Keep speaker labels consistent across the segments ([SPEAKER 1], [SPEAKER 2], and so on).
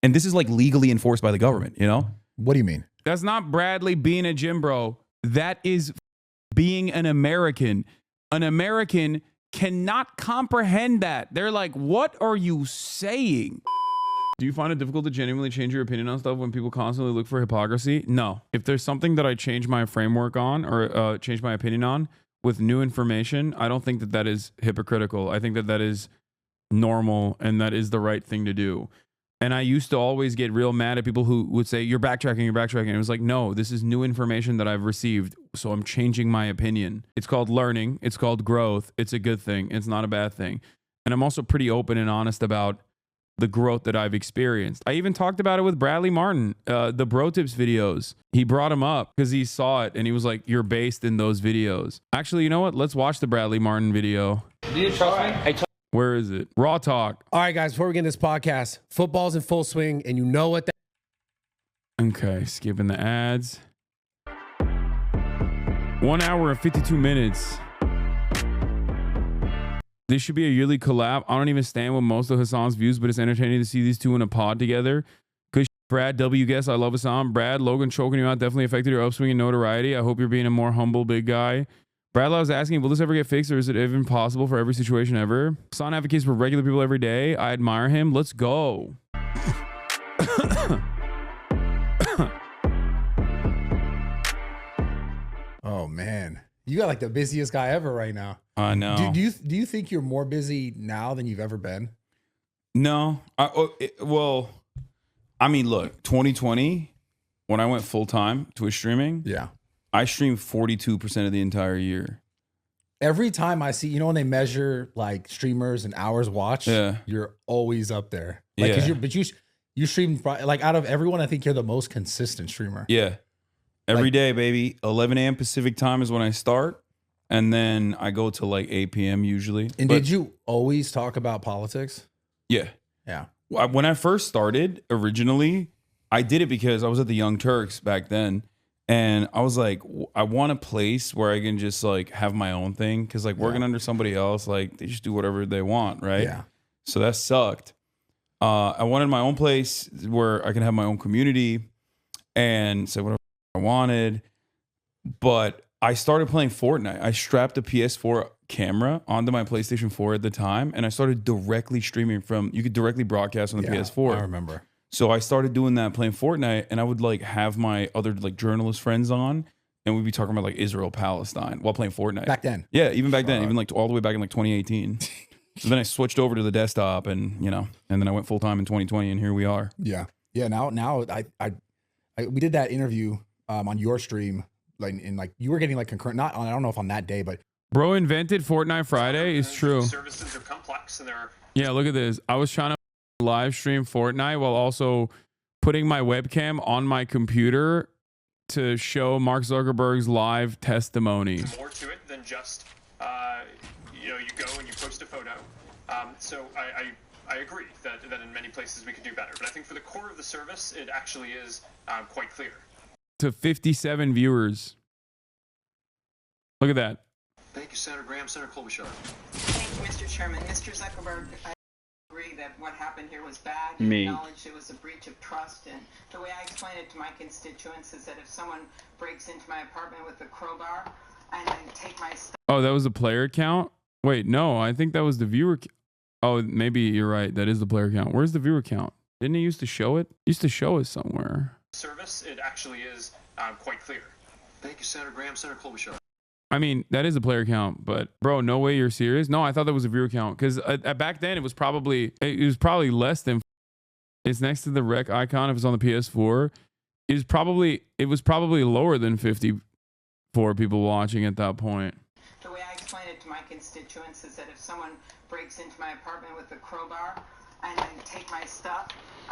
[SPEAKER 1] And this is like legally enforced by the government, you know?
[SPEAKER 2] What do you mean?
[SPEAKER 3] That's not Bradley being a gym bro. That is being an American. An American cannot comprehend that. They're like, what are you saying? Do you find it difficult to genuinely change your opinion on stuff when people constantly look for hypocrisy? No. If there's something that I change my framework on or change my opinion on with new information, I don't think that that is hypocritical. I think that that is normal and that is the right thing to do. And I used to always get real mad at people who would say, you're backtracking, you're backtracking. And it was like, no, this is new information that I've received, so I'm changing my opinion. It's called learning. It's called growth. It's a good thing. It's not a bad thing. And I'm also pretty open and honest about the growth that I've experienced. I even talked about it with Bradley Martyn, the Bro Tips videos. He brought him up because he saw it and he was like, you're based in those videos. Actually, you know what? Let's watch the Bradley Martyn video.
[SPEAKER 4] Do you trust me?
[SPEAKER 3] Where is it? Rawtalk.
[SPEAKER 4] All right, guys, before we get into this podcast, football's in full swing, and you know what that...
[SPEAKER 3] Okay, skipping the ads. 1 hour and 52 minutes. This should be a yearly collab. I don't even stand with most of Hasan's views, but it's entertaining to see these two in a pod together. Good Brad W. Guess I love Hasan. Brad, Logan choking you out definitely affected your upswing in notoriety. I hope you're being a more humble big guy. Brad was asking, will this ever get fixed, or is it even possible for every situation ever? Hasan advocates for regular people every day. I admire him. Let's go.
[SPEAKER 2] Oh man, you got like the busiest guy ever right now.
[SPEAKER 3] I know.
[SPEAKER 2] Do you think you're more busy now than you've ever been?
[SPEAKER 3] No. Well, I mean, look, 2020, when I went full time Twitch streaming,
[SPEAKER 2] Yeah.
[SPEAKER 3] I streamed 42% of the entire year.
[SPEAKER 2] Every time I see, you know, when they measure like streamers and hours watched,
[SPEAKER 3] Yeah.
[SPEAKER 2] you're always up there. Like,
[SPEAKER 3] Yeah.
[SPEAKER 2] you stream like out of everyone, I think you're the most consistent streamer.
[SPEAKER 3] Yeah. Every day, baby. 11 a.m. Pacific time is when I start. And then I go to like 8 p.m. usually.
[SPEAKER 2] And did you always talk about politics?
[SPEAKER 3] Yeah.
[SPEAKER 2] Yeah.
[SPEAKER 3] When I first started originally, I did it because I was at the Young Turks back then. And I was like, I want a place where I can just like have my own thing. Cause like working under somebody else, like they just do whatever they want. Right.
[SPEAKER 2] Yeah.
[SPEAKER 3] So that sucked. I wanted my own place where I can have my own community and say whatever I wanted. But I started playing Fortnite. I strapped a PS4 camera onto my PlayStation 4 at the time. And I started directly streaming you could directly broadcast on the PS4.
[SPEAKER 2] I remember.
[SPEAKER 3] So I started doing that, playing Fortnite, and I would like have my other like journalist friends on, and we'd be talking about like Israel, Palestine while playing Fortnite.
[SPEAKER 2] Back then.
[SPEAKER 3] Yeah, even back then, even like all the way back in like 2018. So then I switched over to the desktop, and and then I went full time in 2020, and here we are.
[SPEAKER 2] Yeah. Yeah. Now we did that interview on your stream, like in like you were getting like concurrent. I don't know if on that day, but
[SPEAKER 3] Bro invented Fortnite Friday. It's true.
[SPEAKER 5] Services are complex and they're...
[SPEAKER 3] Yeah, look at this. I was trying to live stream Fortnite while also putting my webcam on my computer to show Mark Zuckerberg's live testimony.
[SPEAKER 5] More to it than just, you go and you post a photo. So I agree that in many places we could do better. But I think for the core of the service, it actually is quite clear.
[SPEAKER 3] To 57 viewers. Look at that.
[SPEAKER 6] Thank you, Senator Graham. Senator Klobuchar.
[SPEAKER 7] Thank you, Mr. Chairman. Mr. Zuckerberg, I agree that what happened here was bad. You acknowledged it was a breach of trust. And the way I explain it to my constituents is that if someone breaks into my apartment with a crowbar and I take my stuff...
[SPEAKER 3] Oh, that was the player count? Wait, no, I think that was the viewer. Oh, maybe you're right. That is the player count. Where's the viewer count? Didn't it used to show it? It used to show us somewhere.
[SPEAKER 5] Service, it actually is quite clear.
[SPEAKER 6] Thank you, Senator Graham. Senator Klobuchar.
[SPEAKER 3] I mean, that is a player count, but bro, no way you're serious. No, I thought that was a viewer count because back then it was probably less than. It's next to the rec icon if it's on the PS4. It was probably lower than 54 people watching at that point.
[SPEAKER 7] The way I explain it to my constituents is that if someone breaks into my apartment with a crowbar and I take my stuff...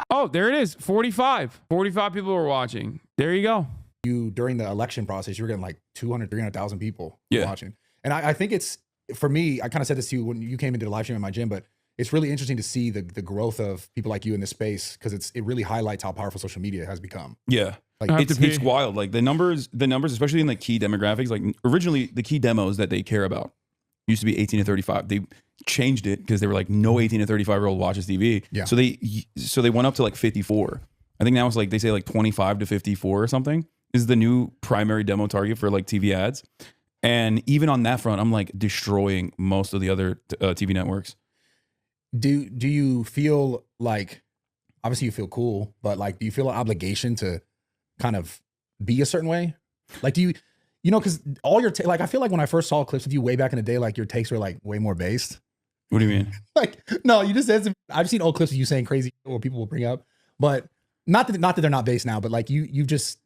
[SPEAKER 3] Oh, there it is. 45 people were watching. There you go.
[SPEAKER 2] You during the election process, you were getting like 200, 300,000 people watching. And I think it's, for me, I kind of said this to you when you came into the live stream in my gym, but it's really interesting to see the growth of people like you in this space because it really highlights how powerful social media has become.
[SPEAKER 3] Yeah.
[SPEAKER 2] Like
[SPEAKER 3] It's wild. Like the numbers, especially in like key demographics, like originally the key demos that they care about
[SPEAKER 1] used to be 18 to 35. They changed it because they were like, no 18 to 35-year-old watches TV.
[SPEAKER 2] Yeah.
[SPEAKER 1] So they went up to like 54. I think now it's like, they say like 25 to 54 or something is the new primary demo target for like TV ads. And even on that front, I'm like destroying most of the other TV networks.
[SPEAKER 2] Do you feel like, obviously you feel cool, but like, do you feel an obligation to kind of be a certain way? Like, do you know, because all your like, I feel like when I first saw clips of you way back in the day, like your takes were like way more based.
[SPEAKER 1] What do you mean?
[SPEAKER 2] Like, no, you just said some, I've seen old clips of you saying crazy or people will bring up, but not that they're not based now, but like you just,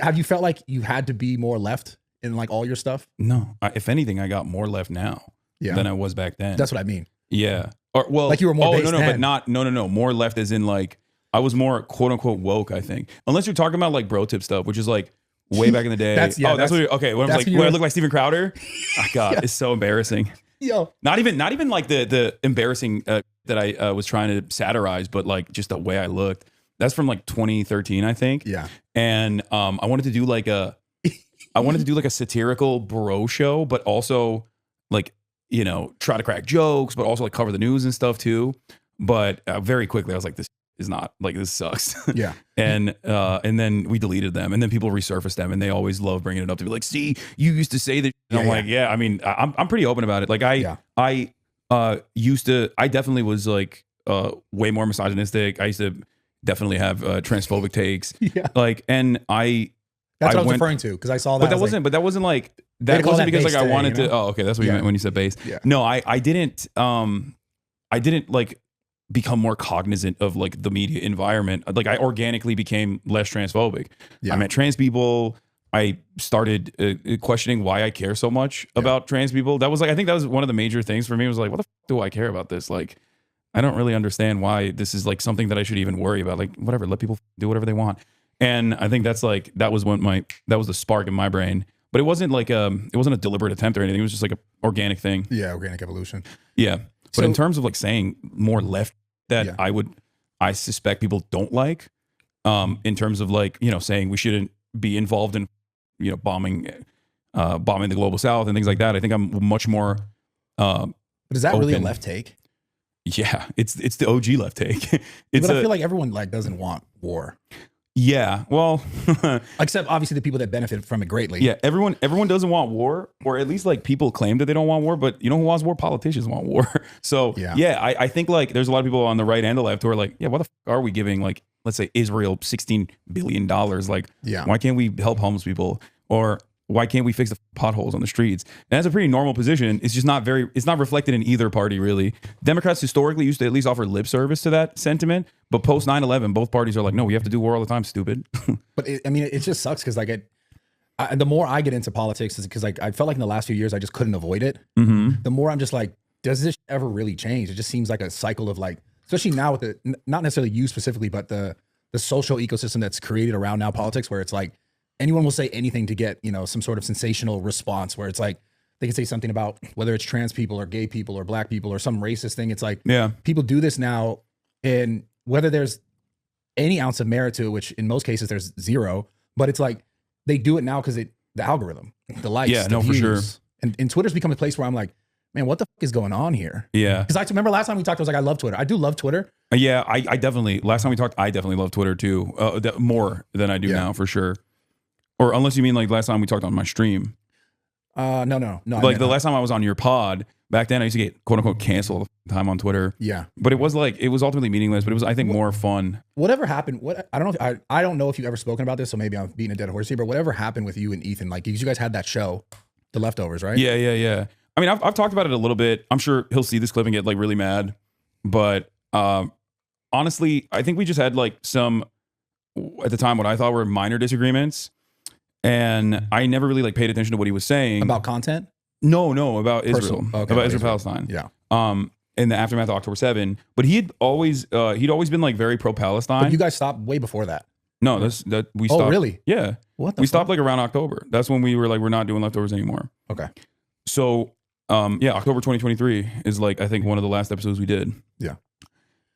[SPEAKER 2] have you felt like you had to be more left in like all your stuff?
[SPEAKER 1] No, if anything, I got more left now than I was back then.
[SPEAKER 2] That's what I mean.
[SPEAKER 1] Yeah. Or, well,
[SPEAKER 2] like you were more based
[SPEAKER 1] no,
[SPEAKER 2] then.
[SPEAKER 1] but not, no. More left as in like, I was more quote unquote woke, I think. Unless you're talking about like bro tip stuff, which is like way back in the day.
[SPEAKER 2] That's
[SPEAKER 1] what you're, okay. When I was like, when I look like Steven Crowder? Oh God, it's so embarrassing.
[SPEAKER 2] Yo.
[SPEAKER 1] Not even like the embarrassing that I was trying to satirize, but like just the way I looked. That's from like 2013, I think.
[SPEAKER 2] Yeah.
[SPEAKER 1] And I wanted to do like a satirical bro show, but also like, you know, try to crack jokes, but also like cover the news and stuff too. But very quickly I was like, this is not, like, this sucks.
[SPEAKER 2] Yeah.
[SPEAKER 1] And then we deleted them, and then people resurfaced them, and they always love bringing it up to be like, see, you used to say that. And I'm like, yeah, I mean, I'm pretty open about it. Like I definitely was like way more misogynistic. I used to definitely have transphobic takes.
[SPEAKER 2] Yeah.
[SPEAKER 1] Like, and
[SPEAKER 2] that's what I was referring to, because I saw that.
[SPEAKER 1] But that wasn't like that wasn't because like I wanted to. Oh, okay, that's what you meant when you said base.
[SPEAKER 2] Yeah.
[SPEAKER 1] No, I didn't like become more cognizant of like the media environment. Like I organically became less transphobic. I met trans people. I started questioning why I care so much about trans people. That was like, I think that was one of the major things for me, was like, what the f do I care about this? Like, I don't really understand why this is like something that I should even worry about. Like, whatever, let people do whatever they want. And I think that's like, that was the spark in my brain. But it wasn't like it wasn't a deliberate attempt or anything. It was just like an organic thing.
[SPEAKER 2] Yeah, organic evolution.
[SPEAKER 1] Yeah. But in terms of like saying more left that I suspect people don't like, in terms of like, you know, saying we shouldn't be involved in, you know, bombing the global south and things like that. I think I'm much more
[SPEAKER 2] but is that
[SPEAKER 1] open.
[SPEAKER 2] Really a left take?
[SPEAKER 1] Yeah, it's the OG left take.
[SPEAKER 2] But I feel like everyone like doesn't want war.
[SPEAKER 1] Yeah, well,
[SPEAKER 2] except obviously the people that benefit from it greatly.
[SPEAKER 1] Yeah, everyone doesn't want war, or at least like people claim that they don't want war, but you know who wants war? Politicians want war. So yeah, I think like there's a lot of people on the right and the left who are like, yeah, why the f are we giving like, let's say Israel $16 billion? Like, why can't we help homeless people? Or why can't we fix the potholes on the streets? And that's a pretty normal position. It's just it's not reflected in either party, really. Democrats historically used to at least offer lip service to that sentiment. But post 9/11, both parties are like, no, we have to do war all the time, stupid.
[SPEAKER 2] But I mean, it just sucks because like the more I get into politics is because like I felt like in the last few years, I just couldn't avoid it.
[SPEAKER 1] Mm-hmm.
[SPEAKER 2] The more I'm just like, does this ever really change? It just seems like a cycle of like, especially now with the, not necessarily you specifically, but the social ecosystem that's created around now politics, where it's like, anyone will say anything to get, you know, some sort of sensational response, where it's like they can say something about whether it's trans people or gay people or black people or some racist thing. It's like, people do this now, and whether there's any ounce of merit to it, which in most cases there's zero, but it's like they do it now because the algorithm, the likes, the views.
[SPEAKER 1] For sure.
[SPEAKER 2] And Twitter's become a place where I'm like, man, what the f is going on here?
[SPEAKER 1] Yeah.
[SPEAKER 2] Because I remember last time we talked, I was like, I love Twitter. I do love Twitter.
[SPEAKER 1] Yeah, I definitely, last time we talked, I definitely love Twitter too. More than I do now, for sure. Or unless you mean like last time we talked on my stream.
[SPEAKER 2] No.
[SPEAKER 1] Like the last time I was on your pod, back then I used to get quote unquote canceled all the time on Twitter.
[SPEAKER 2] Yeah.
[SPEAKER 1] But it was like, it was ultimately meaningless, but it was, I think, more fun.
[SPEAKER 2] Whatever happened, I don't know if I don't know if you've ever spoken about this, so maybe I'm beating a dead horse here, but whatever happened with you and Ethan, like you guys had that show, The Leftovers, right?
[SPEAKER 1] Yeah. I mean, I've talked about it a little bit. I'm sure he'll see this clip and get like really mad. But honestly, I think we just had like some, at the time, what I thought were minor disagreements. And I never really like paid attention to what he was saying.
[SPEAKER 2] About content?
[SPEAKER 1] No, about Israel.
[SPEAKER 2] Okay,
[SPEAKER 1] about Israel-Palestine.
[SPEAKER 2] Yeah.
[SPEAKER 1] In the aftermath of October 7. But he'd always been like very pro-Palestine.
[SPEAKER 2] But you guys stopped way before that.
[SPEAKER 1] No, we stopped.
[SPEAKER 2] Oh, really?
[SPEAKER 1] Yeah.
[SPEAKER 2] What the
[SPEAKER 1] We stopped like around October. That's when we were like, we're not doing leftovers anymore.
[SPEAKER 2] Okay.
[SPEAKER 1] So October 2023 is like, I think one of the last episodes we did.
[SPEAKER 2] Yeah.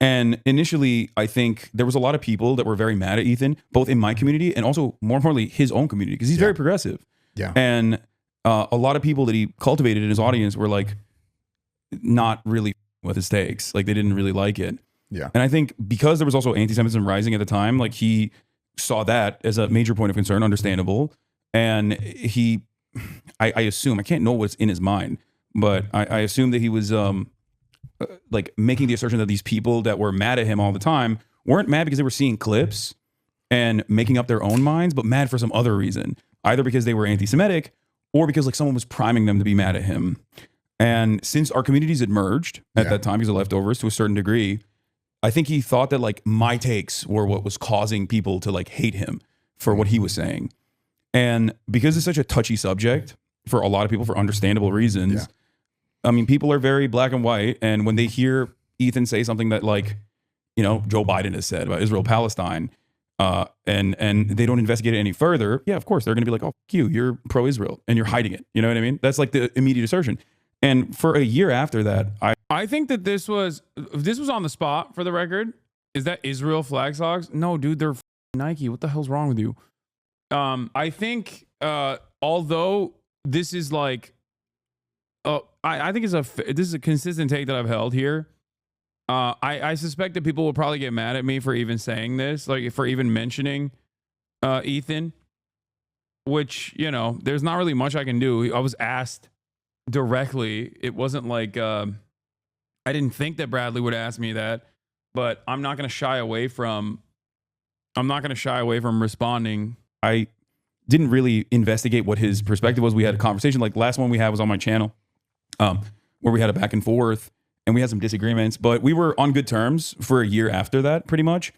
[SPEAKER 1] And initially, I think there was a lot of people that were very mad at Ethan, both in my community and also, more importantly, his own community, because he's very progressive.
[SPEAKER 2] Yeah.
[SPEAKER 1] And a lot of people that he cultivated in his audience were like, not really with his takes. Like they didn't really like it.
[SPEAKER 2] Yeah.
[SPEAKER 1] And I think because there was also anti-Semitism rising at the time, like he saw that as a major point of concern, understandable. And I assume, I can't know what's in his mind, but I assume that he was like making the assertion that these people that were mad at him all the time weren't mad because they were seeing clips and making up their own minds, but mad for some other reason, either because they were anti-Semitic or because like someone was priming them to be mad at him. And since our communities had merged at that time because of leftovers to a certain degree, I think he thought that like my takes were what was causing people to like hate him for what he was saying. And because it's such a touchy subject for a lot of people for understandable reasons, I mean, people are very black and white. And when they hear Ethan say something that like, you know, Joe Biden has said about Israel-Palestine, and they don't investigate it any further, yeah, of course, they're going to be like, oh, fuck you, you're pro-Israel and you're hiding it. You know what I mean? That's like the immediate assertion. And for a year after that,
[SPEAKER 3] I think that this was on the spot, for the record. Is that Israel flag socks? No, dude, they're Nike. What the hell's wrong with you? I think although this is like, I think this is a consistent take that I've held here. I suspect that people will probably get mad at me for even saying this, like for even mentioning Ethan, which, you know, there's not really much I can do. I was asked directly. It wasn't like I didn't think that Bradley would ask me that, but I'm not going to shy away from responding.
[SPEAKER 1] I didn't really investigate what his perspective was. We had a conversation, like last one we had was on my channel, where we had a back and forth and we had some disagreements, but we were on good terms for a year after that, pretty much.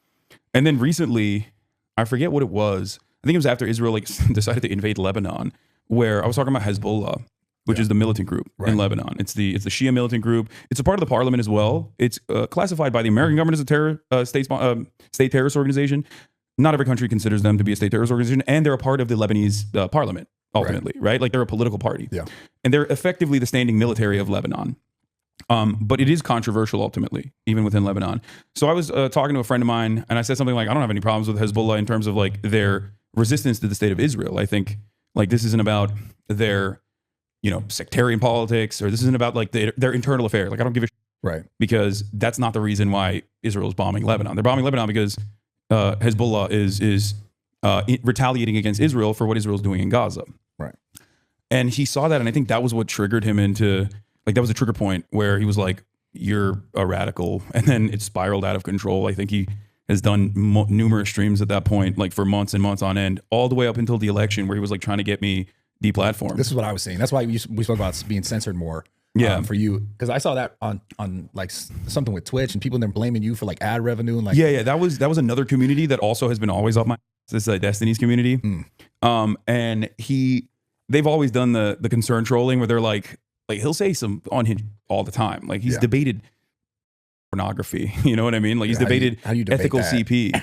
[SPEAKER 1] And then recently, I forget what it was. I think it was after Israel like decided to invade Lebanon, where I was talking about Hezbollah, which is the militant group in Lebanon. It's the Shia militant group. It's a part of the parliament as well. It's classified by the American government as a state terrorist organization. Not every country considers them to be a state terrorist organization, and they're a part of the Lebanese parliament, ultimately, right? Like they're a political party. Yeah. And they're effectively the standing military of Lebanon. But it is controversial, ultimately, even within Lebanon. So I was talking to a friend of mine, and I said something like, I don't have any problems with Hezbollah in terms of like their resistance to the state of Israel. I think like this isn't about their, you know, sectarian politics, or this isn't about like their internal affair. Like I don't give a shit. Right. Because that's not the reason why Israel is bombing Lebanon. They're bombing Lebanon because Hezbollah is retaliating against Israel for what Israel's doing in Gaza. Right. And he saw that, and I think that was what triggered him into, like, that was a trigger point where he was like, you're a radical. And then it spiraled out of control. I think he has done numerous streams at that point, like for months and months on end, all the way up until the election, where he was like trying to get me deplatformed.
[SPEAKER 2] This is what I was saying. That's why we spoke about being censored more. For you, because I saw that on like something with Twitch, and people then blaming you for like ad revenue and like
[SPEAKER 1] that was another community that also has been always off my. This Destiny's community, and they've always done the concern trolling where they're like he'll say some on him all the time, like he's debated pornography, you know what I mean? Like he's debated
[SPEAKER 2] how you debate
[SPEAKER 1] ethical
[SPEAKER 2] that?
[SPEAKER 1] CP.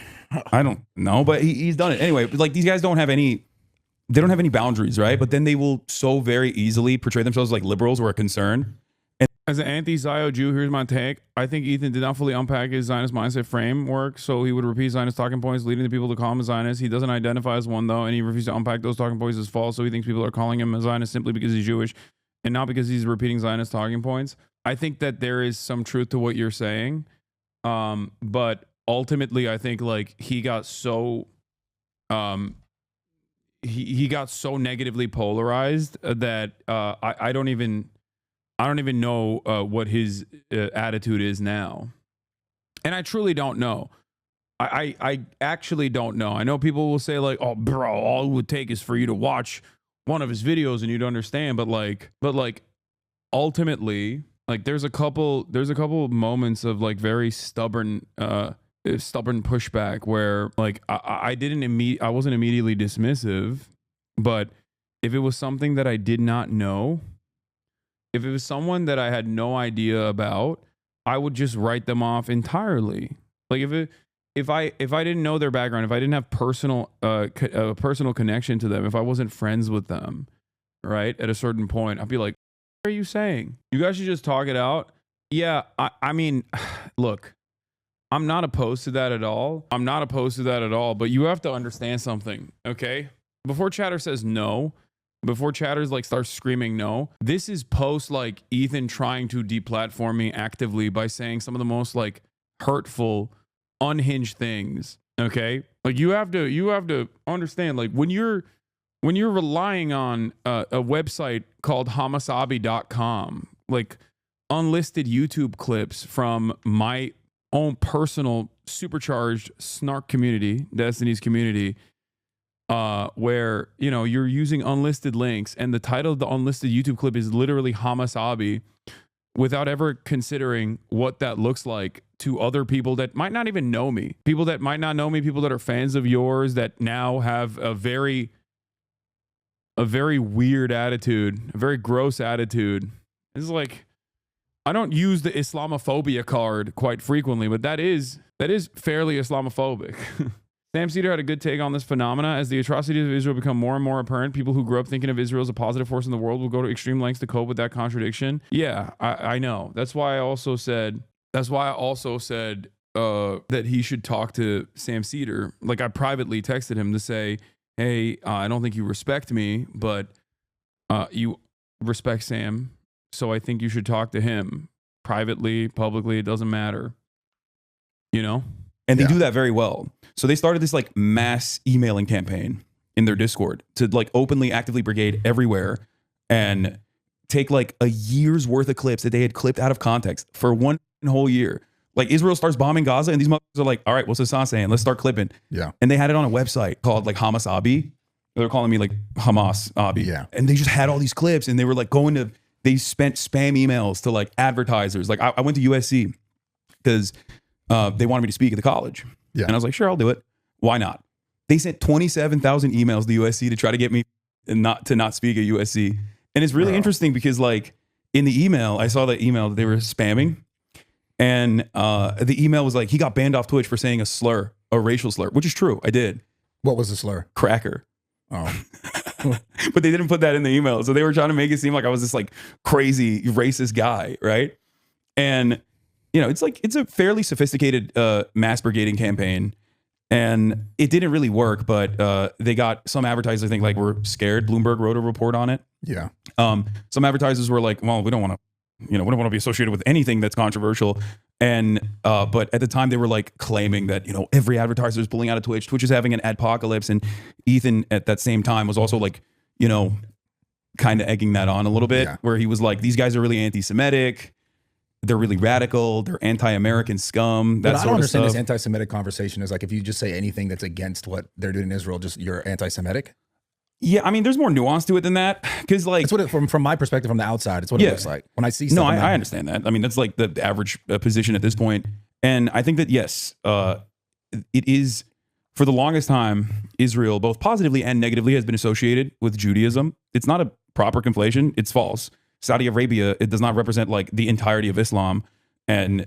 [SPEAKER 1] I don't know, but he's done it anyway. Like these guys don't have any boundaries, right? But then they will so very easily portray themselves like liberals or a concern. And
[SPEAKER 3] as an anti-Zio Jew, here's my take. I think Ethan did not fully unpack his Zionist mindset framework, so he would repeat Zionist talking points, leading the people to call him a Zionist. He doesn't identify as one, though, and he refuses to unpack those talking points as false, so he thinks people are calling him a Zionist simply because he's Jewish and not because he's repeating Zionist talking points. I think that there is some truth to what you're saying, but ultimately, I think like he got so... He got so negatively polarized that I don't even know what his attitude is now, and I truly don't know. I actually don't know. I know people will say like, "Oh, bro, all it would take is for you to watch one of his videos and you'd understand." But ultimately, like there's a couple moments of like very stubborn pushback where like I wasn't immediately dismissive, but if it was something that I did not know, if it was someone that I had no idea about, I would just write them off entirely. Like if I didn't know their background, if I didn't have personal connection to them, if I wasn't friends with them, right, at a certain point, I'd be like, what are you saying? You guys should just talk it out. Yeah, I mean, look, I'm not opposed to that at all. But you have to understand something, okay? Before Chatter says no, before chatters like start screaming no, this is post like Ethan trying to deplatform me actively by saying some of the most like hurtful, unhinged things. Okay, like you have to understand, like when you're relying on a website called Hasanabi.com, like unlisted YouTube clips from my own personal supercharged snark community, Destiny's community, where, you know, you're using unlisted links and the title of the unlisted YouTube clip is literally Hasanabi, without ever considering what that looks like to other people that might not even know me, people that might not know me, people that are fans of yours that now have a very weird attitude, a very gross attitude. It's like, I don't use the Islamophobia card quite frequently, but that is fairly Islamophobic. Sam Cedar had a good take on this phenomena. As the atrocities of Israel become more and more apparent, people who grew up thinking of Israel as a positive force in the world will go to extreme lengths to cope with that contradiction. Yeah, I know. That's why I also said that he should talk to Sam Cedar. Like, I privately texted him to say, hey, I don't think you respect me, but you respect Sam, so I think you should talk to him privately, publicly. It doesn't matter, you know?
[SPEAKER 1] And they do that very well. So they started this like mass emailing campaign in their Discord to like openly, actively brigade everywhere and take like a year's worth of clips that they had clipped out of context for one whole year. Like Israel starts bombing Gaza and these motherfuckers are like, all right, what's Hassan saying? Let's start clipping. Yeah. And they had it on a website called like Hasanabi. They're calling me like Hamas Abi. Yeah. And they just had all these clips and they were like they spent spam emails to like advertisers. Like I went to USC because they wanted me to speak at the college. Yeah. And I was like, sure, I'll do it. Why not? They sent 27,000 emails to USC to try to get me not speak at USC. And it's really interesting because like in the email, I saw the email that they were spamming. And the email was like, he got banned off Twitch for saying a slur, a racial slur, which is true. I did.
[SPEAKER 2] What was the slur?
[SPEAKER 1] Cracker.
[SPEAKER 2] Oh.
[SPEAKER 1] But they didn't put that in the email. So they were trying to make it seem like I was this like crazy racist guy, right? And you know, it's a fairly sophisticated mass brigading campaign, and it didn't really work. But they got some advertisers, I think, like were scared. Bloomberg wrote a report on it. Yeah. Some advertisers were like, "Well, we don't want to be associated with anything that's controversial." And but at the time, they were like claiming that every advertiser is pulling out of Twitch. Twitch is having an adpocalypse, and Ethan at that same time was also like, kind of egging that on a little bit, where he was like, "These guys are really anti-Semitic. They're really radical. They're anti-American scum."
[SPEAKER 2] But I don't understand this anti-Semitic conversation is like, if you just say anything that's against what they're doing in Israel, just you're anti-Semitic.
[SPEAKER 1] Yeah, I mean, there's more nuance to it than that, because like
[SPEAKER 2] that's what it, from my perspective, from the outside, it's what it looks like when I see.
[SPEAKER 1] No, I understand that. I mean, that's like the average position at this point, and I think that yes, it is for the longest time. Israel, both positively and negatively, has been associated with Judaism. It's not a proper conflation. It's false. Saudi Arabia, it does not represent like the entirety of Islam, and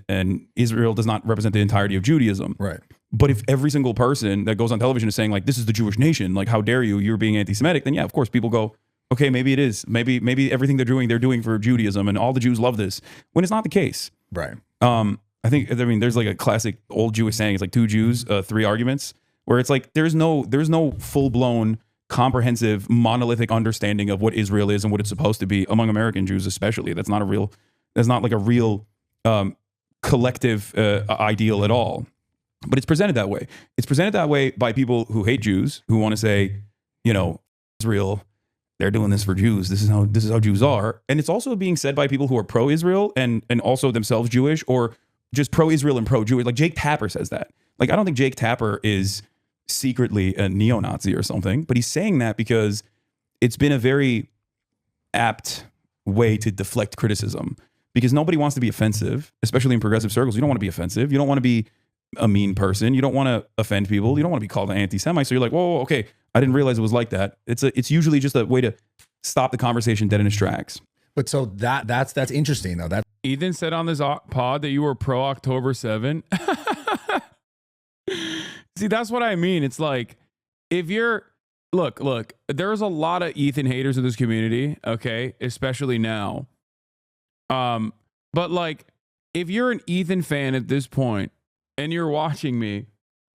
[SPEAKER 1] Israel does not represent the entirety of Judaism. Right. But if every single person that goes on television is saying like, this is the Jewish nation, like how dare you, you're being anti-Semitic, then yeah, of course people go, okay, maybe it is. Maybe everything they're doing for Judaism, and all the Jews love this, when it's not the case. Right. I mean, there's like a classic old Jewish saying, it's like 2 Jews, 3 arguments, where it's like there's no full-blown comprehensive monolithic understanding of what Israel is and what it's supposed to be among American Jews, especially. That's not like a real collective ideal at all. But it's presented that way. It's presented that way by people who hate Jews, who want to say, Israel, they're doing this for Jews. This is how Jews are. And it's also being said by people who are pro-Israel and also themselves Jewish, or just pro-Israel and pro-Jewish. Like Jake Tapper says that. Like, I don't think Jake Tapper is secretly a neo-Nazi or something, but he's saying that because it's been a very apt way to deflect criticism, because nobody wants to be offensive, especially in progressive circles. You don't want to be offensive. You don't want to be a mean person. You don't want to offend people. You don't want to be called an anti-Semite. So you're like, whoa, okay, I didn't realize it was like that. It's usually just a way to stop the conversation dead in its tracks.
[SPEAKER 2] But so that's interesting though. That
[SPEAKER 3] Ethan said on this pod that you were pro October 7. See, that's what I mean. It's like, if you're look, there's a lot of Ethan haters in this community, okay, especially now. But like, if you're an Ethan fan at this point and you're watching me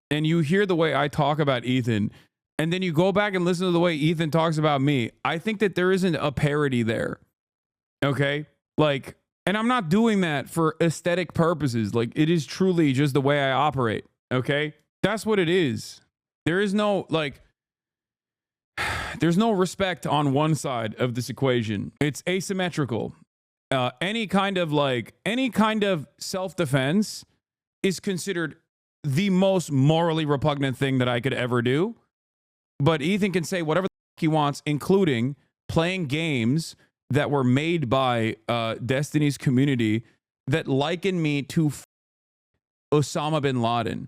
[SPEAKER 3] and you hear the way I talk about Ethan, and then you go back and listen to the way Ethan talks about me, I think that there isn't a parody there. Okay? Like, and I'm not doing that for aesthetic purposes. Like, it is truly just the way I operate. Okay? That's what it is. There is no, like, there's no respect on one side of this equation. It's asymmetrical. Any kind of self-defense is considered the most morally repugnant thing that I could ever do. But Ethan can say whatever the fuck he wants, including playing games that were made by Destiny's community that liken me to Osama bin Laden,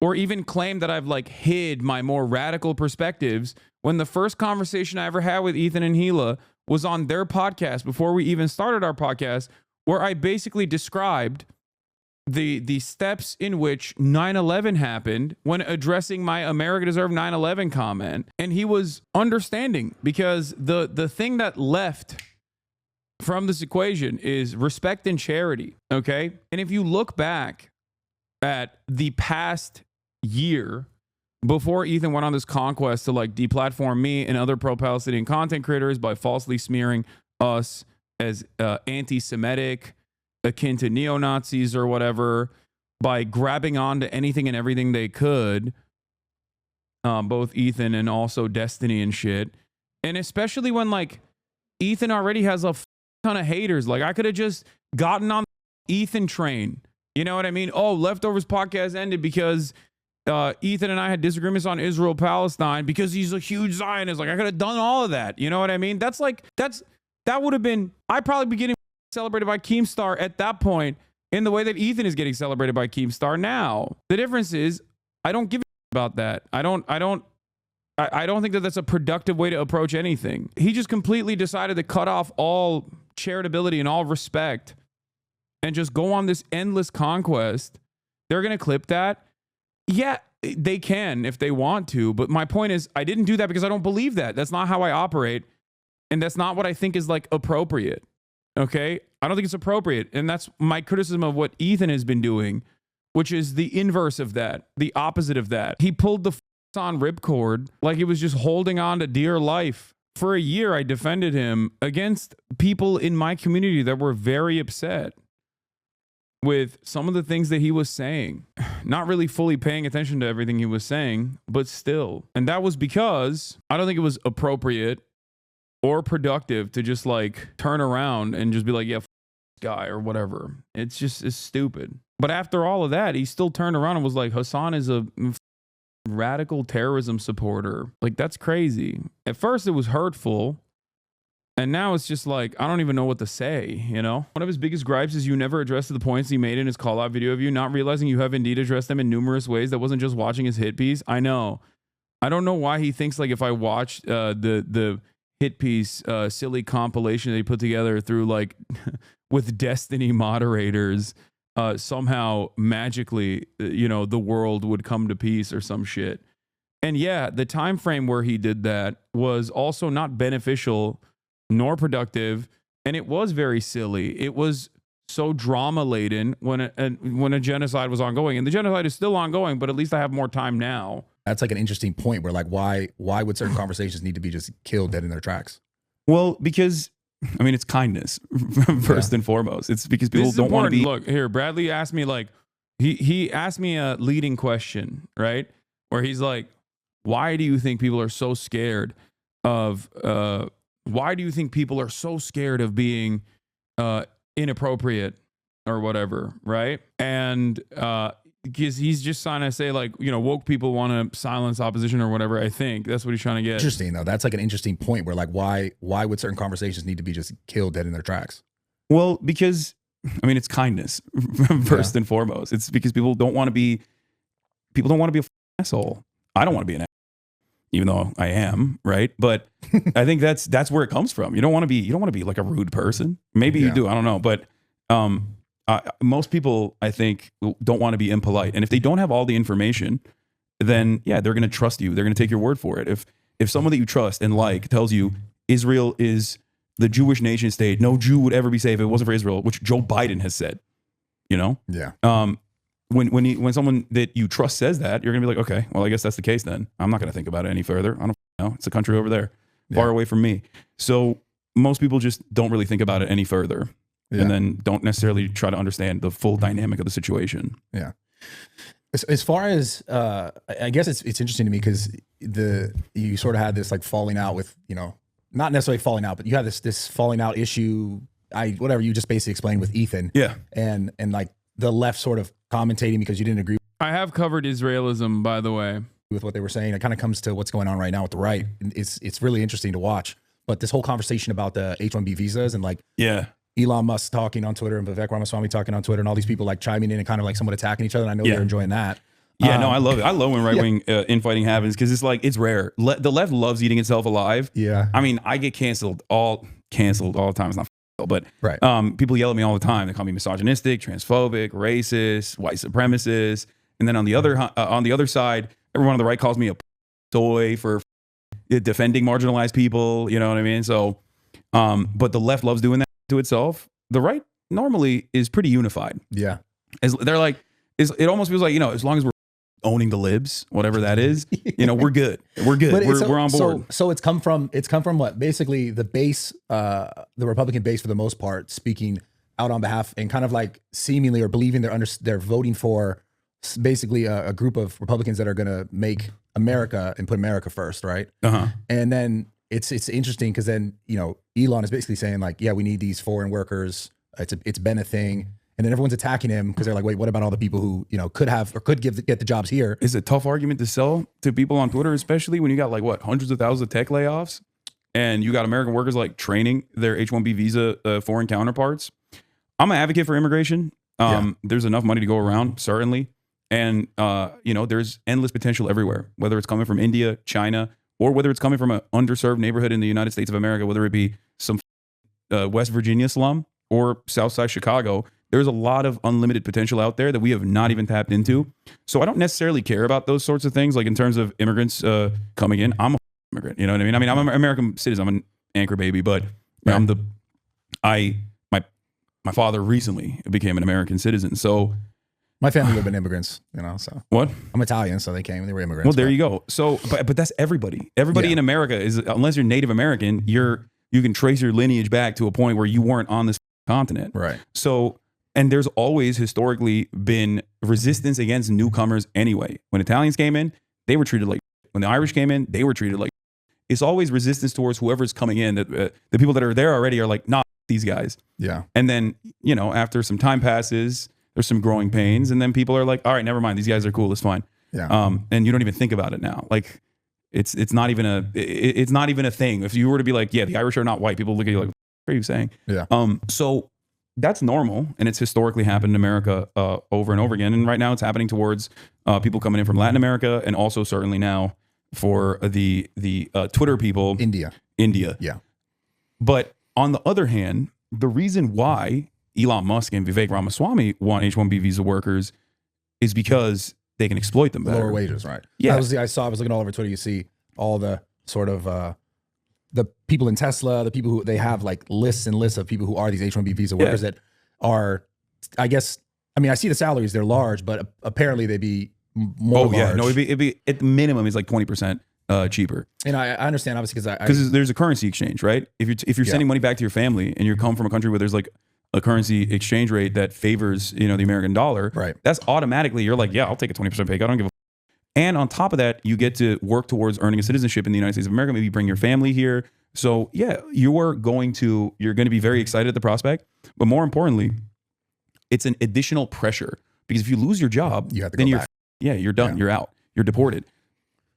[SPEAKER 3] or even claim that I've like hid my more radical perspectives when the first conversation I ever had with Ethan and Gila was on their podcast before we even started our podcast, where I basically described the steps in which 9/11 happened when addressing my America Deserved 9/11 comment. And he was understanding, because the thing that left from this equation is respect and charity. Okay. And if you look back at the past year before Ethan went on this conquest to like deplatform me and other pro-Palestinian content creators by falsely smearing us as anti-Semitic, akin to neo-Nazis or whatever, by grabbing onto anything and everything they could, both Ethan and also Destiny and shit. And especially when like Ethan already has a ton of haters. Like, I could have just gotten on the Ethan train. You know what I mean? Oh, Leftovers podcast ended because Ethan and I had disagreements on Israel Palestine because he's a huge Zionist. Like, I could have done all of that. You know what I mean? That would have been, I'd probably be getting celebrated by Keemstar at that point in the way that Ethan is getting celebrated by Keemstar now. The difference is I don't give a about that. I don't think that that's a productive way to approach anything. He just completely decided to cut off all charitability and all respect and just go on this endless conquest. They're going to clip that. Yeah, they can if they want to. But my point is, I didn't do that because I don't believe that. That's not how I operate. And that's not what I think is like appropriate. Okay? I don't think it's appropriate. And that's my criticism of what Ethan has been doing, which is the inverse of that, the opposite of that. He pulled the on ripcord like he was just holding on to dear life. For a year, I defended him against people in my community that were very upset with some of the things that he was saying, not really fully paying attention to everything he was saying, but still. And that was because I don't think it was appropriate or productive to just like turn around and just be like, yeah, guy or whatever. It's stupid. But after all of that, he still turned around and was like, Hasan is a radical terrorism supporter. Like, that's crazy. At first it was hurtful, and now it's just like, I don't even know what to say, you know? One of his biggest gripes is you never addressed the points he made in his call-out video of you, not realizing you have indeed addressed them in numerous ways. That wasn't just watching his hit piece. I know. I don't know why he thinks like if I watched the hit piece silly compilation they put together through like with Destiny moderators, somehow magically, the world would come to peace or some shit. And yeah, the time frame where he did that was also not beneficial nor productive, and it was very silly. It was so drama laden when a genocide was ongoing, and the genocide is still ongoing, but at least I have more time now.
[SPEAKER 2] That's like an interesting point where like why would certain conversations need to be just killed dead in their tracks?
[SPEAKER 1] Well, because I mean, it's kindness first and foremost. It's because people don't want to be.
[SPEAKER 3] Look here, Bradley asked me like, he asked me a leading question, right? Where he's like, why do you think people are so scared of, being inappropriate or whatever, right? And because he's just trying to say like, woke people want to silence opposition or whatever. I think that's what he's trying to get.
[SPEAKER 2] Interesting though. That's like an interesting point where like why would certain conversations need to be just killed dead in their tracks?
[SPEAKER 1] Well, because I mean, it's kindness first and foremost. It's because people don't want to be a asshole. I don't want to be an asshole, even though I am, right? But I think that's where it comes from. You don't want to be like a rude person. Maybe you do. I don't know, but most people, I think, don't want to be impolite. And if they don't have all the information, then yeah, they're going to trust you. They're going to take your word for it. If someone that you trust and like tells you Israel is the Jewish nation state, no Jew would ever be safe if it wasn't for Israel, which Joe Biden has said,
[SPEAKER 2] Yeah.
[SPEAKER 1] when someone that you trust says that, you're gonna be like, okay, well, I guess that's the case then. I'm not gonna think about it any further. I don't know. It's a country over there, far away from me. So most people just don't really think about it any further, and then don't necessarily try to understand the full dynamic of the situation.
[SPEAKER 2] Yeah. As far as I guess it's interesting to me because you sort of had this like falling out with, you know, not necessarily falling out, but you had this falling out issue. Whatever you just basically explained with Ethan.
[SPEAKER 1] Yeah.
[SPEAKER 2] And like the left sort of commentating because you didn't agree
[SPEAKER 3] I have covered Israelism, by the way.
[SPEAKER 2] with what they were saying. It kind of comes to what's going on right now with the right. It's really interesting to watch. But this whole conversation about the H-1B visas and like Elon Musk talking on Twitter and Vivek Ramaswamy talking on Twitter and all these people like chiming in and kind of like somewhat attacking each other. And I know you're enjoying that.
[SPEAKER 1] Yeah, no, I love it. I love when right-wing infighting happens because it's like, it's rare. The left loves eating itself alive.
[SPEAKER 2] Yeah.
[SPEAKER 1] I mean, I get canceled all the time. It's not but
[SPEAKER 2] right.
[SPEAKER 1] People yell at me all the time. They call me misogynistic, transphobic, racist, white supremacist. And then on the other side, everyone on the right calls me a toy for defending marginalized people. You know what I mean? So, but the left loves doing that to itself. The right normally is pretty unified.
[SPEAKER 2] Yeah.
[SPEAKER 1] They're like, it almost feels like, you know, as long as we're owning the libs, whatever that is, you know, we're good. We're good. We're on board.
[SPEAKER 2] So it's come from what? Basically the base, the Republican base for the most part, speaking out on behalf and kind of like seemingly or believing they're voting for basically a group of Republicans that are going to make America and put America first, right? And then it's interesting because then, you know, Elon is basically saying like, yeah, we need these foreign workers. It's been a thing. And then everyone's attacking him because they're like, wait, what about all the people who, you know, could have or could get the jobs here?
[SPEAKER 1] It's a tough argument to sell to people on Twitter, especially when you got like what, hundreds of thousands of tech layoffs and you got American workers like training their H-1B visa foreign counterparts. I'm an advocate for immigration. There's enough money to go around, certainly. And, you know, there's endless potential everywhere, whether it's coming from India, China, or whether it's coming from an underserved neighborhood in the United States of America, whether it be some West Virginia slum or Southside Chicago. There's a lot of unlimited potential out there that we have not even tapped into. So I don't necessarily care about those sorts of things. Like in terms of immigrants coming in, I'm a immigrant. You know what I mean? I mean, I'm an American citizen. I'm an anchor baby, but you know, my father recently became an American citizen. So
[SPEAKER 2] my family would have been immigrants, you know, so.
[SPEAKER 1] What?
[SPEAKER 2] I'm Italian, so they came and they were immigrants.
[SPEAKER 1] Well, there you go. So, but that's everybody. Everybody in America is, unless you're Native American, you can trace your lineage back to a point where you weren't on this continent.
[SPEAKER 2] Right.
[SPEAKER 1] So, and there's always historically been resistance against newcomers anyway. When Italians came in, they were treated like, when the Irish came in, they were treated like, it's always resistance towards whoever's coming in. That the people that are there already are like, nah, these guys.
[SPEAKER 2] Yeah.
[SPEAKER 1] And then, you know, after some time passes, there's some growing pains, and then people are like, all right, never mind. These guys are cool. It's fine.
[SPEAKER 2] Yeah.
[SPEAKER 1] And you don't even think about it now. Like it's not even a thing. If you were to be like, yeah, the Irish are not white, people look at you like, what are you saying?
[SPEAKER 2] Yeah.
[SPEAKER 1] So that's normal, and it's historically happened in America over and over again. And right now it's happening towards people coming in from Latin America, and also certainly now for the Twitter people.
[SPEAKER 2] India.
[SPEAKER 1] Yeah. But on the other hand, the reason why Elon Musk and Vivek Ramaswamy want H-1B visa workers is because they can exploit them better.
[SPEAKER 2] Lower wages, right?
[SPEAKER 1] Yeah.
[SPEAKER 2] I was looking all over Twitter. You see all the sort of the people in Tesla, the people who they have like lists and lists of people who are these H-1B visa workers that are, I guess, I mean, I see the salaries, they're large, but apparently they'd be more large.
[SPEAKER 1] Yeah. No, it'd be at the minimum, it's like 20% cheaper.
[SPEAKER 2] And I understand obviously
[SPEAKER 1] because there's a currency exchange, right? If you're sending money back to your family and you come from a country where there's like a currency exchange rate that favors, you know, the American dollar,
[SPEAKER 2] right? That's
[SPEAKER 1] automatically, you're like, yeah, I'll take a 20% pay cut. I don't give a And on top of that, you get to work towards earning a citizenship in the United States of America. Maybe bring your family here. So yeah, you're going to be very excited at the prospect. But more importantly, it's an additional pressure because if you lose your job,
[SPEAKER 2] you have to
[SPEAKER 1] then
[SPEAKER 2] go back.
[SPEAKER 1] you're done. Yeah. You're out. You're deported.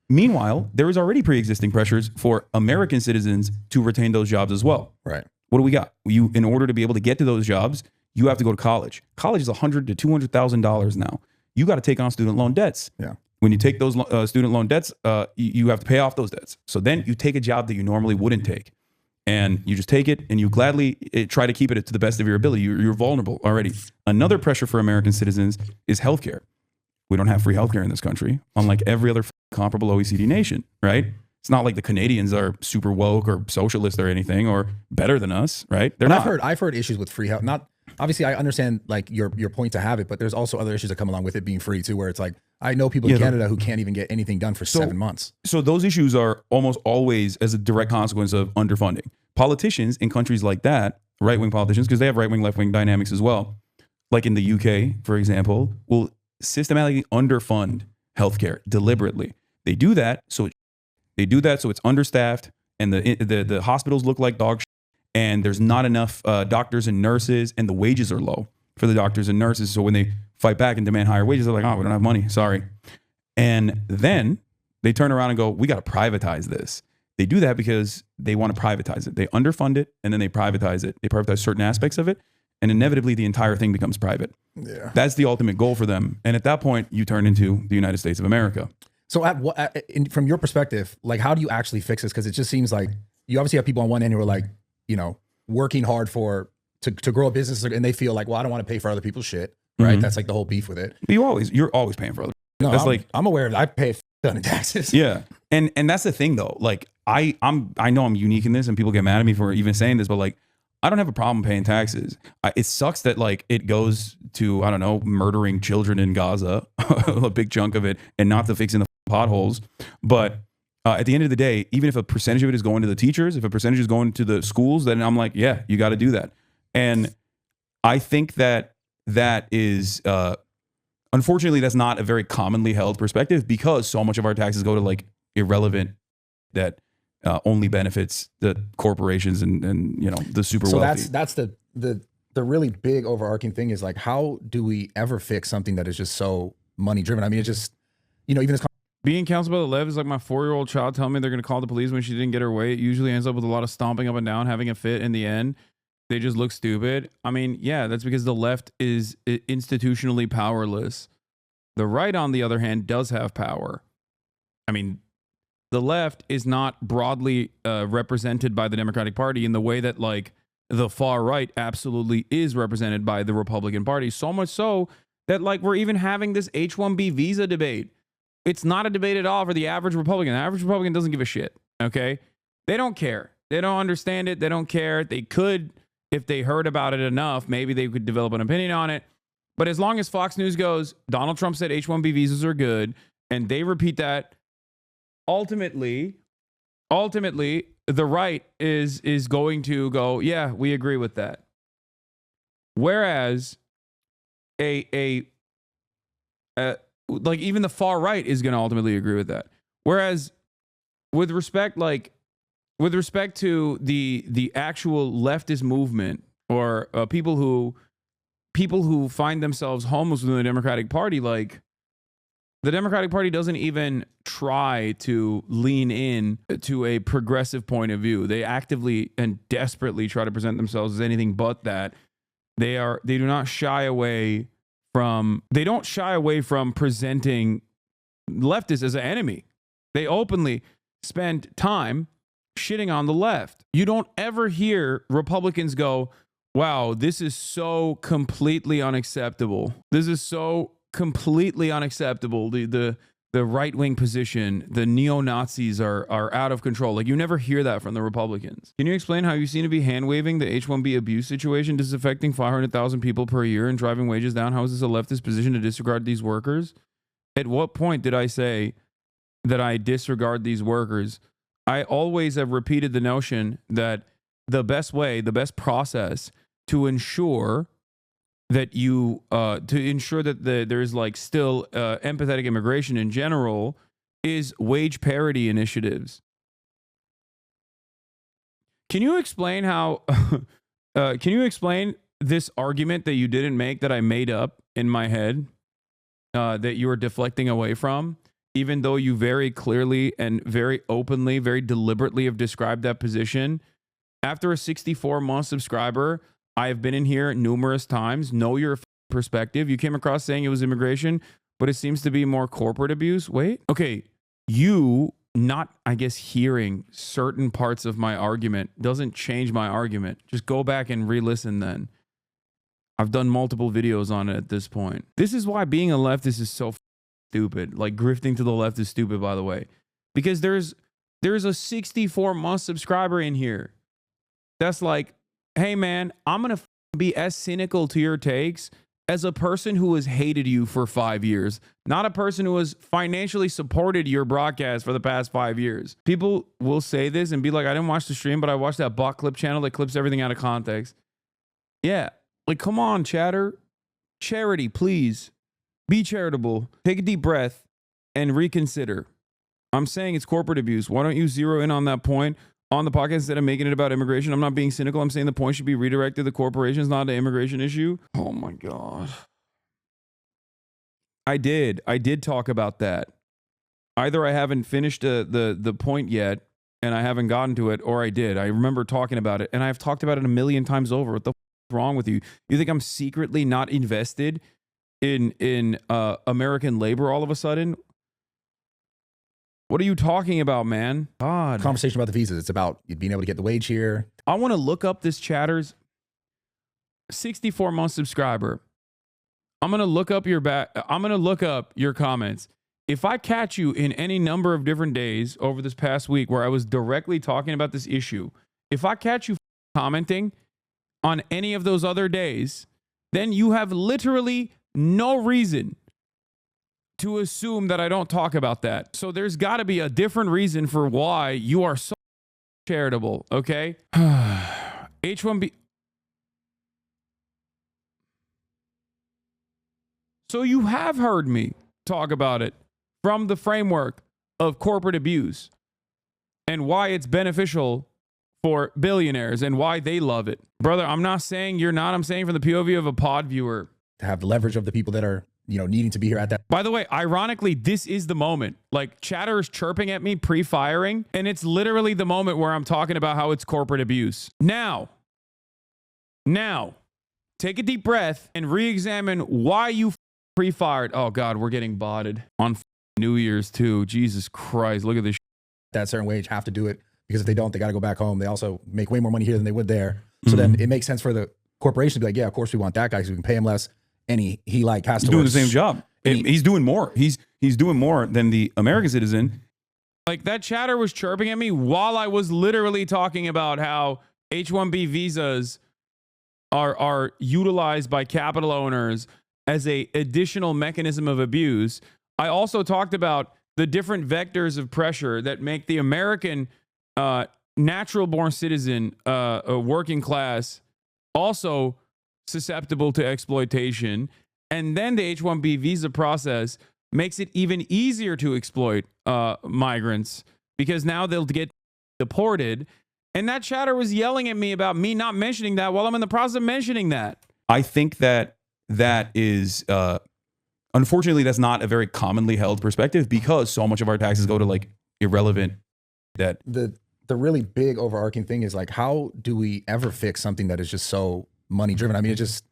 [SPEAKER 1] Meanwhile, there is already pre-existing pressures for American citizens to retain those jobs as well.
[SPEAKER 2] Right.
[SPEAKER 1] What do we got? In order to be able to get to those jobs, you have to go to college. College is $100,000 to $200,000 now. You got to take on student loan debts.
[SPEAKER 2] Yeah.
[SPEAKER 1] When you take those student loan debts, you have to pay off those debts. So then you take a job that you normally wouldn't take, and you just take it, and you gladly try to keep it to the best of your ability. You're vulnerable already. Another pressure for American citizens is healthcare. We don't have free healthcare in this country, unlike every other comparable OECD nation, right? It's not like the Canadians are super woke or socialist or anything or better than us, right? They're not.
[SPEAKER 2] I've heard issues with free health. obviously I understand like your point to have it, but there's also other issues that come along with it being free too, where it's like, I know people in Canada who can't even get anything done for 7 months.
[SPEAKER 1] So those issues are almost always as a direct consequence of underfunding. Politicians in countries like that, right-wing politicians, because they have right-wing, left-wing dynamics as well, like in the UK, for example, will systematically underfund healthcare deliberately. They do that so it's understaffed, and the hospitals look like dog shit, and there's not enough doctors and nurses, and the wages are low for the doctors and nurses. So when they fight back and demand higher wages, they're like, oh, we don't have money, sorry. And then they turn around and go, we got to privatize this. They do that because they want to privatize it. They underfund it, and then they privatize it. They privatize certain aspects of it, and inevitably the entire thing becomes private. Yeah. That's the ultimate goal for them. And at that point, you turn into the United States of America.
[SPEAKER 2] So from your perspective, like, how do you actually fix this? Because it just seems like you obviously have people on one end who are like, you know, working hard to grow a business, and they feel like, well, I don't want to pay for other people's shit, right? That's like the whole beef with it.
[SPEAKER 1] You're always paying for other.
[SPEAKER 2] No,
[SPEAKER 1] that's
[SPEAKER 2] I'm aware of that. I pay a ton of taxes.
[SPEAKER 1] Yeah, and that's the thing though. Like I know I'm unique in this, and people get mad at me for even saying this, but like I don't have a problem paying taxes. It sucks that like it goes to, I don't know, murdering children in Gaza, a big chunk of it, and not to fixing the potholes. But at the end of the day, even if a percentage of it is going to the teachers, if a percentage is going to the schools, then I'm like, yeah, you got to do that. And I think that is, unfortunately, that's not a very commonly held perspective, because so much of our taxes go to like irrelevant that only benefits the corporations and you know, the super wealthy.
[SPEAKER 2] So that's the really big overarching thing is like, how do we ever fix something that is just so money driven? I mean, it just, you know, even this
[SPEAKER 3] being counseled by the left is like my 4-year-old child telling me they're going to call the police when she didn't get her way. It usually ends up with a lot of stomping up and down, having a fit in the end. They just look stupid. I mean, yeah, that's because the left is institutionally powerless. The right, on the other hand, does have power. I mean, the left is not broadly represented by the Democratic Party in the way that like the far right absolutely is represented by the Republican Party. So much so that like we're even having this H-1B visa debate. It's not a debate at all for the average Republican. The average Republican doesn't give a shit, okay? They don't care. They don't understand it. They don't care. They could, if they heard about it enough, maybe they could develop an opinion on it. But as long as Fox News goes, Donald Trump said H-1B visas are good, and they repeat that, ultimately, the right is going to go, yeah, we agree with that. Whereas like even the far right is going to ultimately agree with that. Whereas with respect to the actual leftist movement, or people who find themselves homeless within the Democratic Party, like the Democratic Party doesn't even try to lean in to a progressive point of view. They actively and desperately try to present themselves as anything but that. They don't shy away from presenting leftists as an enemy. They openly spend time shitting on the left. You don't ever hear Republicans go, wow, this is so completely unacceptable. This is so completely unacceptable. The right-wing position, the neo-Nazis are out of control. Like, you never hear that from the Republicans. Can you explain how you seem to be hand-waving the H-1B abuse situation? This is affecting 500,000 people per year and driving wages down. How is this a leftist position to disregard these workers? At what point did I say that I disregard these workers? I always have repeated the notion that the best way, the best process to ensure that there's like still empathetic immigration in general is wage parity initiatives. Can you explain how? Can you explain this argument that you didn't make that I made up in my head that you were deflecting away from, even though you very clearly and very openly, very deliberately have described that position? After a 64-month subscriber, I have been in here numerous times. Know your perspective. You came across saying it was immigration, but it seems to be more corporate abuse. Wait, okay. You not, I guess, hearing certain parts of my argument doesn't change my argument. Just go back and re-listen then. I've done multiple videos on it at this point. This is why being a leftist is so stupid. Like, grifting to the left is stupid, by the way. Because there's a 64-month subscriber in here that's like, hey man, I'm going to be as cynical to your takes as a person who has hated you for 5 years, not a person who has financially supported your broadcast for the past 5 years. People will say this and be like, I didn't watch the stream, but I watched that bot clip channel that clips everything out of context. Yeah. Like, come on, chatter. Charity, please. Be charitable. Take a deep breath and reconsider. I'm saying it's corporate abuse. Why don't you zero in on that point on the podcast instead of making it about immigration? I'm not being cynical. I'm saying the point should be redirected to corporations, not an immigration issue. Oh my God. I did talk about that. Either I haven't finished the point yet and I haven't gotten to it, or I did. I remember talking about it, and I've talked about it a million times over. What the f is wrong with you? You think I'm secretly not invested in American labor all of a sudden? What are you talking about, man? God.
[SPEAKER 2] Conversation about the visas. It's about being able to get the wage here.
[SPEAKER 3] I want to look up this chatter's 64-month subscriber. I'm gonna look up your comments. If I catch you in any number of different days over this past week where I was directly talking about this issue, if I catch you commenting on any of those other days, then you have literally no reason to assume that I don't talk about that. So there's got to be a different reason for why you are so charitable, okay? H1B. So you have heard me talk about it from the framework of corporate abuse and why it's beneficial for billionaires and why they love it. Brother, I'm not saying you're not. I'm saying from the POV of a pod viewer.
[SPEAKER 2] To have the leverage of the people that are, needing to be here at that.
[SPEAKER 3] By the way, ironically, this is the moment. Like, chatter is chirping at me pre-firing, and it's literally the moment where I'm talking about how it's corporate abuse. Now, take a deep breath and re-examine why you pre-fired. Oh God, we're getting botted on New Year's too. Jesus Christ, look at this.
[SPEAKER 2] That certain wage have to do it, because if they don't, they got to go back home. They also make way more money here than they would there. So then it makes sense for the corporation to be like, yeah, of course we want that guy because we can pay him less. And he like has to
[SPEAKER 1] doing the same job. He's doing more. He's doing more than the American citizen.
[SPEAKER 3] Like, that chatter was chirping at me while I was literally talking about how H-1B visas are utilized by capital owners as a additional mechanism of abuse. I also talked about the different vectors of pressure that make the American natural-born citizen, a working class, also susceptible to exploitation. And then the H-1B visa process makes it even easier to exploit migrants, because now they'll get deported. And that chatter was yelling at me about me not mentioning that while I'm in the process of mentioning that.
[SPEAKER 1] I think that is, unfortunately, that's not a very commonly held perspective, because so much of our taxes go to like irrelevant debt.
[SPEAKER 2] The really big overarching thing is like, how do we ever fix something that is just so money driven? I mean, it just,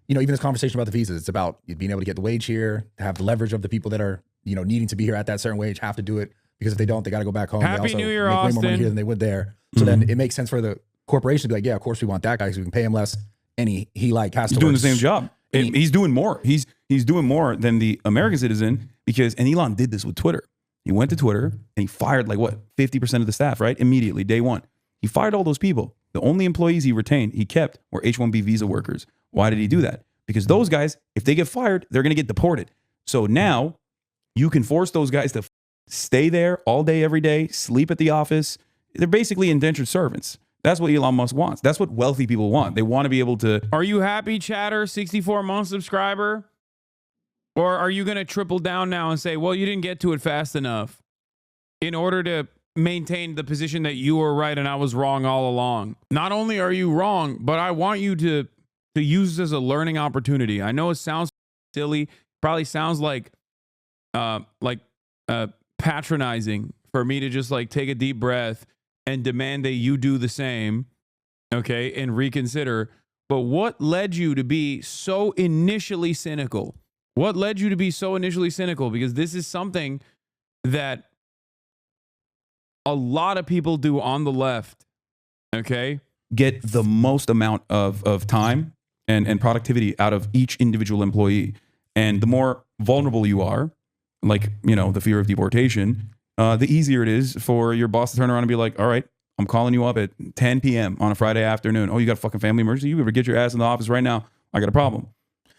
[SPEAKER 2] even this conversation about the visas, it's about being able to get the wage here, to have the leverage of the people that are, needing to be here at that certain wage have to do it, because if they don't, they got to go back home.
[SPEAKER 3] Happy
[SPEAKER 2] they also
[SPEAKER 3] New Year,
[SPEAKER 2] make way more
[SPEAKER 3] Austin.
[SPEAKER 2] money here than they would there. So then it makes sense for the corporation to be like, yeah, of course we want that guy because we can pay him less. And he like has to
[SPEAKER 1] He's doing
[SPEAKER 2] work.
[SPEAKER 1] the same job. He's doing more. He's doing more than the American citizen, because, and Elon did this with Twitter. He went to Twitter and he fired 50% of the staff, right? Immediately, day one. He fired all those people. The only employees he retained, he kept, were H-1B visa workers. Why did he do that? Because those guys, if they get fired, they're going to get deported. So now you can force those guys to stay there all day, every day, sleep at the office. They're basically indentured servants. That's what Elon Musk wants. That's what wealthy people want. They want to be able to.
[SPEAKER 3] Are you happy, chatter, 64-month subscriber? Or are you going to triple down now and say, well, you didn't get to it fast enough in order to maintain the position that you were right and I was wrong all along? Not only are you wrong, but I want you to use this as a learning opportunity. I know it sounds silly, probably sounds like patronizing for me to just take a deep breath and demand that you do the same, okay, and reconsider. But what led you to be so initially cynical? What led you to be so initially cynical? Because this is something that a lot of people do on the left, okay?
[SPEAKER 1] Get the most amount of time and productivity out of each individual employee. And the more vulnerable you are, the fear of deportation, the easier it is for your boss to turn around and be like, all right, I'm calling you up at 10 p.m. on a Friday afternoon. Oh, you got a fucking family emergency? You better get your ass in the office right now. I got a problem.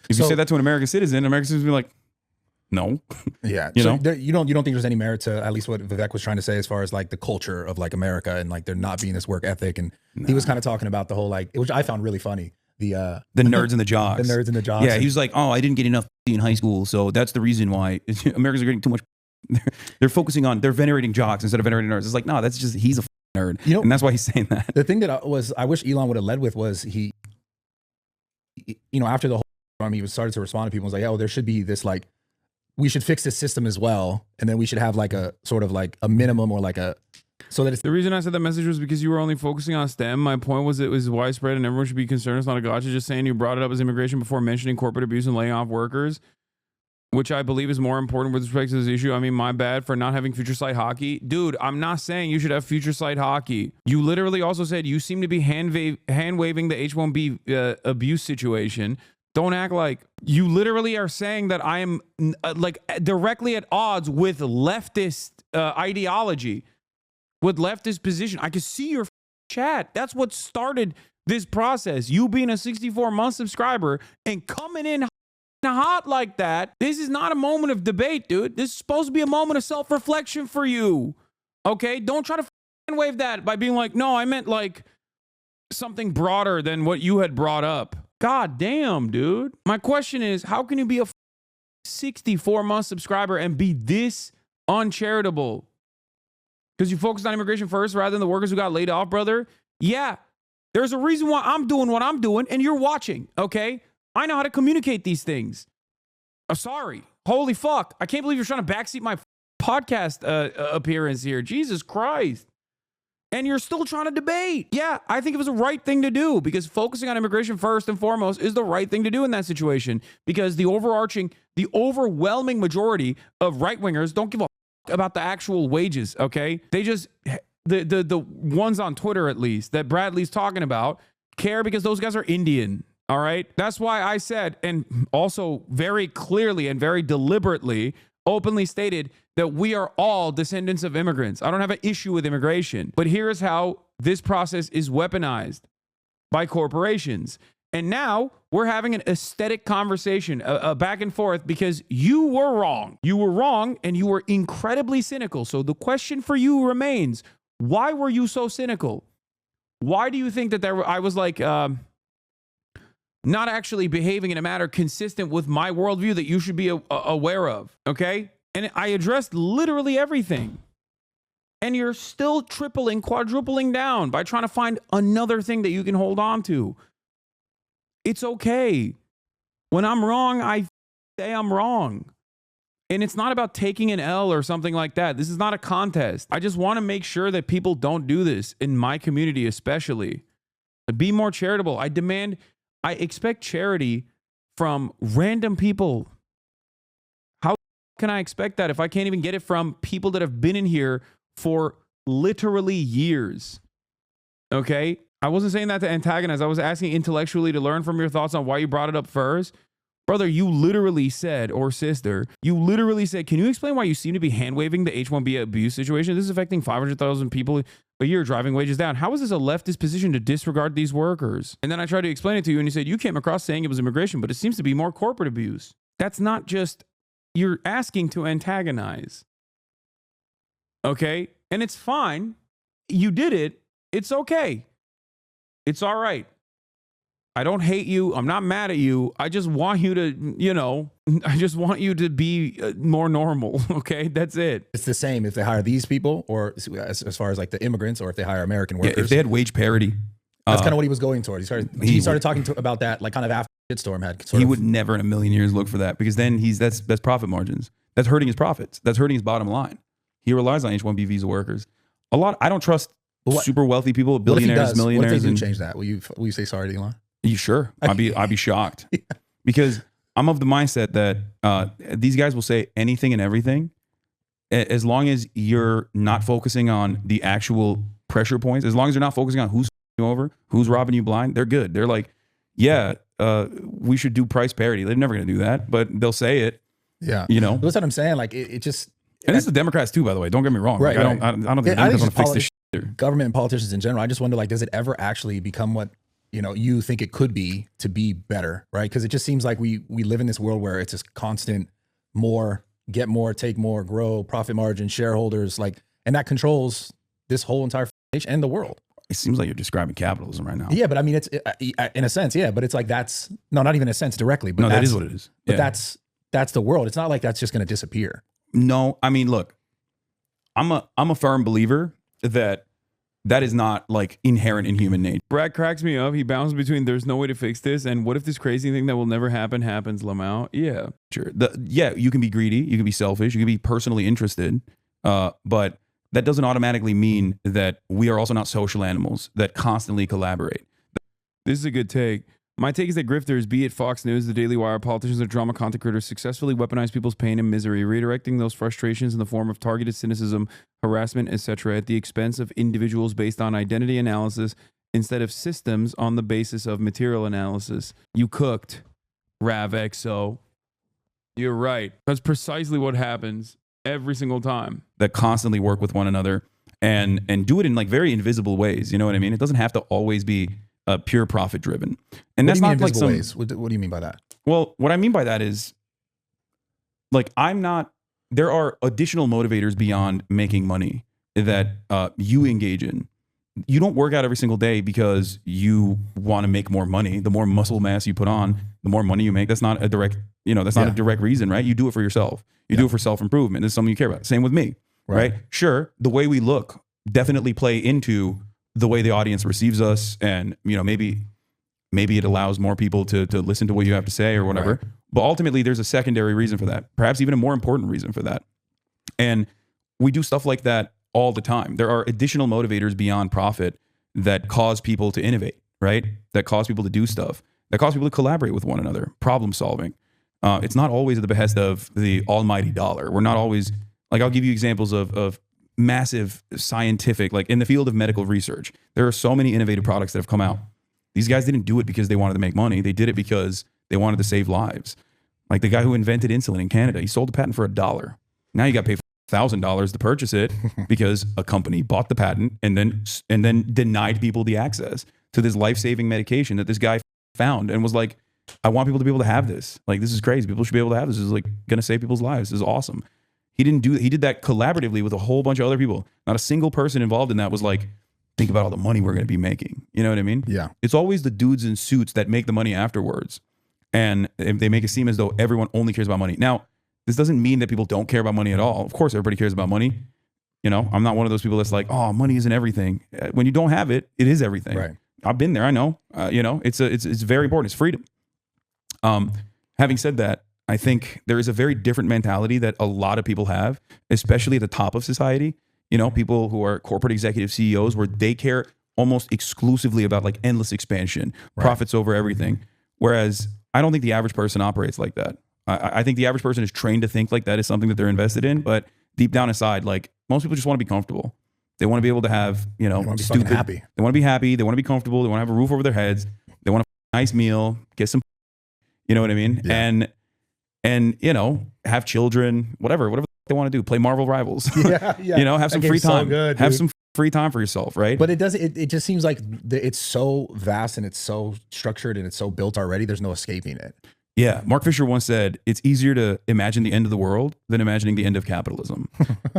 [SPEAKER 1] If you say that to an American citizen will be like, no.
[SPEAKER 2] Yeah.
[SPEAKER 1] you know?
[SPEAKER 2] You don't think there's any merit to at least what Vivek was trying to say as far as like the culture of like America and like there not being this work ethic. And he was kind of talking about the whole like, which I found really funny. The
[SPEAKER 1] nerds and the jocks.
[SPEAKER 2] The nerds and the jocks.
[SPEAKER 1] Yeah, he was like, oh, I didn't get enough in high school, so that's the reason why Americans are getting too much. They're focusing on, they're venerating jocks instead of venerating nerds. It's like, no, that's just, he's a nerd. You know, and that's why he's saying that.
[SPEAKER 2] The thing that I wish Elon would have led with was he, you know, after the whole storm, he started to respond to people and was like, oh, there should be this like, we should fix this system as well. And then we should have like a sort of like a minimum or like a, so that it's
[SPEAKER 3] the reason I said that message was because you were only focusing on STEM. My point was it was widespread and everyone should be concerned. It's not a gotcha. Just saying you brought it up as immigration before mentioning corporate abuse and laying off workers, which I believe is more important with respect to this issue. I mean, my bad for not having future sight hockey. Dude, I'm not saying you should have future sight hockey. You literally also said you seem to be hand waving the H-1B abuse situation. Don't act like you literally are saying that I am like directly at odds with leftist ideology. With leftist position. I can see your chat. That's what started this process. You being a 64-month subscriber and coming in hot like that. This is not a moment of debate, dude. This is supposed to be a moment of self-reflection for you. Okay? Don't try to wave that by being like, no, I meant like something broader than what you had brought up. God damn, dude. My question is, how can you be a 64-month subscriber and be this uncharitable? Because you focused on immigration first rather than the workers who got laid off, brother? Yeah, there's a reason why I'm doing what I'm doing and you're watching, okay? I know how to communicate these things. I'm sorry. Holy fuck. I can't believe you're trying to backseat my podcast appearance here. Jesus Christ. And you're still trying to debate. Yeah, I think it was the right thing to do because focusing on immigration first and foremost is the right thing to do in that situation because the overwhelming majority of right-wingers don't give a about the actual wages, okay? They just, the ones on Twitter at least that Bradley's talking about care because those guys are Indian, all right? That's why I said, and also very clearly and very deliberately, openly stated that we are all descendants of immigrants. I don't have an issue with immigration, but here's how this process is weaponized by corporations. And now we're having an aesthetic conversation, a back and forth, because you were wrong. You were wrong and you were incredibly cynical. So the question for you remains, why were you so cynical? Why do you think that I was like not actually behaving in a manner consistent with my worldview that you should be aware of, okay? And I addressed literally everything. And you're still tripling, quadrupling down by trying to find another thing that you can hold on to. It's okay. When I'm wrong, I say I'm wrong. And it's not about taking an L or something like that. This is not a contest. I just want to make sure that people don't do this in my community, especially. Be more charitable. I expect charity from random people. How can I expect that if I can't even get it from people that have been in here for literally years? Okay? I wasn't saying that to antagonize. I was asking intellectually to learn from your thoughts on why you brought it up first. Brother, you literally said, or sister, you literally said, can you explain why you seem to be hand-waving the H-1B abuse situation? This is affecting 500,000 people a year, driving wages down. How is this a leftist position to disregard these workers? And then I tried to explain it to you, and you said you came across saying it was immigration, but it seems to be more corporate abuse. That's not just, you're asking to antagonize. Okay? And it's fine. You did it. It's okay. It's all right. I don't hate you. I'm not mad at you. I just want you to, I just want you to be more normal. Okay. That's it.
[SPEAKER 2] It's the same if they hire these people or as far as like the immigrants or if they hire American workers.
[SPEAKER 1] Yeah, if they had wage parity.
[SPEAKER 2] That's kind of what he was going toward. He started talking about that like kind of after shitstorm had.
[SPEAKER 1] He would never in a million years look for that because then that's profit margins. That's hurting his profits. That's hurting his bottom line. He relies on H-1B visa workers. I don't trust super wealthy people, billionaires, millionaires.
[SPEAKER 2] What if they do change that? Will you say sorry to Elon?
[SPEAKER 1] You sure? I'd be shocked. Yeah. Because I'm of the mindset that these guys will say anything and everything as long as you're not focusing on the actual pressure points, as long as you're not focusing on who's you over, who's robbing you blind, they're good. They're like, yeah, we should do price parity. They're never going to do that, but they'll say it.
[SPEAKER 2] Yeah. That's what I'm saying. Like it just...
[SPEAKER 1] And this is the Democrats too, by the way. Don't get me wrong.
[SPEAKER 2] Right,
[SPEAKER 1] like, I don't think the Democrats want to fix this shit either.
[SPEAKER 2] government and politicians in general, I just wonder, like, does it ever actually become what, you know, you think it could be to be better, right? Because it just seems like we live in this world where it's just constant more, get more, take more, grow, profit margin, shareholders, like, and that controls this whole entire nation and the world.
[SPEAKER 1] It seems like you're describing capitalism right now.
[SPEAKER 2] Yeah, but I mean, it's in a sense, yeah, but it's like that's not even a sense directly, but
[SPEAKER 1] no, that is what it is.
[SPEAKER 2] But that's the world. It's not like that's just going to disappear.
[SPEAKER 1] No, I mean, look, I'm a firm believer that is not like inherent in human nature.
[SPEAKER 3] Brad cracks me up. He bounces between there's no way to fix this and what if this crazy thing that will never happen happens, Lamau? Yeah.
[SPEAKER 1] Sure. You can be greedy, you can be selfish, you can be personally interested, but that doesn't automatically mean that we are also not social animals that constantly collaborate.
[SPEAKER 3] This is a good take. My take is that grifters, be it Fox News, The Daily Wire, politicians, or drama content creators, successfully weaponize people's pain and misery, redirecting those frustrations in the form of targeted cynicism, harassment, etc., at the expense of individuals based on identity analysis instead of systems on the basis of material analysis. You cooked, RavXO. You're right. That's precisely what happens every single time.
[SPEAKER 1] That constantly work with one another and do it in like very invisible ways. You know what I mean? It doesn't have to always be pure profit driven. And that's not like some
[SPEAKER 2] ways. What do you mean by that?
[SPEAKER 1] Well, what I mean by that is like there are additional motivators beyond making money that you engage in. You don't work out every single day because you want to make more money. The more muscle mass you put on, the more money you make. That's not a direct, that's not a direct reason, right? You do it for yourself. You do it for self-improvement. This is something you care about. Same with me, right? Sure, the way we look definitely play into the way the audience receives us, and maybe it allows more people to listen to what you have to say or whatever. Right. But ultimately, there's a secondary reason for that, perhaps even a more important reason for that. And we do stuff like that all the time. There are additional motivators beyond profit that cause people to innovate, right? That cause people to do stuff, that cause people to collaborate with one another, problem solving. It's not always at the behest of the almighty dollar. We're not always, like, I'll give you examples of massive scientific, like in the field of medical research, there are so many innovative products that have come out. These guys didn't do it because they wanted to make money. They did it because they wanted to save lives. Like the guy who invented insulin in Canada, he sold the patent for $1. Now you got to pay $1,000 to purchase it because a company bought the patent and then denied people the access to this life-saving medication that this guy found and was like, I want people to be able to have this. Like, this is crazy. People should be able to have this. This is like going to save people's lives. This is awesome. He did that collaboratively with a whole bunch of other people. Not a single person involved in that was like, think about all the money we're going to be making. You know what I mean?
[SPEAKER 2] Yeah.
[SPEAKER 1] It's always the dudes in suits that make the money afterwards. And they make it seem as though everyone only cares about money. Now, this doesn't mean that people don't care about money at all. Of course, everybody cares about money. I'm not one of those people that's like, oh, money isn't everything. When you don't have it, it is everything.
[SPEAKER 2] Right.
[SPEAKER 1] I've been there. I know. It's very important. It's freedom. Having said that, I think there is a very different mentality that a lot of people have, especially at the top of society. People who are corporate executive CEOs, where they care almost exclusively about like endless expansion, profits over everything. Whereas I don't think the average person operates like that. I think the average person is trained to think like that is something that they're invested in, but deep down inside, like most people just want to be comfortable. They want to be able to have, they want to be
[SPEAKER 2] happy.
[SPEAKER 1] They want to be happy. They want to be comfortable. They want to have a roof over their heads. They want a nice meal, get some, you know what I mean? Yeah. And have children, whatever they want to do, play Marvel Rivals.
[SPEAKER 2] Yeah.
[SPEAKER 1] Have some free time. So good, have some free time for yourself, right?
[SPEAKER 2] But it just seems like it's so vast and it's so structured and it's so built already. There's no escaping it.
[SPEAKER 1] Yeah. Mark Fisher once said, it's easier to imagine the end of the world than imagining the end of capitalism.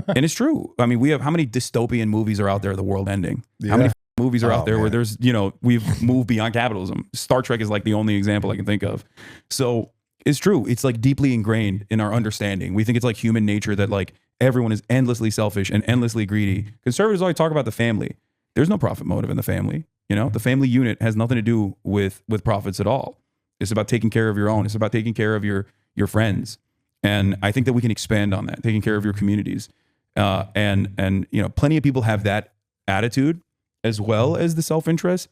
[SPEAKER 1] And it's true. I mean, how many dystopian movies are out there, the world ending? Yeah. How many movies are out there where there's, we've moved beyond capitalism? Star Trek is like the only example I can think of. So it's true. It's like deeply ingrained in our understanding. We think it's like human nature that like everyone is endlessly selfish and endlessly greedy. Conservatives always talk about the family. There's no profit motive in the family. The family unit has nothing to do with profits at all. It's about taking care of your own. It's about taking care of your friends. And I think that we can expand on that, taking care of your communities. And plenty of people have that attitude as well as the self-interest.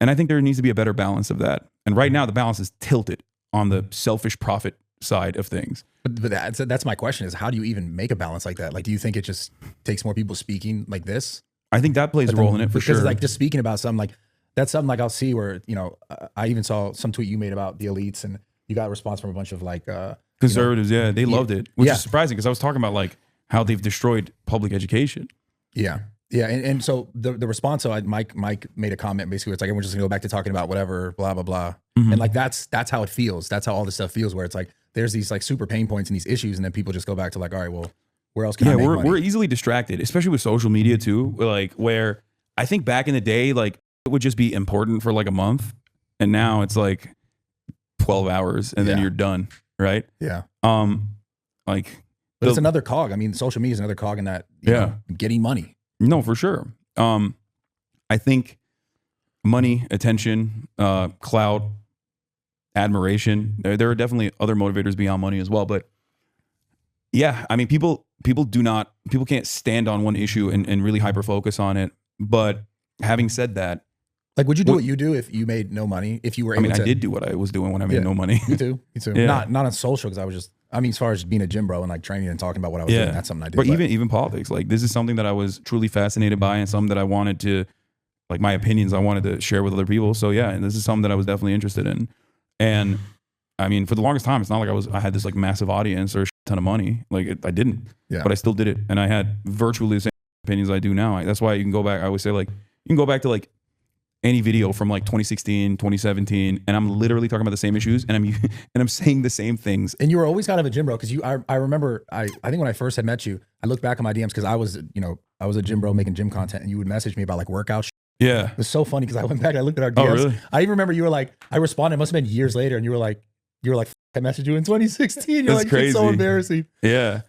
[SPEAKER 1] And I think there needs to be a better balance of that. And right now the balance is tilted on the selfish profit side of things.
[SPEAKER 2] But that's my question is, how do you even make a balance like that? Like, do you think it just takes more people speaking like this?
[SPEAKER 1] I think that plays a role in it for sure.
[SPEAKER 2] Because like just speaking about something like, that's something like I'll see where, I even saw some tweet you made about the elites and you got a response from a bunch of like
[SPEAKER 1] conservatives. They loved it, which is surprising because I was talking about like how they've destroyed public education.
[SPEAKER 2] Yeah. Yeah, and so the response, so Mike made a comment basically, it's like, we're just gonna go back to talking about whatever, blah, blah, blah. And like, that's how it feels. That's how all this stuff feels, where it's like, there's these like super pain points and these issues, and then people just go back to like, all right, well, where else can I make money?
[SPEAKER 1] We're easily distracted, especially with social media too. Like, where I think back in the day, like it would just be important for like a month, and now it's like 12 hours and then you're done, right?
[SPEAKER 2] Yeah.
[SPEAKER 1] Like,
[SPEAKER 2] but it's another cog. I mean, social media is another cog in that, you know, getting money.
[SPEAKER 1] No, for sure. I think money, attention, clout, admiration, there are definitely other motivators beyond money as well. But yeah, I mean, people can't stand on one issue and really hyper focus on it. But having said that,
[SPEAKER 2] like, would you do what you do if you made no money? If you were able to,
[SPEAKER 1] I did do what I was doing when I made no money.
[SPEAKER 2] Me too. Yeah. Not on social, because I was just, I mean, as far as being a gym bro and like training and talking about what I was doing, that's something I did.
[SPEAKER 1] But even politics, like this is something that I was truly fascinated by, and something that I wanted to, like my opinions, I wanted to share with other people. So yeah, and this is something that I was definitely interested in. And I mean, for the longest time, it's not like I had this like massive audience or a ton of money. Like I didn't, but I still did it, and I had virtually the same opinions I do now. That's why you can go back. I always say, like, you can go back to like any video from like 2016, 2017, and I'm literally talking about the same issues, and I'm saying the same things.
[SPEAKER 2] And you were always kind of a gym bro, because I remember I think when I first had met you, I looked back on my DMs, because I was a gym bro making gym content, and you would message me about like workout shit.
[SPEAKER 1] Yeah,
[SPEAKER 2] it was so funny, because I went back and I looked at our DMs. Oh, really? I even remember you were like, I responded, it must have been years later, and you were like, I messaged you in 2016. You're like, crazy. It's so embarrassing.
[SPEAKER 1] Yeah.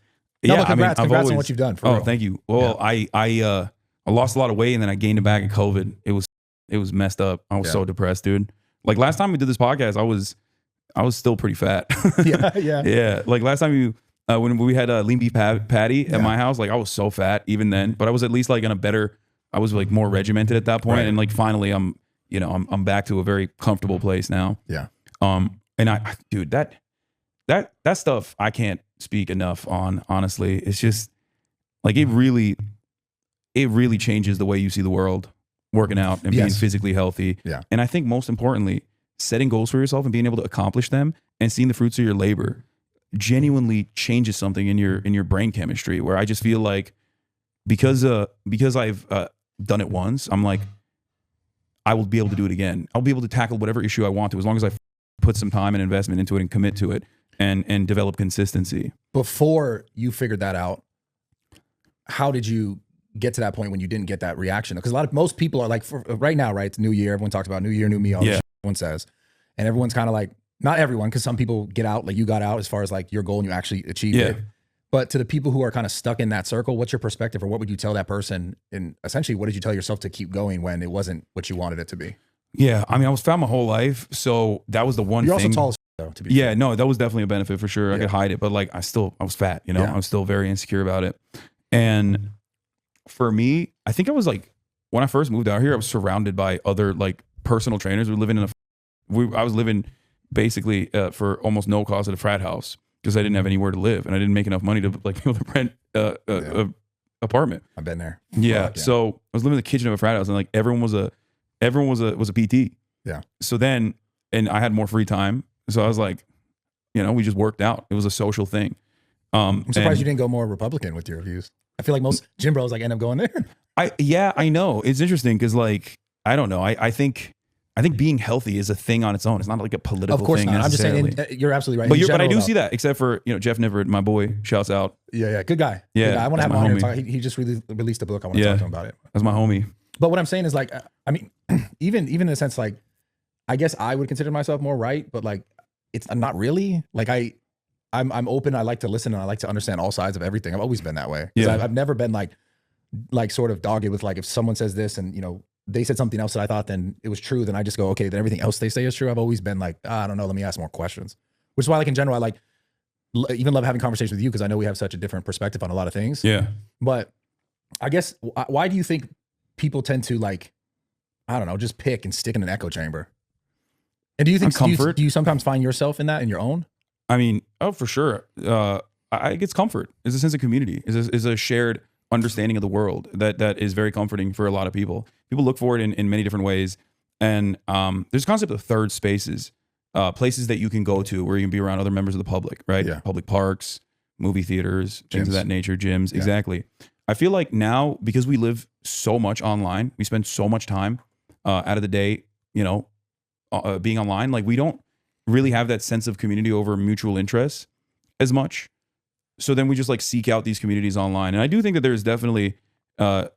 [SPEAKER 2] No, but congrats on what you've done. For real.
[SPEAKER 1] Thank you. Well, I lost a lot of weight, and then I gained it back in COVID. It was messed up. I was so depressed, dude. Like last time we did this podcast, I was still pretty fat. Yeah. Like last time when we had a lean beef patty at my house, like I was so fat even then, but I was at least like I was like more regimented at that point. Right. And like finally I'm back to a very comfortable place now. Yeah. And dude, that stuff I can't speak enough on, honestly. It's just like, it really changes the way you see the world, working out and being physically healthy. Yeah. And I think most importantly, setting goals for yourself and being able to accomplish them and seeing the fruits of your labor genuinely changes something in your brain chemistry, where I just feel like because I've done it once, I'm like, I will be able to do it again. I'll be able to tackle whatever issue I want to, as long as I put some time and investment into it and commit to it and develop consistency. Before you figured that out, how did you get to that point when you didn't get that reaction? Because most people are like, right now, right? It's New Year. Everyone talks about New Year, new me. All this shit everyone says, and everyone's kind of like, not everyone, because some people get out, like you got out as far as like your goal and you actually achieved it. But to the people who are kind of stuck in that circle, what's your perspective, or what would you tell that person? And essentially, what did you tell yourself to keep going when it wasn't what you wanted it to be? Yeah, I mean, I was fat my whole life, so that was the one thing. You're also tall as though, to be fair. No, that was definitely a benefit for sure. I could hide it, but like I was fat, I was still very insecure about it. And for me, I think I was like, when I first moved out here, I was surrounded by other like personal trainers. I was living basically for almost no cost at a frat house, because I didn't have anywhere to live, and I didn't make enough money to like be able to rent a apartment. I've been there. So I was living in the kitchen of a frat house, and like everyone was a PT. Yeah. So then, and I had more free time, so I was like, we just worked out. It was a social thing. I'm surprised you didn't go more Republican with your views. I feel like most gym bros like end up going there. I know. It's interesting, because like, I don't know. I think being healthy is a thing on its own. It's not like a political thing. Of course not. I'm just saying, you're absolutely right. But I do see that, except for, Jeff Niverett, my boy, shouts out. Yeah. Good guy. Yeah. Good guy. I want to have him on here. He just released a book. I want to talk to him about it. That's my homie. But what I'm saying is like, I mean, even in a sense, like, I guess I would consider myself more right, but like, I'm not really. Like I'm open. I like to listen, and I like to understand all sides of everything. I've always been that way. Yeah. I've never been like sort of dogged with like, if someone says this and they said something else that I thought then it was true, then I just go, okay, then everything else they say is true. I've always been like, I don't know, let me ask more questions. Which is why, like, in general, I like even love having conversations with you, because I know we have such a different perspective on a lot of things. Yeah. But I guess, why do you think people tend to, like, I don't know, just pick and stick in an echo chamber? And do you think do you sometimes find yourself in that in your own? I mean, for sure. It's comfort. It's a sense of community. It's a shared understanding of the world that is very comforting for a lot of people. People look for it in many different ways. And there's a concept of third spaces, places that you can go to where you can be around other members of the public, right? Yeah. Public parks, movie theaters, things of that nature, gyms. Yeah. Exactly. I feel like now, because we live so much online, we spend so much time out of the day, you know, being online. Like we don't really have that sense of community over mutual interests as much. So then we just like seek out these communities online. And I do think that there's definitely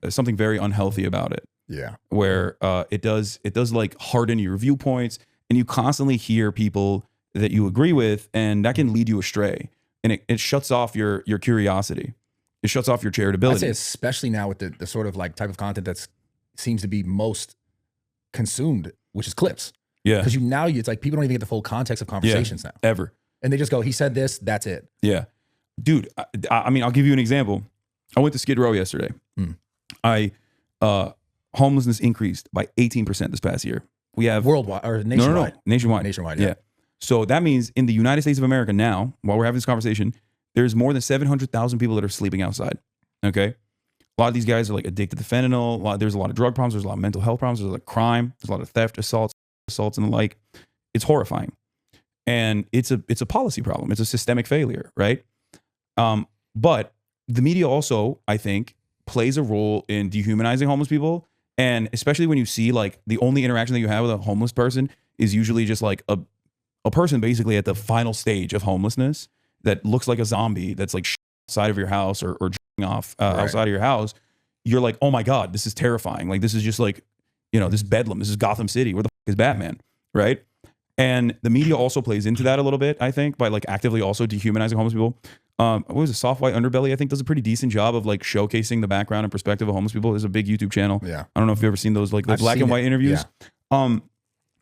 [SPEAKER 1] something very unhealthy about it.
[SPEAKER 2] Yeah.
[SPEAKER 1] Where it does like harden your viewpoints, and you constantly hear people that you agree with, and that can lead you astray. And it shuts off your curiosity. It shuts off your charitability.
[SPEAKER 2] I'd say especially now with the sort of like type of content that seems to be most consumed, which is clips.
[SPEAKER 1] Yeah.
[SPEAKER 2] Because it's like people don't even get the full context of conversations now.
[SPEAKER 1] Ever.
[SPEAKER 2] And they just go, he said this, that's it.
[SPEAKER 1] Yeah. Dude, I mean, I'll give you an example. I went to Skid Row yesterday. Homelessness increased by 18% this past year. We have
[SPEAKER 2] worldwide or nationwide?
[SPEAKER 1] No. Nationwide.
[SPEAKER 2] Nationwide, yeah.
[SPEAKER 1] So that means in the United States of America now, while we're having this conversation, there's more than 700,000 people that are sleeping outside. Okay. A lot of these guys are like addicted to fentanyl. There's a lot of drug problems. There's a lot of mental health problems. There's like crime. There's a lot of theft, assaults and the like. It's horrifying. And it's a policy problem. It's a systemic failure, right? But the media also, I think, plays a role in dehumanizing homeless people. And especially when you see like the only interaction that you have with a homeless person is usually just like a person basically at the final stage of homelessness that looks like a zombie that's like outside of your house or off outside of your house. You're like, oh my God, this is terrifying. Like this is just like, you know, this Bedlam. This is Gotham City. Where the fuck is Batman? Right? And the media also plays into that a little bit, I think, by like actively also dehumanizing homeless people. What was it? Soft White Underbelly, I think, does a pretty decent job of like showcasing the background and perspective of homeless people. There's a big YouTube channel.
[SPEAKER 2] Yeah.
[SPEAKER 1] I don't know if you've ever seen those like the black and white interviews. Yeah.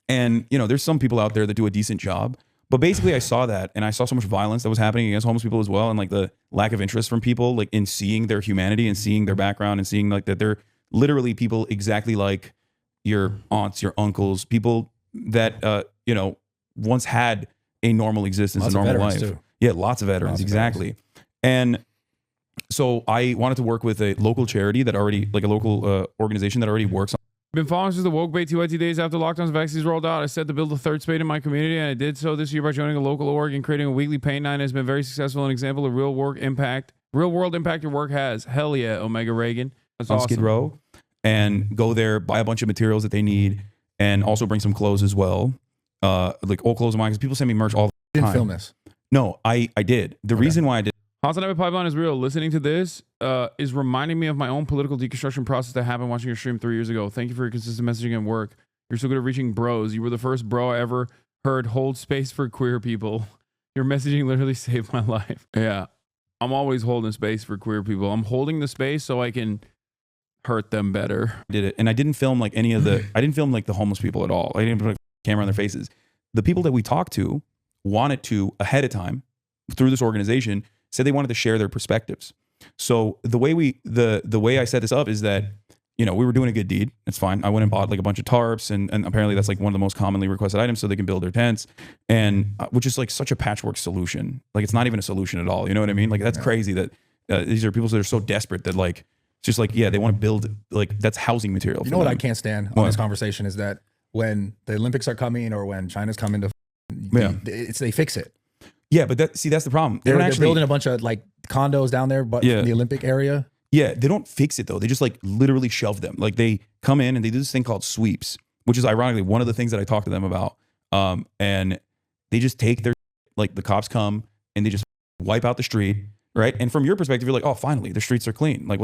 [SPEAKER 1] And you know, there's some people out there that do a decent job. But basically I saw that, and I saw so much violence that was happening against homeless people as well, and like the lack of interest from people like in seeing their humanity and seeing their background and seeing like that they're literally people exactly like your aunts, your uncles, people that you know, once had a normal existence, a normal life. Too. Yeah, lots of veterans, exactly. And so I wanted to work with a local charity that already, like a local organization that already works on.
[SPEAKER 3] Been following since the woke bait 2 days after lockdowns and vaccines rolled out. I set to build a third spade in my community, and I did so this year by joining a local org and creating a weekly paint night. Has been very successful. An example of real world impact your work has. Hell yeah, Omega Reagan. That's awesome.
[SPEAKER 1] Skid Row, and go there, buy a bunch of materials that they need, and also bring some clothes as well. Like old clothes of mine, because people send me merch all the time.
[SPEAKER 2] Didn't film this.
[SPEAKER 1] No, I did. The reason why I did.
[SPEAKER 3] Hasanabi Pipeline is real. Listening to this is reminding me of my own political deconstruction process that happened watching your stream 3 years ago. Thank you for your consistent messaging and work. You're so good at reaching bros. You were the first bro I ever heard hold space for queer people. Your messaging literally saved my life. Yeah. I'm always holding space for queer people. I'm holding the space so I can hurt them better.
[SPEAKER 1] Did it. And I didn't film like any of the, I didn't film like the homeless people at all. I didn't put a camera on their faces. The people that we talked to wanted to, ahead of time, through this organization, said they wanted to share their perspectives. So the way I set this up is that, you know, we were doing a good deed. It's fine. I went and bought like a bunch of tarps, and apparently that's like one of the most commonly requested items so they can build their tents, and which is like such a patchwork solution. Like it's not even a solution at all. You know what I mean? Like that's crazy that these are people that are so desperate that like, it's just like, yeah, they want to build, like that's housing material.
[SPEAKER 2] You know what I can't stand on this conversation is that when the Olympics are coming or when China's coming to, they fix it.
[SPEAKER 1] Yeah, but that's the problem.
[SPEAKER 2] They're building a bunch of like condos down there, but in the Olympic area.
[SPEAKER 1] Yeah, they don't fix it though. They just like literally shelve them. Like they come in and they do this thing called sweeps, which is ironically one of the things that I talked to them about. And they just take their, like the cops come and they just wipe out the street, right? And from your perspective, you're like, oh, finally, the streets are clean. Like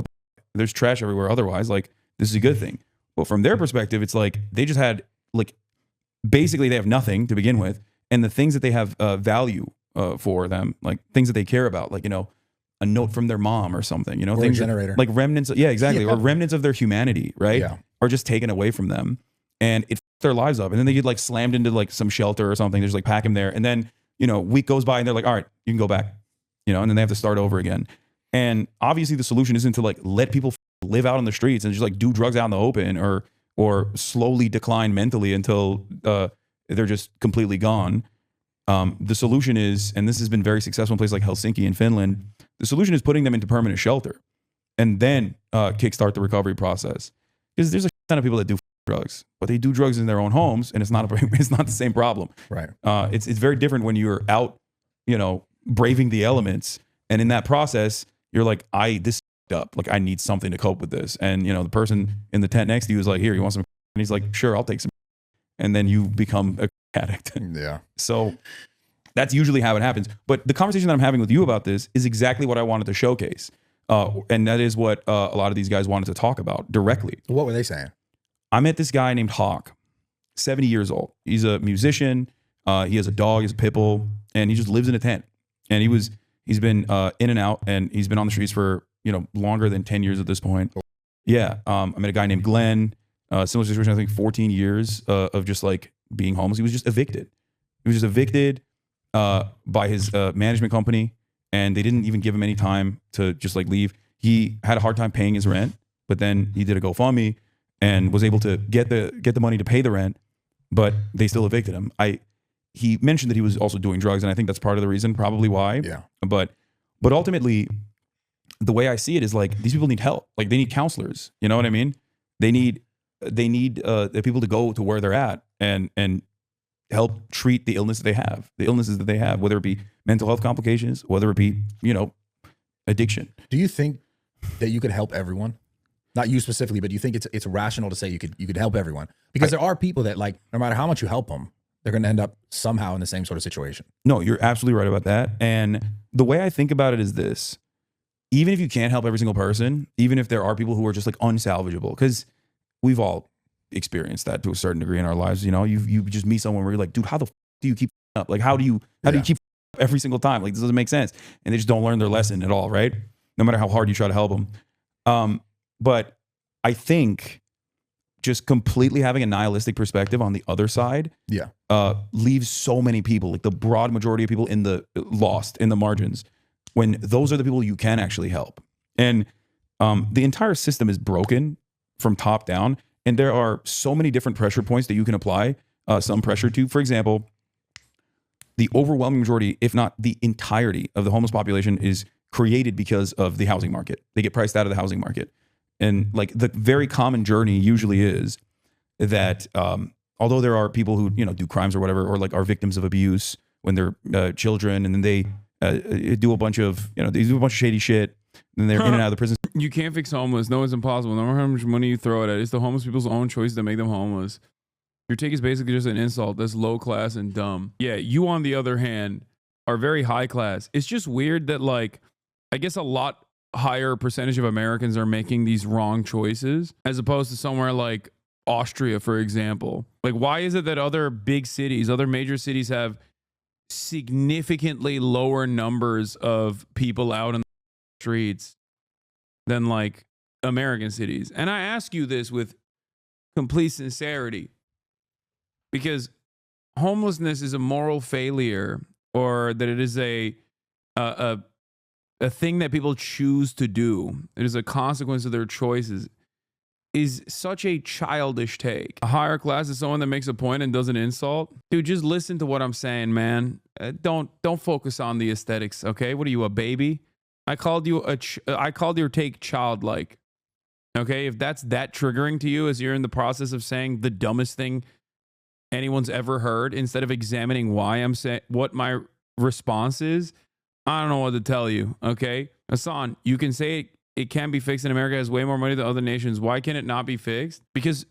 [SPEAKER 1] there's trash everywhere otherwise. Like this is a good thing. But from their perspective, it's like they just had like, basically they have nothing to begin with. And the things that they have value for them, like things that they care about, like, you know, a note from their mom or something, you know,
[SPEAKER 2] or
[SPEAKER 1] things
[SPEAKER 2] a generator.
[SPEAKER 1] Like remnants. Yeah, exactly. Or remnants of their humanity, right?
[SPEAKER 2] Yeah.
[SPEAKER 1] Are just taken away from them, and it fucks their lives up. And then they get like slammed into like some shelter or something. They just like pack them there. And then, you know, a week goes by and they're like, all right, you can go back, you know, and then they have to start over again. And obviously the solution isn't to like let people live out on the streets and just like do drugs out in the open or slowly decline mentally until they're just completely gone. The solution is, and this has been very successful in places like Helsinki and Finland, the solution is putting them into permanent shelter and then kickstart the recovery process. Because there's a ton of people that do drugs, but they do drugs in their own homes, and it's not the same problem.
[SPEAKER 2] Right.
[SPEAKER 1] It's very different when you're out, you know, braving the elements, and in that process, you're like, this up. Like, I need something to cope with this. And, you know, the person in the tent next to you is like, here, you want some? And he's like, sure, I'll take some. And then you become a addict.
[SPEAKER 2] Yeah.
[SPEAKER 1] So that's usually how it happens. But the conversation that I'm having with you about this is exactly what I wanted to showcase. And that is what a lot of these guys wanted to talk about directly.
[SPEAKER 2] What were they saying? I
[SPEAKER 1] met this guy named Hawk, 70 years old. He's a musician. He has a dog, he's a pit bull, and he just lives in a tent. And he's been in and out, and he's been on the streets for, you know, longer than 10 years at this point. Yeah. I met a guy named Glenn, similar situation, I think 14 years of just like being homeless. He was just evicted. He was just evicted by his management company, and they didn't even give him any time to just like leave. He had a hard time paying his rent, but then he did a GoFundMe and was able to get the money to pay the rent, but they still evicted him. He mentioned that he was also doing drugs, and I think that's part of the reason, probably why.
[SPEAKER 2] Yeah.
[SPEAKER 1] But ultimately, the way I see it is like, these people need help. Like, they need counselors. You know what I mean? They need the people to go to where they're at and help treat the illnesses they have, whether it be mental health complications, whether it be, you know, addiction.
[SPEAKER 2] Do you think that you could help everyone? Not you specifically, but do you think it's rational to say you could help everyone? Because there are people that, like, no matter how much you help them, they're going to end up somehow in the same sort of situation.
[SPEAKER 1] No, you're absolutely right about that. And the way I think about it is this: even if you can't help every single person, even if there are people who are just like unsalvageable, because we've all experienced that to a certain degree in our lives. You know, you just meet someone where you're like, dude, how the do you keep up? Like, how do you keep up every single time? Like, this doesn't make sense. And they just don't learn their lesson at all, right? No matter how hard you try to help them. But I think just completely having a nihilistic perspective on the other side leaves so many people, like the broad majority of people, in the lost in the margins, when those are the people you can actually help. And the entire system is broken from top down, and there are so many different pressure points that you can apply some pressure to. For example, the overwhelming majority, if not the entirety of the homeless population, is created because of the housing market. They get priced out of the housing market. And like, the very common journey usually is that although there are people who, you know, do crimes or whatever, or like are victims of abuse when they're children, and then they do a bunch of, you know, they do a bunch of shady shit, and they're in and out of the prison.
[SPEAKER 3] You can't fix homeless. No, it's impossible. No matter how much money you throw at it, it's the homeless people's own choice that make them homeless. Your take is basically just an insult. That's low class and dumb. Yeah, you, on the other hand, are very high class. It's just weird that, like, I guess a lot higher percentage of Americans are making these wrong choices, as opposed to somewhere like Austria, for example. Like, why is it that other big cities, other major cities, have significantly lower numbers of people out in the streets than like American cities? And I ask you this with complete sincerity, because homelessness is a moral failure, or that it is a thing that people choose to do. It is a consequence of their choices, is such a childish take. A higher class is someone that makes a point and does an insult. Dude, just listen to what I'm saying, man. Don't focus on the aesthetics, okay? What are you, a baby? I called your take childlike. Okay, if that's that triggering to you as you're in the process of saying the dumbest thing anyone's ever heard, instead of examining why I'm saying what my response is, I don't know what to tell you, okay? Hasan, you can say it can be fixed, and America has way more money than other nations. Why can it not be fixed? Because,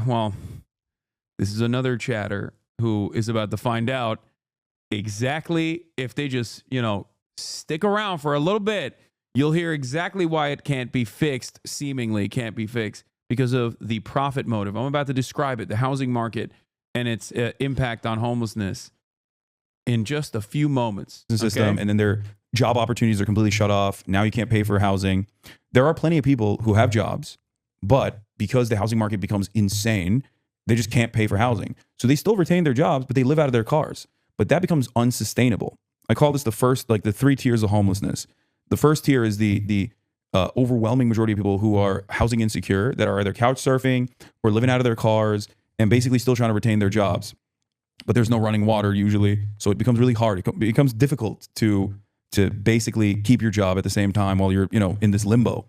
[SPEAKER 3] well, this is another chatter who is about to find out exactly, if they just, you know, stick around for a little bit, you'll hear exactly why it can't be fixed, seemingly can't be fixed, because of the profit motive. I'm about to describe it, the housing market and its impact on homelessness, in just a few moments.
[SPEAKER 1] System, and then their job opportunities are completely shut off. Now you can't pay for housing. There are plenty of people who have jobs, but because the housing market becomes insane, they just can't pay for housing. So they still retain their jobs, but they live out of their cars. But that becomes unsustainable. I call this the first, like the 3 tiers of homelessness. The first tier is the overwhelming majority of people who are housing insecure, that are either couch surfing or living out of their cars and basically still trying to retain their jobs. But there's no running water usually, so it becomes really hard. It becomes difficult to basically keep your job at the same time while you're, you know, in this limbo.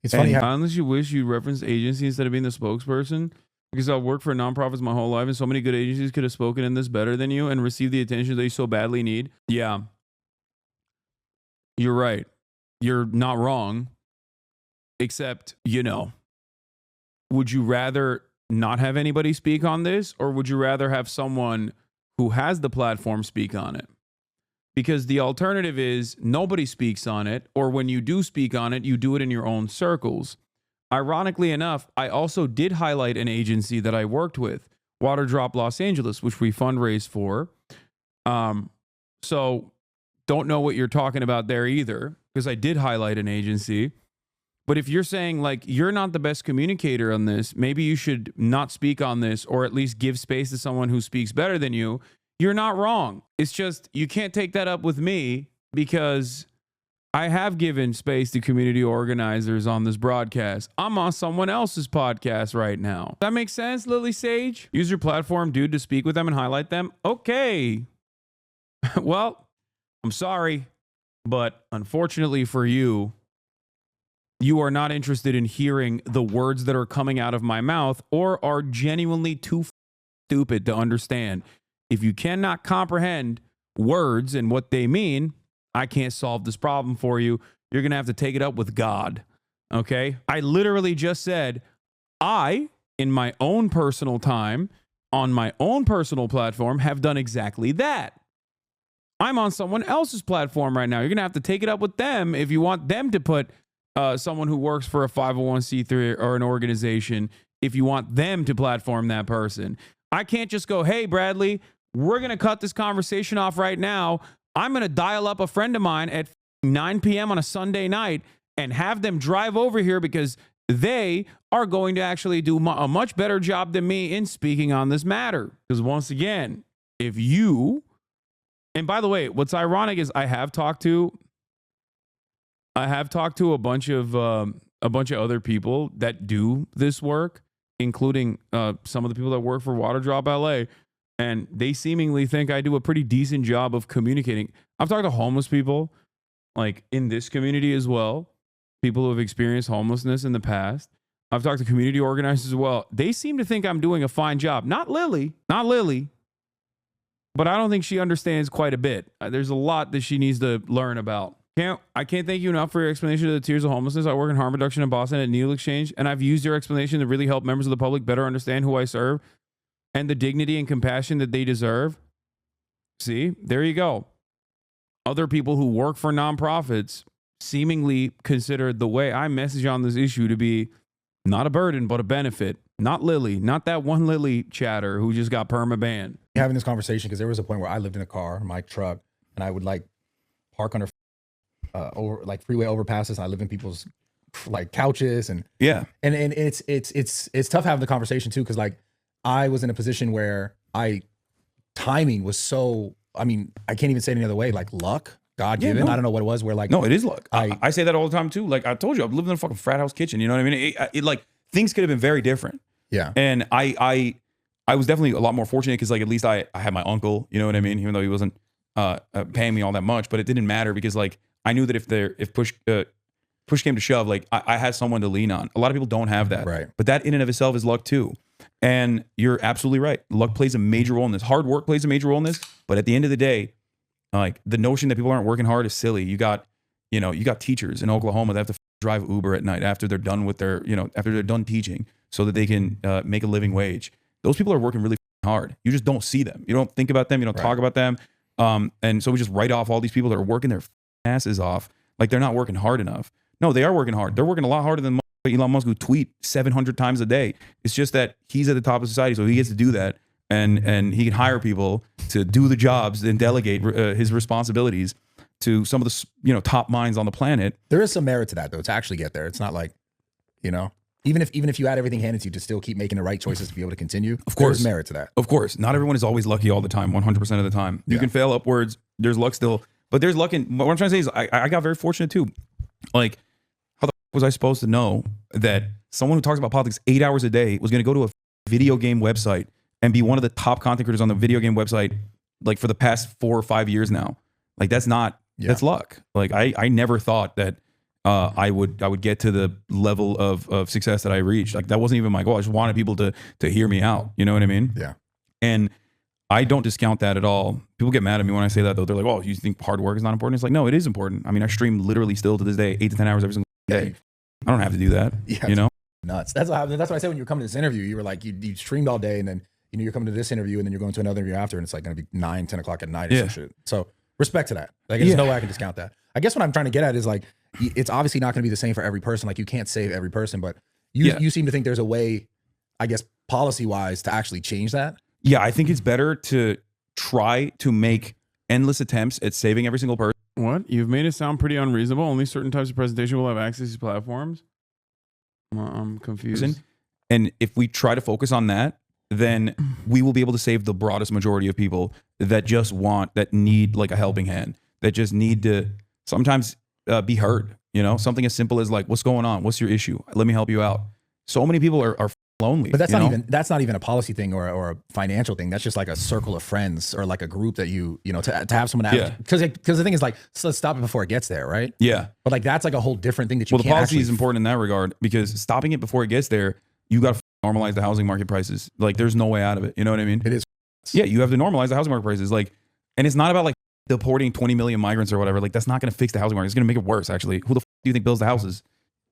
[SPEAKER 2] It's funny how,
[SPEAKER 3] honestly, you wish you referenced agency instead of being the spokesperson, because I've worked for nonprofits my whole life, and so many good agencies could have spoken in this better than you and received the attention they so badly need. Yeah, you're right. You're not wrong. Except, you know, would you rather not have anybody speak on this, or would you rather have someone who has the platform speak on it? Because the alternative is nobody speaks on it, or when you do speak on it, you do it in your own circles. Ironically enough, I also did highlight an agency that I worked with, Water Drop Los Angeles, which we fundraised for. So don't know what you're talking about there either, because I did highlight an agency. But if you're saying like you're not the best communicator on this, maybe you should not speak on this, or at least give space to someone who speaks better than you. You're not wrong. It's just you can't take that up with me, because I have given space to community organizers on this broadcast. I'm on someone else's podcast right now. Does that make sense, Lily Sage? Use your platform, dude, to speak with them and highlight them. Okay. Well, I'm sorry, but unfortunately for you, you are not interested in hearing the words that are coming out of my mouth, or are genuinely too stupid to understand. If you cannot comprehend words and what they mean, I can't solve this problem for you. You're going to have to take it up with God. Okay? I literally just said, I, in my own personal time, on my own personal platform, have done exactly that. I'm on someone else's platform right now. You're going to have to take it up with them if you want them to put someone who works for a 501c3 or an organization, if you want them to platform that person. I can't just go, hey, Bradley, we're going to cut this conversation off right now. I'm going to dial up a friend of mine at 9 p.m. on a Sunday night and have them drive over here, because they are going to actually do a much better job than me in speaking on this matter. Because once again, if you, and by the way, what's ironic is I have talked to a bunch of other people that do this work, including some of the people that work for Water Drop LA, and they seemingly think I do a pretty decent job of communicating. I've talked to homeless people, like in this community as well, people who have experienced homelessness in the past. I've talked to community organizers as well. They seem to think I'm doing a fine job. Not Lily, but I don't think she understands quite a bit. There's a lot that she needs to learn about. I can't thank you enough for your explanation of the tiers of homelessness. I work in harm reduction in Boston at Needle Exchange, and I've used your explanation to really help members of the public better understand who I serve and the dignity and compassion that they deserve. See, there you go. Other people who work for nonprofits seemingly consider the way I message on this issue to be not a burden, but a benefit. Not Lily, not that one Lily chatter who just got perma-banned.
[SPEAKER 2] Having this conversation, because there was a point where I lived in a car, my truck, and I would like park under over like freeway overpasses, and I live in people's like couches, and it's tough having the conversation too, because like I was in a position where timing was so, I mean, I can't even say it any other way, like luck, God given. I don't know what it was, where like,
[SPEAKER 1] no, it is luck. I say that all the time too. Like I told you, I'm living in a fucking frat house kitchen. You know what I mean? It like things could have been very different.
[SPEAKER 2] Yeah.
[SPEAKER 1] And I was definitely a lot more fortunate, because like at least I had my uncle, you know what I mean? Even though he wasn't paying me all that much, but it didn't matter, because like I knew that if push came to shove, like I had someone to lean on. A lot of people don't have that.
[SPEAKER 2] Right.
[SPEAKER 1] But that in and of itself is luck too. And you're absolutely right. Luck plays a major role in this. Hard work plays a major role in this. But at the end of the day, like the notion that people aren't working hard is silly. You got teachers in Oklahoma that have to drive Uber at night after they're done with their, after they're done teaching, so that they can make a living wage. Those people are working really hard. You just don't see them. You don't think about them. You don't talk about them. And so we just write off all these people that are working their asses off like they're not working hard enough. No, they are working hard. They're working a lot harder than Elon Musk, who tweet 700 times a day. It's just that he's at the top of society, so he gets to do that, and he can hire people to do the jobs and delegate his responsibilities to some of the top minds on the planet.
[SPEAKER 2] There is some merit to that, though, to actually get there. It's not like, even if you had everything handed to you to still keep making the right choices to be able to continue. Of course, there's merit to that.
[SPEAKER 1] Of course, not everyone is always lucky all the time, 100% of the time. You can fail upwards. There's luck still, but there's luck in. What I'm trying to say is, I got very fortunate too. Like, how the fuck was I supposed to know that someone who talks about politics 8 hours a day was going to go to a video game website and be one of the top content creators on the video game website, like for the past 4 or 5 years now? Like, that's that's luck. Like, I never thought that I would get to the level of success that I reached. Like, that wasn't even my goal. I just wanted people to hear me out. You know what I mean?
[SPEAKER 2] Yeah.
[SPEAKER 1] And I don't discount that at all. People get mad at me when I say that, though. They're like, "Oh, you think hard work is not important?" It's like, no, it is important. I mean, I stream literally still to this day 8 to 10 hours every single day. I don't have to do that.
[SPEAKER 2] Yeah,
[SPEAKER 1] you know,
[SPEAKER 2] nuts. That's what I said when you were coming to this interview. You were like, you streamed all day, and then you're coming to this interview, and then you're going to another interview after, and it's like going to be 9, 10 o'clock at night or some shit. So respect to that. Like, there's no way I can discount that. I guess what I'm trying to get at is like, it's obviously not going to be the same for every person. Like, you can't save every person, but you seem to think there's a way, I guess, policy wise, to actually change that.
[SPEAKER 1] Yeah, I think it's better to try to make endless attempts at saving every single person.
[SPEAKER 3] What? You've made it sound pretty unreasonable. Only certain types of presentation will have access to these platforms. I'm confused.
[SPEAKER 1] And if we try to focus on that, then we will be able to save the broadest majority of people that just that need like a helping hand, that just need to sometimes be heard. You know, something as simple as like, what's going on? What's your issue? Let me help you out. So many people are lonely.
[SPEAKER 2] But that's not even a policy thing or a financial thing. That's just like a circle of friends or like a group that you know, to have someone because the thing is like, so let's stop it before it gets there, right?
[SPEAKER 1] Yeah.
[SPEAKER 2] But like that's like a whole different thing that you
[SPEAKER 1] can't. Well, the policy is important in that regard, because stopping it before it gets there, you got to normalize the housing market prices. Like, there's no way out of it. You know what I mean?
[SPEAKER 2] It is.
[SPEAKER 1] Yeah, you have to normalize the housing market prices. Like, and it's not about like deporting 20 million migrants or whatever. Like, that's not going to fix the housing market. It's going to make it worse. Actually, who the do you think builds the houses?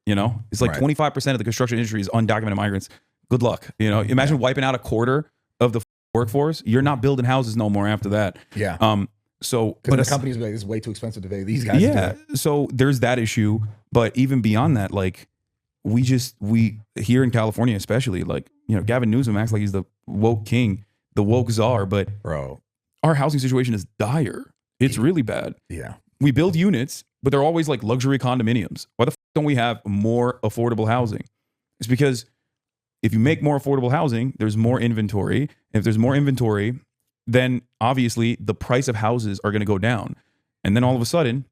[SPEAKER 1] You know, it's like 25% of the construction industry is undocumented migrants. Good luck. You know, imagine wiping out a quarter of the workforce. You're not building houses no more after that.
[SPEAKER 2] Yeah.
[SPEAKER 1] So,
[SPEAKER 2] but the companies be like, it's way too expensive to pay these guys.
[SPEAKER 1] Yeah. So there's that issue. But even beyond that, like, we here in California, especially, like, you know, Gavin Newsom acts like he's the woke king, the woke czar, but
[SPEAKER 2] bro,
[SPEAKER 1] our housing situation is dire. It's really bad.
[SPEAKER 2] Yeah.
[SPEAKER 1] We build units, but they're always like luxury condominiums. Why the don't we have more affordable housing? It's because if you make more affordable housing, there's more inventory. If there's more inventory, then obviously the price of houses are going to go down. And then all of a sudden,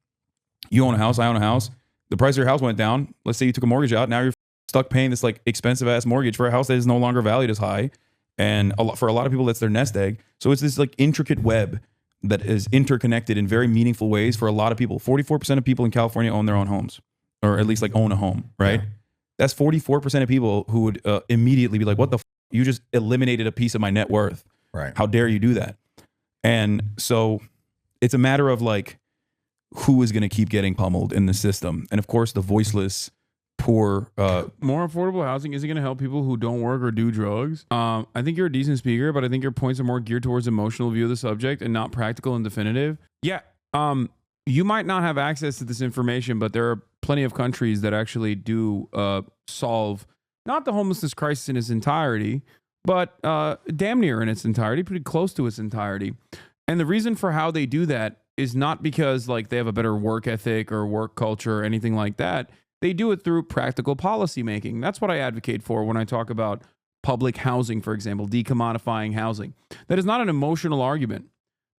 [SPEAKER 1] you own a house, I own a house. The price of your house went down. Let's say you took a mortgage out. Now you're stuck paying this like expensive ass mortgage for a house that is no longer valued as high. And for a lot of people, that's their nest egg. So it's this like intricate web that is interconnected in very meaningful ways for a lot of people. 44% of people in California own their own homes, or at least like own a home, right? Yeah. That's 44% of people who would immediately be like, what the you just eliminated a piece of my net worth.
[SPEAKER 2] Right.
[SPEAKER 1] How dare you do that? And so it's a matter of like, who is going to keep getting pummeled in the system? And of course, the voiceless, poor.
[SPEAKER 3] More affordable housing isn't going to help people who don't work or do drugs. I think you're a decent speaker, but I think your points are more geared towards emotional view of the subject and not practical and definitive. Yeah. You might not have access to this information, but there are plenty of countries that actually do solve not the homelessness crisis in its entirety, but damn near in its entirety, pretty close to its entirety. And the reason for how they do that is not because like they have a better work ethic or work culture or anything like that. They do it through practical policy making. That's what I advocate for when I talk about public housing, for example, decommodifying housing. That is not an emotional argument.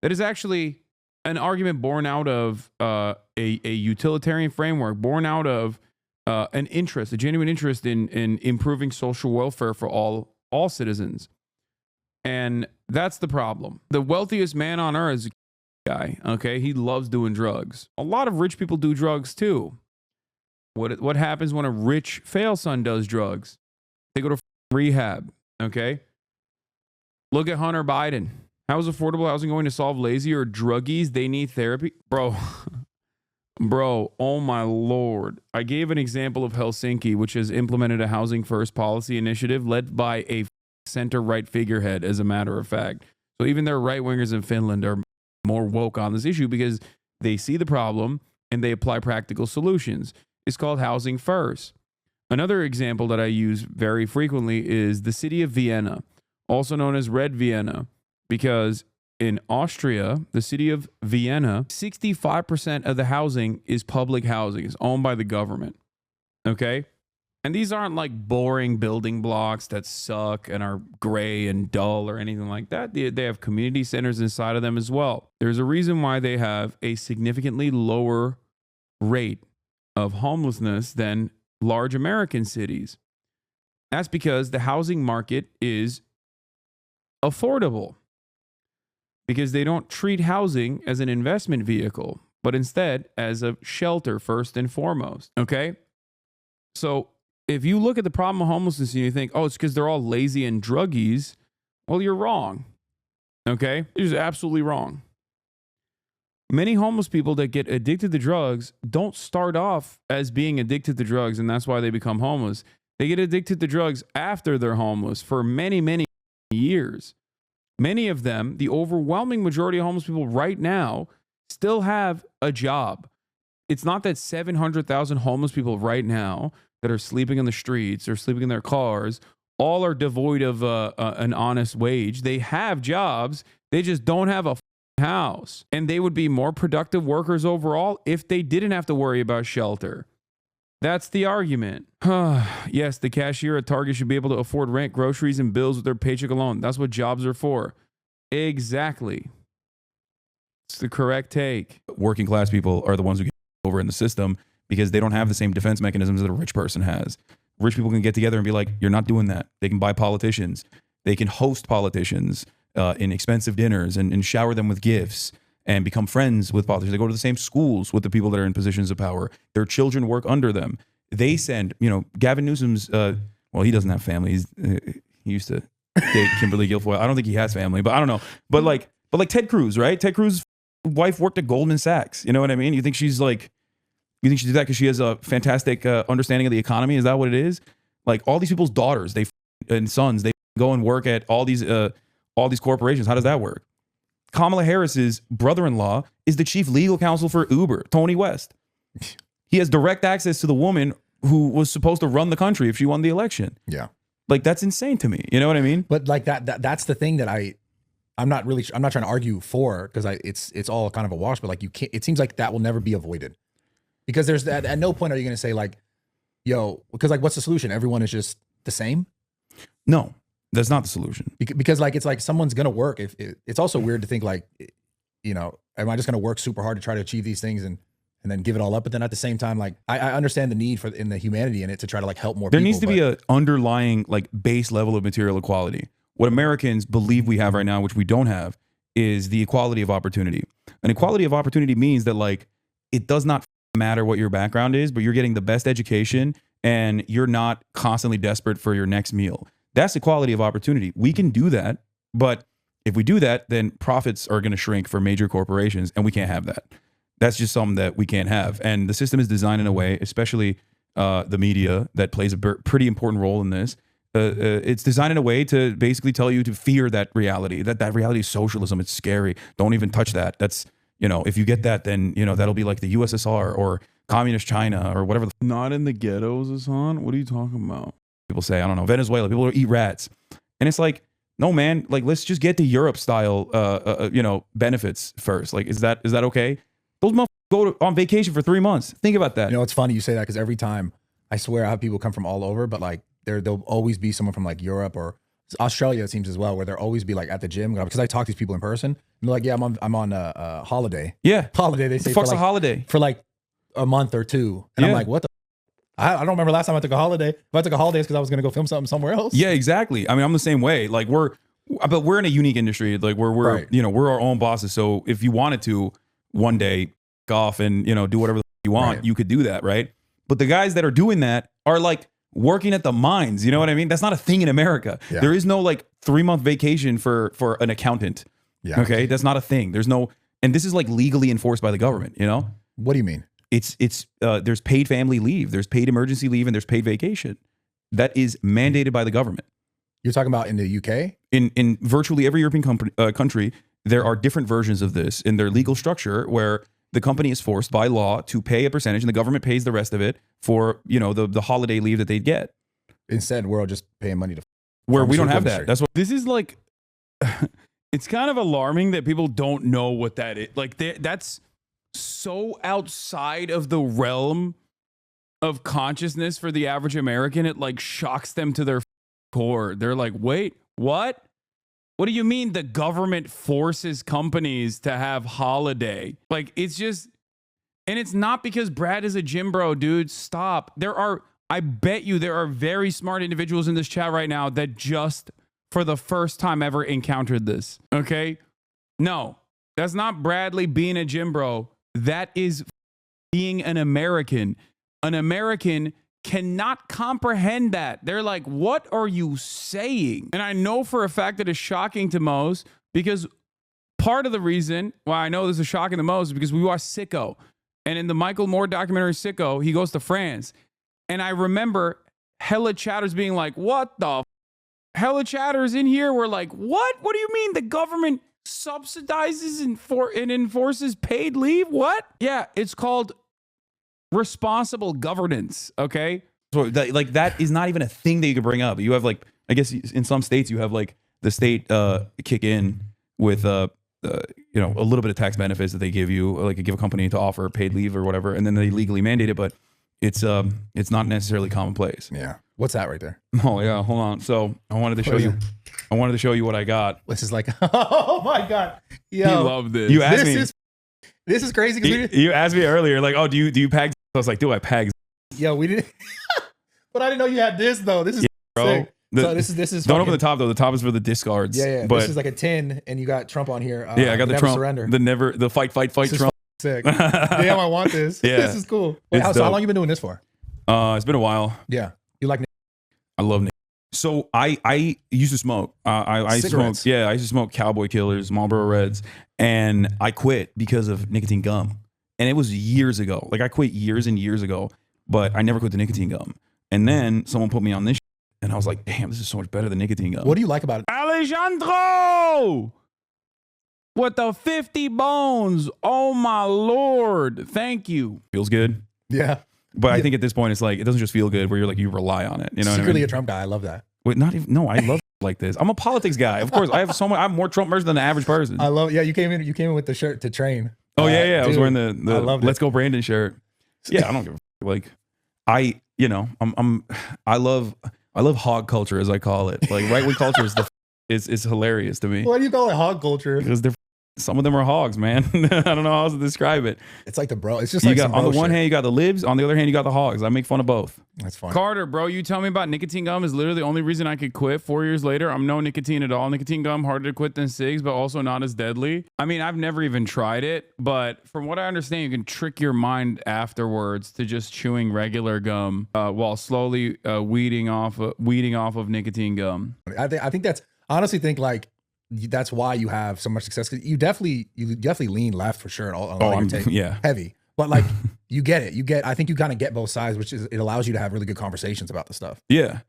[SPEAKER 3] That is actually an argument born out of a utilitarian framework, born out of an interest, a genuine interest in improving social welfare for all citizens. And that's the problem. The wealthiest man on earth is a guy, okay? He loves doing drugs. A lot of rich people do drugs too. What happens when a rich fail son does drugs? They go to rehab, okay? Look at Hunter Biden. How is affordable housing going to solve lazy or druggies? They need therapy. Bro, oh my Lord. I gave an example of Helsinki, which has implemented a housing first policy initiative led by a center-right figurehead, as a matter of fact. So even their right-wingers in Finland are more woke on this issue because they see the problem and they apply practical solutions. It's called housing first. Another example that I use very frequently is the city of Vienna, also known as Red Vienna, because in Austria, the city of Vienna, 65% of the housing is public housing. It's owned by the government, okay? And these aren't like boring building blocks that suck and are gray and dull or anything like that. They have community centers inside of them as well. There's a reason why they have a significantly lower rate of homelessness than large American cities. That's because the housing market is affordable, because they don't treat housing as an investment vehicle, but instead as a shelter first and foremost, okay? So if you look at the problem of homelessness and you think, oh, it's because they're all lazy and druggies, well, you're wrong, okay? You're just absolutely wrong. Many homeless people that get addicted to drugs don't start off as being addicted to drugs, and that's why they become homeless. They get addicted to drugs after they're homeless for many, many years. Many of them, the overwhelming majority of homeless people right now, still have a job. It's not that 700,000 homeless people right now that are sleeping on the streets or sleeping in their cars all are devoid of an honest wage. They have jobs. They just don't have a house. And they would be more productive workers overall if they didn't have to worry about shelter. That's the argument. Yes, the cashier at Target should be able to afford rent, groceries, and bills with their paycheck alone. That's what jobs are for. Exactly. It's the correct take.
[SPEAKER 1] Working class people are the ones who get over in the system because they don't have the same defense mechanisms that a rich person has. Rich people can get together and be like, you're not doing that. They can buy politicians. They can host politicians in expensive dinners and shower them with gifts and become friends with politicians. They go to the same schools with the people that are in positions of power. Their children work under them. They send, Gavin Newsom's, well, he doesn't have family. He used to date Kimberly Guilfoyle. I don't think he has family, but I don't know. But like Ted Cruz, right? Ted Cruz's wife worked at Goldman Sachs. You know what I mean? You think she did that because she has a fantastic understanding of the economy? Is that what it is? Like all these people's daughters, and sons, they go and work at all these corporations. How does that work? Kamala Harris's brother-in-law is the chief legal counsel for Uber, Tony West. He has direct access to the woman who was supposed to run the country if she won the election.
[SPEAKER 2] Yeah.
[SPEAKER 1] Like that's insane to me. You know what I mean?
[SPEAKER 2] But like that's the thing that I'm not trying to argue for, because it's all kind of a wash, but like it seems like that will never be avoided. Because there's that, at no point are you going to say like, yo, because like, what's the solution? Everyone is just the same?
[SPEAKER 1] No, that's not the solution.
[SPEAKER 2] Because like, it's like someone's going to work. It's also weird to think like, am I just going to work super hard to try to achieve these things and then give it all up? But then at the same time, like I understand the need in the humanity in it to try to like help more people.
[SPEAKER 1] There needs to be an underlying like base level of material equality. What Americans believe we have right now, which we don't have, is the equality of opportunity. And equality of opportunity means that like, it does not matter what your background is, but you're getting the best education and you're not constantly desperate for your next meal. That's equality of opportunity. We can do that, but if we do that, then profits are going to shrink for major corporations, and we can't have that. That's just something that we can't have. And the system is designed in a way, especially the media, that plays a pretty important role in this. It's designed in a way to basically tell you to fear that reality, that reality is socialism. It's scary. Don't even touch that. That's, if you get that, then, that'll be like the USSR or communist China or whatever.
[SPEAKER 3] Not in the ghettos, Hasan? What are you talking about?
[SPEAKER 1] People say, I don't know, Venezuela, people eat rats. And it's like, no, man, like, let's just get to Europe style, benefits first. Like, is that okay? Those motherfuckers go on vacation for 3 months. Think about that.
[SPEAKER 2] It's funny you say that, because every time, I swear I have people come from all over, but like there'll always be someone from like Europe or Australia, it seems as well, where there'll always be like at the gym, because I talk to these people in person. And they're like, yeah, I'm on a holiday.
[SPEAKER 1] Yeah.
[SPEAKER 2] Holiday, they say.
[SPEAKER 1] Fuck's a holiday?
[SPEAKER 2] For like a month or two. And I'm like, what the? I don't remember last time I took a holiday. If I took a holiday, it's because I was going to go film something somewhere else.
[SPEAKER 1] Yeah, exactly. I mean, I'm the same way. Like but we're in a unique industry. Like we're
[SPEAKER 2] right.
[SPEAKER 1] We're our own bosses. So if you wanted to one day off and, do whatever you want, you could do that. Right. But the guys that are doing that are like working at the mines. You know what I mean? That's not a thing in America. Yeah. There is no like 3-month vacation for an accountant. Yeah. Okay. That's not a thing. And this is like legally enforced by the government,
[SPEAKER 2] What do you mean?
[SPEAKER 1] It's there's paid family leave, there's paid emergency leave, and there's paid vacation. That is mandated by the government.
[SPEAKER 2] You're talking about in the UK?
[SPEAKER 1] In virtually every European country, there are different versions of this in their legal structure, where the company is forced by law to pay a percentage and the government pays the rest of it for, the holiday leave that they'd get.
[SPEAKER 2] Instead, we're all just paying money to
[SPEAKER 1] where we don't have that. That's what
[SPEAKER 3] this is like. It's kind of alarming that people don't know what that is. Like that's so outside of the realm of consciousness for the average American. It like shocks them to their core. They're like, wait, what? What do you mean the government forces companies to have holiday? Like, it's just, and it's not because Brad is a gym bro, dude. Stop. I bet you there are very smart individuals in this chat right now that just for the first time ever encountered this. Okay? No, that's not Bradley being a gym bro. That is being an American. An American cannot comprehend that. They're like, what are you saying? And I know for a fact that it's shocking to most, because part of the reason why I know this is shocking the most is because we watched Sicko. And in the Michael Moore documentary Sicko, he goes to France. And I remember hella chatters being like, what the hella chatters in here were like, what? What do you mean the government subsidizes and enforces paid leave? What? Yeah, it's called responsible governance, okay?
[SPEAKER 1] So like that is not even a thing that you could bring up. You have like, I guess in some states you have like the state kick in with a little bit of tax benefits that they give you, like give a company to offer paid leave or whatever, and then they legally mandate it, but it's not necessarily commonplace.
[SPEAKER 2] Yeah. What's that right there?
[SPEAKER 1] Oh yeah, hold on. So I wanted to show you. I wanted to show you what I got.
[SPEAKER 2] This is like, oh my god, yo,
[SPEAKER 3] He loved this.
[SPEAKER 1] You asked me.
[SPEAKER 2] This is crazy.
[SPEAKER 1] You asked me earlier, like, oh, do you pag? I was like, do I pag?
[SPEAKER 2] Yo, we didn't. But I didn't know you had this though. This is
[SPEAKER 1] bro.
[SPEAKER 2] sick. So this is.
[SPEAKER 1] Don't open the top though. The top is for the discards.
[SPEAKER 2] Yeah.
[SPEAKER 1] But
[SPEAKER 2] this is like a 10, and you got Trump on here.
[SPEAKER 1] Yeah, I got the
[SPEAKER 2] never
[SPEAKER 1] Trump.
[SPEAKER 2] Surrender.
[SPEAKER 1] The fight
[SPEAKER 2] This is
[SPEAKER 1] Trump.
[SPEAKER 2] sick. Damn, I want this.
[SPEAKER 1] Yeah.
[SPEAKER 2] This is cool. Wait, so how long you been doing this for?
[SPEAKER 1] It's been a while.
[SPEAKER 2] Yeah, you like?
[SPEAKER 1] I love Nick. So I used to smoke. I used to smoke. Yeah, I used to smoke Cowboy Killers, Marlboro Reds, and I quit because of nicotine gum. And it was years ago. Like I quit years and years ago, but I never quit the nicotine gum. And then someone put me on this, and I was like, damn, this is so much better than nicotine gum.
[SPEAKER 2] What do you like about it?
[SPEAKER 3] Alejandro! With the 50 bones. Oh my Lord. Thank you.
[SPEAKER 1] Feels good.
[SPEAKER 2] Yeah.
[SPEAKER 1] But I think at this point, it's like, it doesn't just feel good where you're like, you rely on it. You know
[SPEAKER 2] Secretly
[SPEAKER 1] what I mean?
[SPEAKER 2] a Trump guy. I love that.
[SPEAKER 1] Wait, not even, no, I love like this. I'm a politics guy. Of course, I have more Trump merch than the average person.
[SPEAKER 2] I love, yeah, you came in with the shirt to train.
[SPEAKER 1] Oh, yeah. I was wearing the
[SPEAKER 2] I loved it.
[SPEAKER 1] Let's Go Brandon shirt. Yeah, I don't give a like, I love hog culture, as I call it. Like right wing culture is hilarious to me.
[SPEAKER 2] Why do you call it hog culture?
[SPEAKER 1] Because some of them are hogs, man. I don't know how else to describe it.
[SPEAKER 2] It's like the bro. It's just
[SPEAKER 1] You
[SPEAKER 2] like
[SPEAKER 1] got on the one hand you got the libs, on the other hand you got the hogs. I make fun of both.
[SPEAKER 2] That's fine.
[SPEAKER 3] Carter, bro, you tell me about nicotine gum is literally the only reason I could quit 4 years later. I'm no nicotine at all. Nicotine gum, harder to quit than cigs, but also not as deadly. I mean, I've never even tried it, but from what I understand, you can trick your mind afterwards to just chewing regular gum while slowly weeding off of nicotine gum.
[SPEAKER 2] I think that's, honestly think like, that's why you have so much success. 'Cause you definitely lean left for sure. Heavy, but like you get it. I think you kind of get both sides, which is, it allows you to have really good conversations about the stuff.
[SPEAKER 1] Yeah,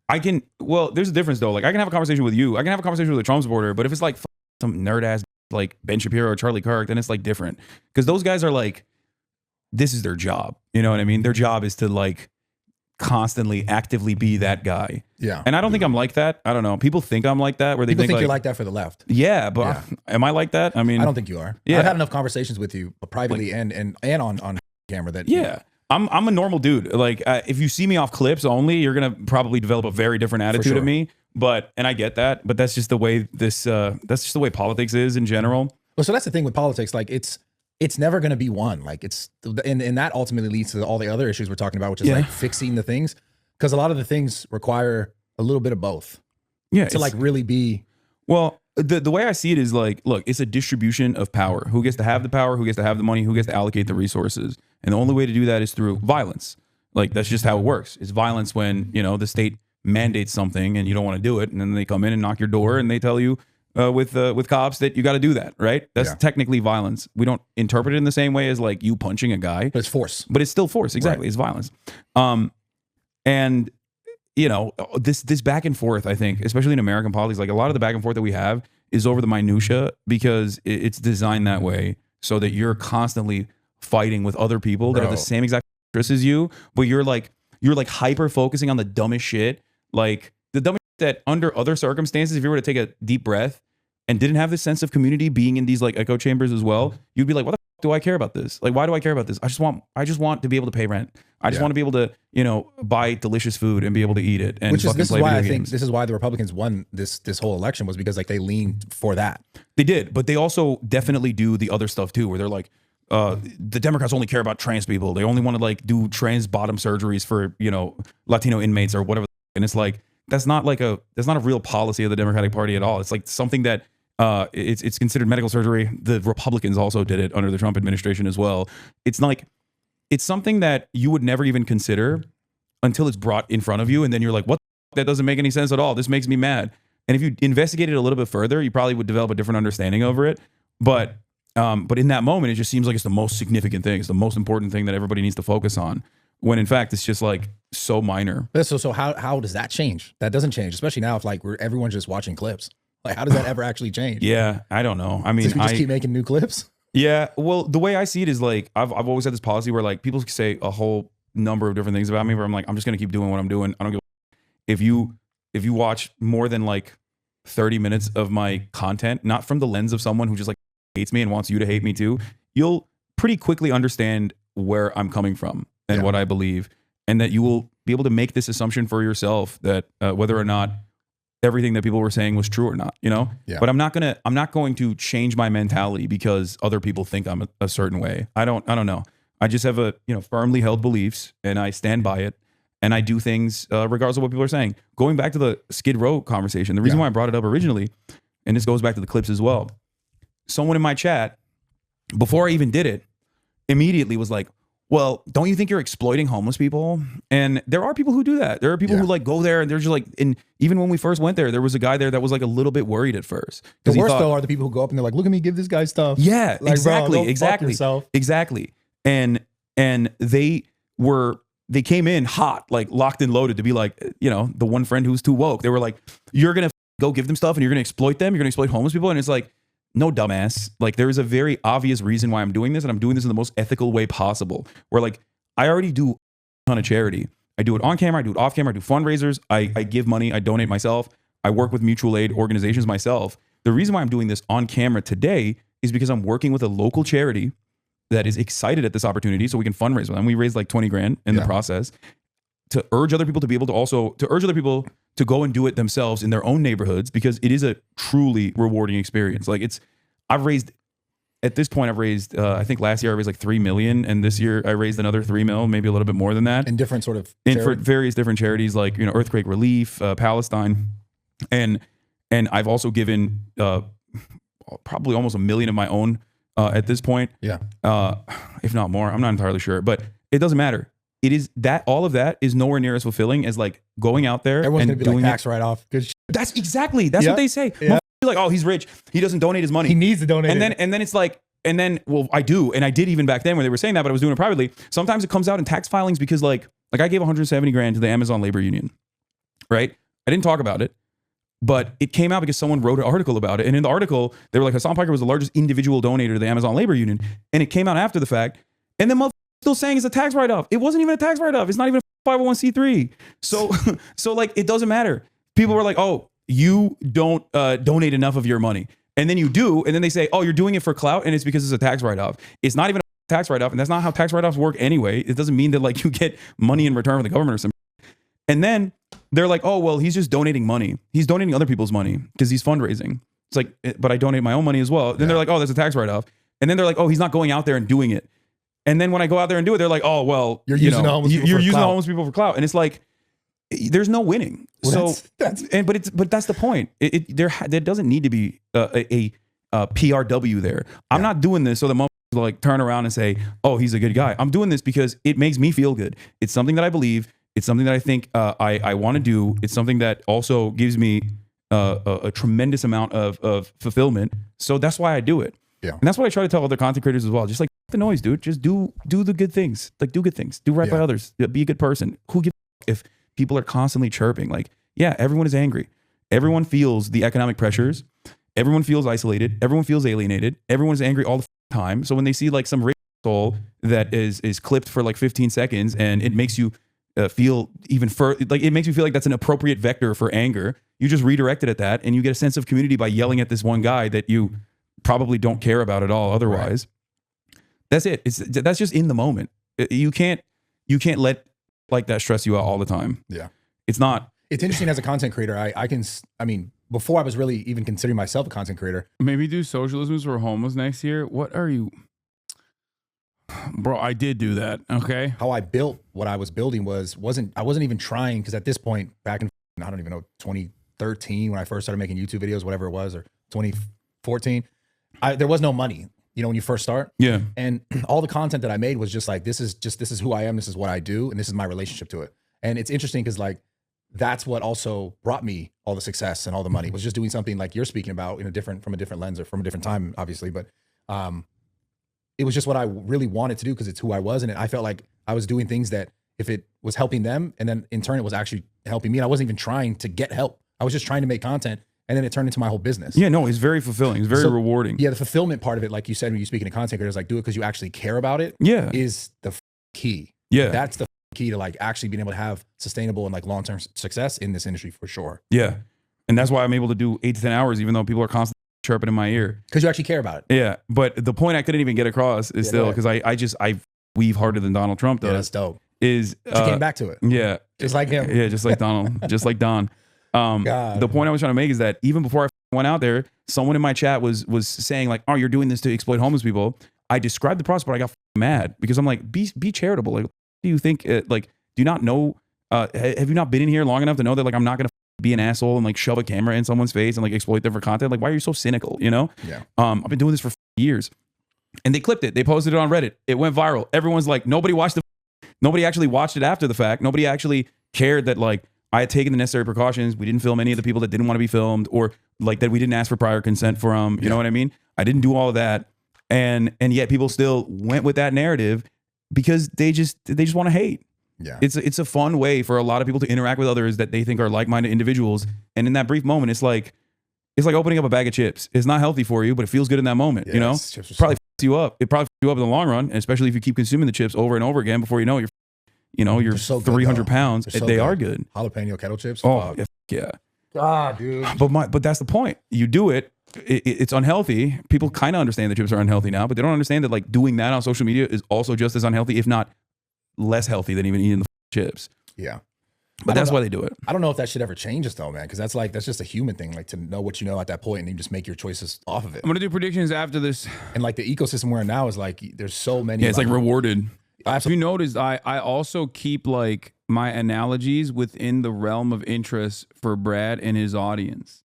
[SPEAKER 1] I can. Well, there's a difference though. Like I can have a conversation with you. I can have a conversation with a Trump supporter. But if it's like some nerd ass like Ben Shapiro or Charlie Kirk, then it's like different because those guys are like, this is their job. You know what I mean? Their job is to like constantly actively be that guy.
[SPEAKER 2] Yeah.
[SPEAKER 1] And I don't think I'm like that. I don't know. People think I'm like that where they
[SPEAKER 2] People think
[SPEAKER 1] like,
[SPEAKER 2] you're like that for the left.
[SPEAKER 1] Yeah, but am I like that? I mean,
[SPEAKER 2] I don't think you are.
[SPEAKER 1] Yeah.
[SPEAKER 2] I've had enough conversations with you privately and on camera that
[SPEAKER 1] I'm a normal dude. Like if you see me off clips only, you're gonna probably develop a very different attitude of me. And I get that. But that's just the way that's just the way politics is in general.
[SPEAKER 2] Well, so that's the thing with politics. Like it's never going to be one. Like and that ultimately leads to all the other issues we're talking about, which is like fixing the things, because a lot of the things require a little bit of both. Yeah, to like really be.
[SPEAKER 1] Well, the way I see it is like, look, it's a distribution of power. Who gets to have the power? Who gets to have the money? Who gets to allocate the resources? And the only way to do that is through violence. Like that's just how it works. It's violence when the state mandates something and you don't want to do it, and then they come in and knock your door and they tell you. With cops that you got to do that, right? That's technically violence. We don't interpret it in the same way as like you punching a guy.
[SPEAKER 2] But it's force.
[SPEAKER 1] But it's still force. Exactly. Right. It's violence. And this back and forth, I think, especially in American politics, like a lot of the back and forth that we have is over the minutia because it's designed that way so that you're constantly fighting with other people that have the same exact interests as you, but you're like hyper focusing on the dumbest shit, like the dumbest that under other circumstances, if you were to take a deep breath and didn't have this sense of community being in these like echo chambers as well, you'd be like, what the fuck do I care about this? Like, why do I care about this? I just want to be able to pay rent. I just want to be able to, buy delicious food and be able to eat it. And
[SPEAKER 2] this is why I think this is why the Republicans won this whole election, was because like they leaned for that.
[SPEAKER 1] They did, but they also definitely do the other stuff too, where they're like, the Democrats only care about trans people. They only want to like do trans bottom surgeries for, Latino inmates or whatever. And it's like, that's not a real policy of the Democratic Party at all. It's like something that it's considered medical surgery. The Republicans also did it under the Trump administration as well. It's like it's something that you would never even consider until it's brought in front of you, and then you're like, what? That doesn't make any sense at all. This makes me mad. And if you investigate it a little bit further, you probably would develop a different understanding over it. But in that moment, it just seems like it's the most significant thing. It's the most important thing that everybody needs to focus on. When in fact, it's just like so minor.
[SPEAKER 2] So how does that change? That doesn't change, especially now if like everyone's just watching clips. Like, how does that ever actually change?
[SPEAKER 1] Yeah, I don't know. I mean,
[SPEAKER 2] we just keep making new clips.
[SPEAKER 1] Yeah, well, the way I see it is like I've always had this policy where like people say a whole number of different things about me, where I'm like, I'm just gonna keep doing what I'm doing. I don't give if you watch more than like 30 minutes of my content, not from the lens of someone who just like hates me and wants you to hate me too, you'll pretty quickly understand where I'm coming from and what I believe, and that you will be able to make this assumption for yourself that whether or not everything that people were saying was true or not, you know?
[SPEAKER 2] Yeah.
[SPEAKER 1] But I'm not going to change my mentality because other people think I'm a certain way. I don't know. I just have firmly held beliefs, and I stand by it, and I do things regardless of what people are saying. Going back to the Skid Row conversation, the reason why I brought it up originally, and this goes back to the clips as well, someone in my chat, before I even did it, immediately was like, well, don't you think you're exploiting homeless people? And there are people who do that. There are people who like go there and they're just like, and even when we first went there was a guy there that was like a little bit worried at first.
[SPEAKER 2] The worst though are the people who go up and they're like, look at me, give this guy stuff.
[SPEAKER 1] Yeah,
[SPEAKER 2] like,
[SPEAKER 1] exactly.
[SPEAKER 2] Bro, fuck yourself.
[SPEAKER 1] Exactly. And they came in hot, like locked and loaded to be like, the one friend who's too woke. They were like, you're going to go give them stuff and you're going to exploit them. You're going to exploit homeless people. And it's like, no, dumbass. Like, there is a very obvious reason why I'm doing this, and I'm doing this in the most ethical way possible. Where like, I already do a ton of charity. I do it on camera, I do it off camera, I do fundraisers, I give money, I donate myself, I work with mutual aid organizations myself. The reason why I'm doing this on camera today is because I'm working with a local charity that is excited at this opportunity, so we can fundraise with them. We raised like 20 grand in the process to urge other people to be able to urge other people to go and do it themselves in their own neighborhoods, because it is a truly rewarding experience. Like, at this point, I think last year I raised like 3 million, and this year I raised another 3 mil, maybe a little bit more than that.
[SPEAKER 2] In different sort of
[SPEAKER 1] for various different charities, like, earthquake relief, Palestine. And I've also given probably almost 1 million of my own at this point.
[SPEAKER 2] Yeah.
[SPEAKER 1] If not more, I'm not entirely sure, but it doesn't matter. It is that all of that is nowhere near as fulfilling as like going out there
[SPEAKER 2] Everyone's
[SPEAKER 1] and
[SPEAKER 2] gonna be
[SPEAKER 1] doing
[SPEAKER 2] like tax write-off. Good shit.
[SPEAKER 1] That's what they say.
[SPEAKER 2] Yeah.
[SPEAKER 1] Like, oh, he's rich, he doesn't donate his money.
[SPEAKER 2] He needs to donate.
[SPEAKER 1] And then it's like, well, I do, and I did even back then when they were saying that, but I was doing it privately. Sometimes it comes out in tax filings because like I gave 170 grand to the Amazon labor union, right? I didn't talk about it, but it came out because someone wrote an article about it, and in the article they were like, Hasan Piker was the largest individual donator to the Amazon labor union, and it came out after the fact, and then still saying it's a tax write-off. It wasn't even a tax write-off. It's not even a 501c3. So like, it doesn't matter. People were like, oh, you don't donate enough of your money. And then you do, and then they say, oh, you're doing it for clout, and it's because it's a tax write-off. It's not even a tax write-off, and that's not how tax write-offs work anyway. It doesn't mean that like you get money in return from the government or something. And then they're like, oh, well, he's just donating money. He's donating other people's money because he's fundraising. It's like, but I donate my own money as well. Then they're like, oh, that's a tax write-off. And then they're like, oh, he's not going out there and doing it. And then when I go out there and do it, they're like, oh, well,
[SPEAKER 2] you're using the homeless people for clout.
[SPEAKER 1] And it's like, there's no winning.
[SPEAKER 2] Well,
[SPEAKER 1] but that's the point. There doesn't need to be a PRW there. I'm not doing this so the motherfuckers like turn around and say, oh, he's a good guy. I'm doing this because it makes me feel good. It's something that I believe. It's something that I think I want to do. It's something that also gives me a tremendous amount of fulfillment. So that's why I do it.
[SPEAKER 2] Yeah.
[SPEAKER 1] And that's what I try to tell other content creators as well. Just like the noise, dude. Just do the good things. Like, do good things. Do right by others. Be a good person. Who gives a fuck if people are constantly chirping? Like, yeah, everyone is angry. Everyone feels the economic pressures. Everyone feels isolated. Everyone feels alienated. Everyone's angry all the time. So when they see like some rich soul that is clipped for like 15 seconds and it makes you feel even further, like it makes you feel like that's an appropriate vector for anger, you just redirect it at that, and you get a sense of community by yelling at this one guy that you probably don't care about at all otherwise. Right. That's it. That's just in the moment. You can't let like that stress you out all the time.
[SPEAKER 2] Yeah.
[SPEAKER 1] It's not.
[SPEAKER 2] It's interesting as a content creator. I mean, before I was really even considering myself a content creator.
[SPEAKER 3] Maybe do socialisms for homeless next year. What are you? Bro, I did do that. Okay.
[SPEAKER 2] How I built what I was building I wasn't even trying, because at this point, back in, I don't even know, 2013, when I first started making YouTube videos, whatever it was, or 2014, there was no money, when you first start.
[SPEAKER 1] Yeah.
[SPEAKER 2] And all the content that I made was just like, this is who I am. This is what I do. And this is my relationship to it. And it's interesting because like that's what also brought me all the success and all the money, was just doing something like you're speaking about in from a different lens or from a different time, obviously. But it was just what I really wanted to do because it's who I was. And I felt like I was doing things that if it was helping them, and then in turn it was actually helping me, and I wasn't even trying to get help. I was just trying to make content, and then it turned into my whole business.
[SPEAKER 1] Yeah, no, it's very fulfilling. It's very rewarding.
[SPEAKER 2] Yeah, the fulfillment part of it, like you said, when you speak in a content creators, like do it because you actually care about it.
[SPEAKER 1] Yeah,
[SPEAKER 2] is the key.
[SPEAKER 1] Yeah,
[SPEAKER 2] that's the key to like actually being able to have sustainable and like long-term success in this industry for sure.
[SPEAKER 1] Yeah, and that's why I'm able to do 8 to 10 hours, even though people are constantly chirping in my ear,
[SPEAKER 2] because you actually care about it.
[SPEAKER 1] Yeah, but the point I couldn't even get across is still because I weave harder than Donald Trump does.
[SPEAKER 2] Yeah, that's dope.
[SPEAKER 1] Is
[SPEAKER 2] but you came back to it.
[SPEAKER 1] Yeah,
[SPEAKER 2] just like him.
[SPEAKER 1] Yeah, just like Donald, just like Don. The point I was trying to make is that even before I went out there, someone in my chat was saying like, "Oh, you're doing this to exploit homeless people." I described the process, but I got mad because I'm like, "Be charitable." Like, do you think like, do you not know? Have you not been in here long enough to know that like I'm not gonna be an asshole and like shove a camera in someone's face and like exploit them for content? Like, why are you so cynical? You know?
[SPEAKER 2] Yeah.
[SPEAKER 1] I've been doing this for years, and they clipped it. They posted it on Reddit. It went viral. Everyone's like, nobody actually watched it after the fact. Nobody actually cared that like I had taken the necessary precautions. We didn't film any of the people that didn't want to be filmed, or like that we didn't ask for prior consent from. You know what I mean? I didn't do all of that, and yet people still went with that narrative because they just want to hate.
[SPEAKER 2] Yeah,
[SPEAKER 1] it's a fun way for a lot of people to interact with others that they think are like-minded individuals, and in that brief moment, it's like opening up a bag of chips. It's not healthy for you, but it feels good in that moment. You know, probably f***s you up. It probably f***s you up in the long run, and especially if you keep consuming the chips over and over again before you know you're
[SPEAKER 2] so
[SPEAKER 1] 300 pounds.
[SPEAKER 2] So
[SPEAKER 1] they are good.
[SPEAKER 2] Jalapeno kettle chips.
[SPEAKER 1] Oh yeah.
[SPEAKER 2] God, dude.
[SPEAKER 1] But that's the point. You do it. It's unhealthy. People kind of understand that chips are unhealthy now, but they don't understand that like doing that on social media is also just as unhealthy, if not less healthy than even eating the chips.
[SPEAKER 2] Yeah.
[SPEAKER 1] But that's why they do it.
[SPEAKER 2] I don't know if that shit ever changes though, man, because that's just a human thing, like to know what you know at that point and you just make your choices off of it.
[SPEAKER 3] I'm gonna do predictions after this.
[SPEAKER 2] And like the ecosystem we're in now is like there's so many.
[SPEAKER 1] Yeah, it's like rewarded.
[SPEAKER 3] If you noticed, I also keep like my analogies within the realm of interest for Brad and his audience.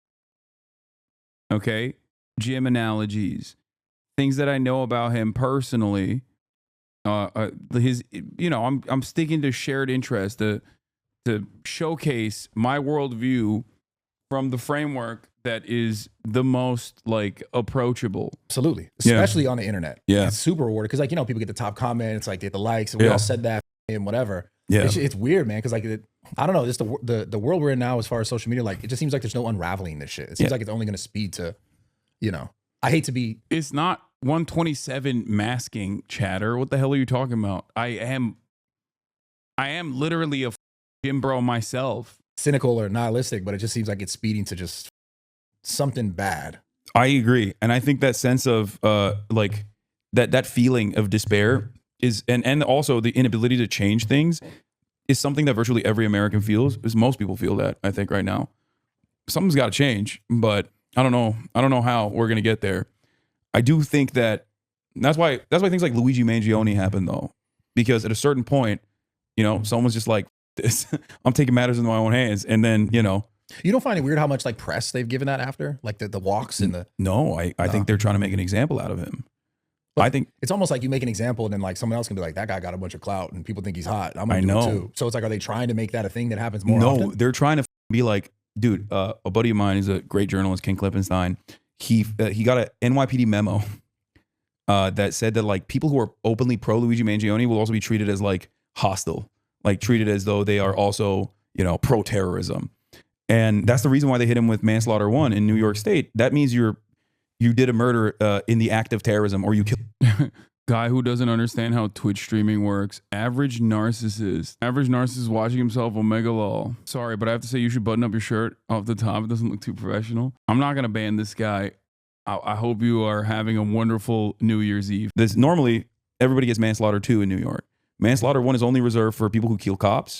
[SPEAKER 3] Okay? Gym analogies, things that I know about him personally. I'm sticking to shared interest to showcase my worldview from the framework that is the most like approachable.
[SPEAKER 2] Absolutely, especially on the internet.
[SPEAKER 1] Yeah,
[SPEAKER 2] it's super rewarding because like people get the top comment, it's like get the likes, and we all said that and whatever. Yeah, it's weird, man, because like I don't know, just the world we're in now as far as social media, like it just seems like there's no unraveling this shit. It seems like it's only going to speed to, I hate to be.
[SPEAKER 3] It's not 127 masking, chatter. What the hell are you talking about? I am literally a gym bro myself.
[SPEAKER 2] Cynical or nihilistic, but it just seems like it's speeding to just something bad.
[SPEAKER 1] I agree, and I think that sense of like that feeling of despair is, and also the inability to change things is something that virtually every American feels. Because most people feel that, I think, right now. Something's got to change, but I don't know how we're gonna get there. I do think that's why things like Luigi Mangione happen though, because at a certain point, someone's just like, this, I'm taking matters into my own hands, and then you don't find it weird how much like press they've given that after, like the walks and the.
[SPEAKER 2] No, I think they're trying to make an example out of him. But I think it's almost like you make an example and then like someone else can be like, that guy got a bunch of clout and people think he's hot. I'm gonna do it too. So it's like, are they trying to make that a thing that happens more often? No, they're trying to be like, dude, a buddy of mine is a great journalist, Ken Klippenstein. He got a NYPD memo that said that like people who are openly pro Luigi Mangione will also be treated as like hostile, like treated as though they are also, pro terrorism. And that's the reason why they hit him with manslaughter 1 in New York State. That means you did a murder in the act of terrorism, or you killed.
[SPEAKER 3] Guy who doesn't understand how Twitch streaming works. Average narcissist watching himself Omega lol. Sorry, but I have to say you should button up your shirt off the top. It doesn't look too professional. I'm not gonna ban this guy. I hope you are having a wonderful New Year's Eve.
[SPEAKER 1] Normally everybody gets manslaughter 2 in New York. Manslaughter 1 is only reserved for people who kill cop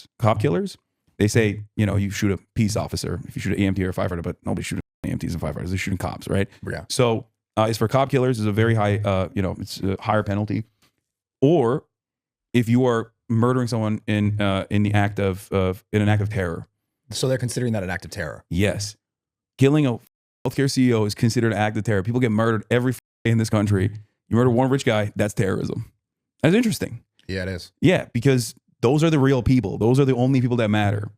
[SPEAKER 1] killers. They say, you shoot a peace officer if you shoot an EMT or a firefighter, but nobody shoots EMTs and firefighters. They're shooting cops, right? Yeah. So it's for cop killers. It's a very high, it's a higher penalty. Or if you are murdering someone in an act of terror.
[SPEAKER 2] So they're considering that an act of terror.
[SPEAKER 1] Yes. Killing a healthcare CEO is considered an act of terror. People get murdered every day in this country. You murder one rich guy, that's terrorism. That's interesting.
[SPEAKER 2] Yeah, it is.
[SPEAKER 1] Yeah, because those are the real people. Those are the only people that matter.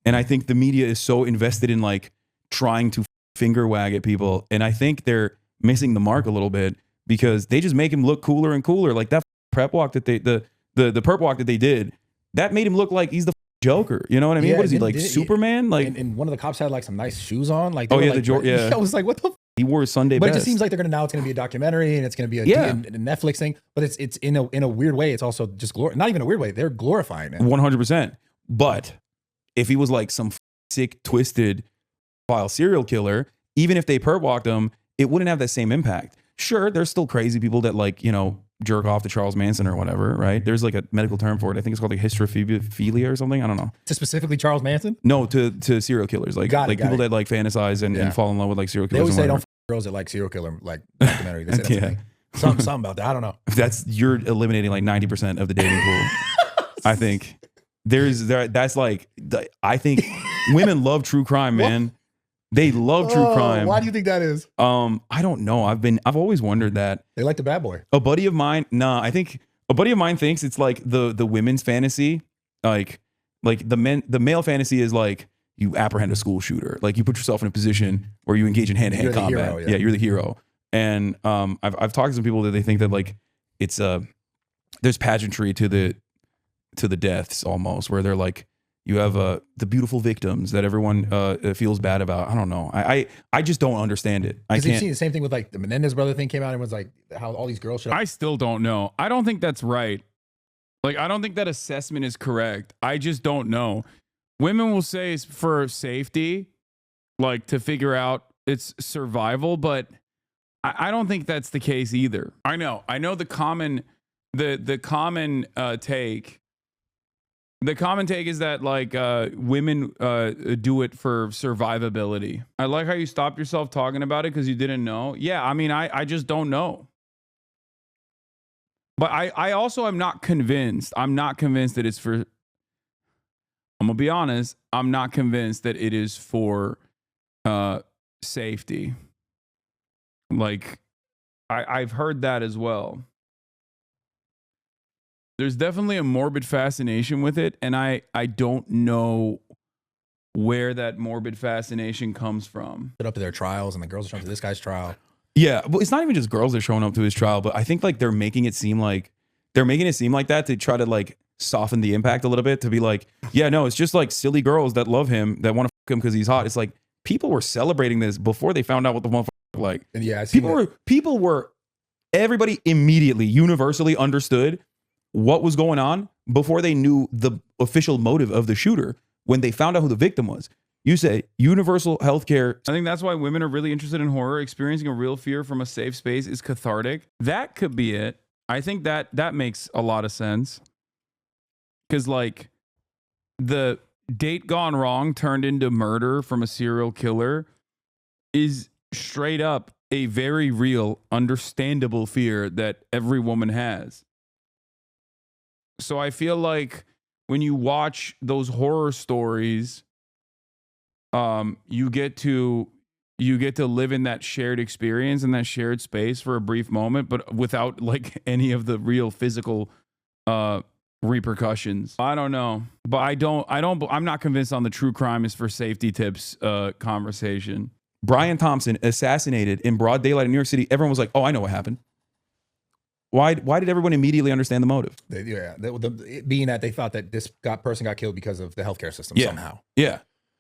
[SPEAKER 1] And I think the media is so invested in like trying to finger wag at people. And I think they're missing the mark a little bit because they just make him look cooler and cooler. Like that prep walk that the perp walk that they did, that made him look like he's the Joker. You know what I mean?
[SPEAKER 2] Yeah,
[SPEAKER 1] what is he, like Superman? Like,
[SPEAKER 2] and one of the cops had like some nice shoes on. Like,
[SPEAKER 1] oh yeah,
[SPEAKER 2] like, I was like, what the?
[SPEAKER 1] He wore his Sunday
[SPEAKER 2] But
[SPEAKER 1] best.
[SPEAKER 2] it just seems like now it's going to be a documentary and it's going to be a Netflix thing. But it's in a weird way. It's also just not even a weird way. They're glorifying it.
[SPEAKER 1] 100%. But if he was like some sick, twisted file serial killer, even if they perp walked him, it wouldn't have that same impact. Sure, there's still crazy people that like, you know, jerk off to Charles Manson or whatever, right? There's like a medical term for it. I think it's called like hysterophilia or something. I don't know.
[SPEAKER 2] To specifically Charles Manson?
[SPEAKER 1] No, to serial killers. Like people that like fantasize and fall in love with like serial killers.
[SPEAKER 2] They always say don't f girls that like serial killer like documentary. They say that something about that. I don't know.
[SPEAKER 1] You're eliminating like 90% of the dating pool. I think that's like I think women love true crime, man. They love true crime.
[SPEAKER 2] Why do you think that is?
[SPEAKER 1] I don't know. I've always wondered that.
[SPEAKER 2] They like the bad boy.
[SPEAKER 1] A buddy of mine, I think a buddy of mine thinks it's like the women's fantasy. Like the male fantasy is like you apprehend a school shooter. Like you put yourself in a position where you engage in hand-to-hand combat.
[SPEAKER 2] Hero,
[SPEAKER 1] yeah, you're the hero. And I've talked to some people that they think that like it's there's pageantry to the deaths almost, where they're like, you have the beautiful victims that everyone feels bad about. I don't know. I just don't understand it. I can't.
[SPEAKER 2] You've seen the same thing with like the Menendez brother thing came out and was like how all these girls should.
[SPEAKER 3] I still don't know. I don't think that's right. Like, I don't think that assessment is correct. I just don't know. Women will say it's for safety, like to figure out it's survival, but I don't think that's the case either. I know the common take. The common take is that like women do it for survivability. I like how you stopped yourself talking about it because you didn't know. Yeah, I mean, I just don't know. But I also am not convinced. I'm not convinced that it's for, I'm going to be honest, I'm not convinced that it is for safety. Like, I've heard that as well. There's definitely a morbid fascination with it, and I don't know where that morbid fascination comes from.
[SPEAKER 2] Up to their trials, and the girls are showing up to this guy's trial.
[SPEAKER 1] Yeah, but it's not even just girls that are showing up to his trial, but I think like they're making it seem like that to try to like soften the impact a little bit, to be like, yeah, no, it's just like silly girls that love him, that want to fuck him because he's hot. It's like people were celebrating this before they found out what the motherfucker was like.
[SPEAKER 2] And yeah,
[SPEAKER 1] everybody immediately, universally understood what was going on before they knew the official motive of the shooter. When they found out who the victim was, you say universal healthcare.
[SPEAKER 3] I think that's why women are really interested in horror. Experiencing a real fear from a safe space is cathartic. That could be it. I think that makes a lot of sense. Because like the date gone wrong turned into murder from a serial killer is straight up a very real, understandable fear that every woman has. So I feel like when you watch those horror stories, you get to live in that shared experience and that shared space for a brief moment, but without like any of the real physical repercussions. I don't know, but I'm not convinced on the true crime is for safety tips conversation.
[SPEAKER 1] Brian Thompson assassinated in broad daylight in New York City. Everyone was like, "Oh, I know what happened." Why did everyone immediately understand the motive?
[SPEAKER 2] Being that they thought that this person got killed because of the healthcare system somehow.
[SPEAKER 1] Yeah.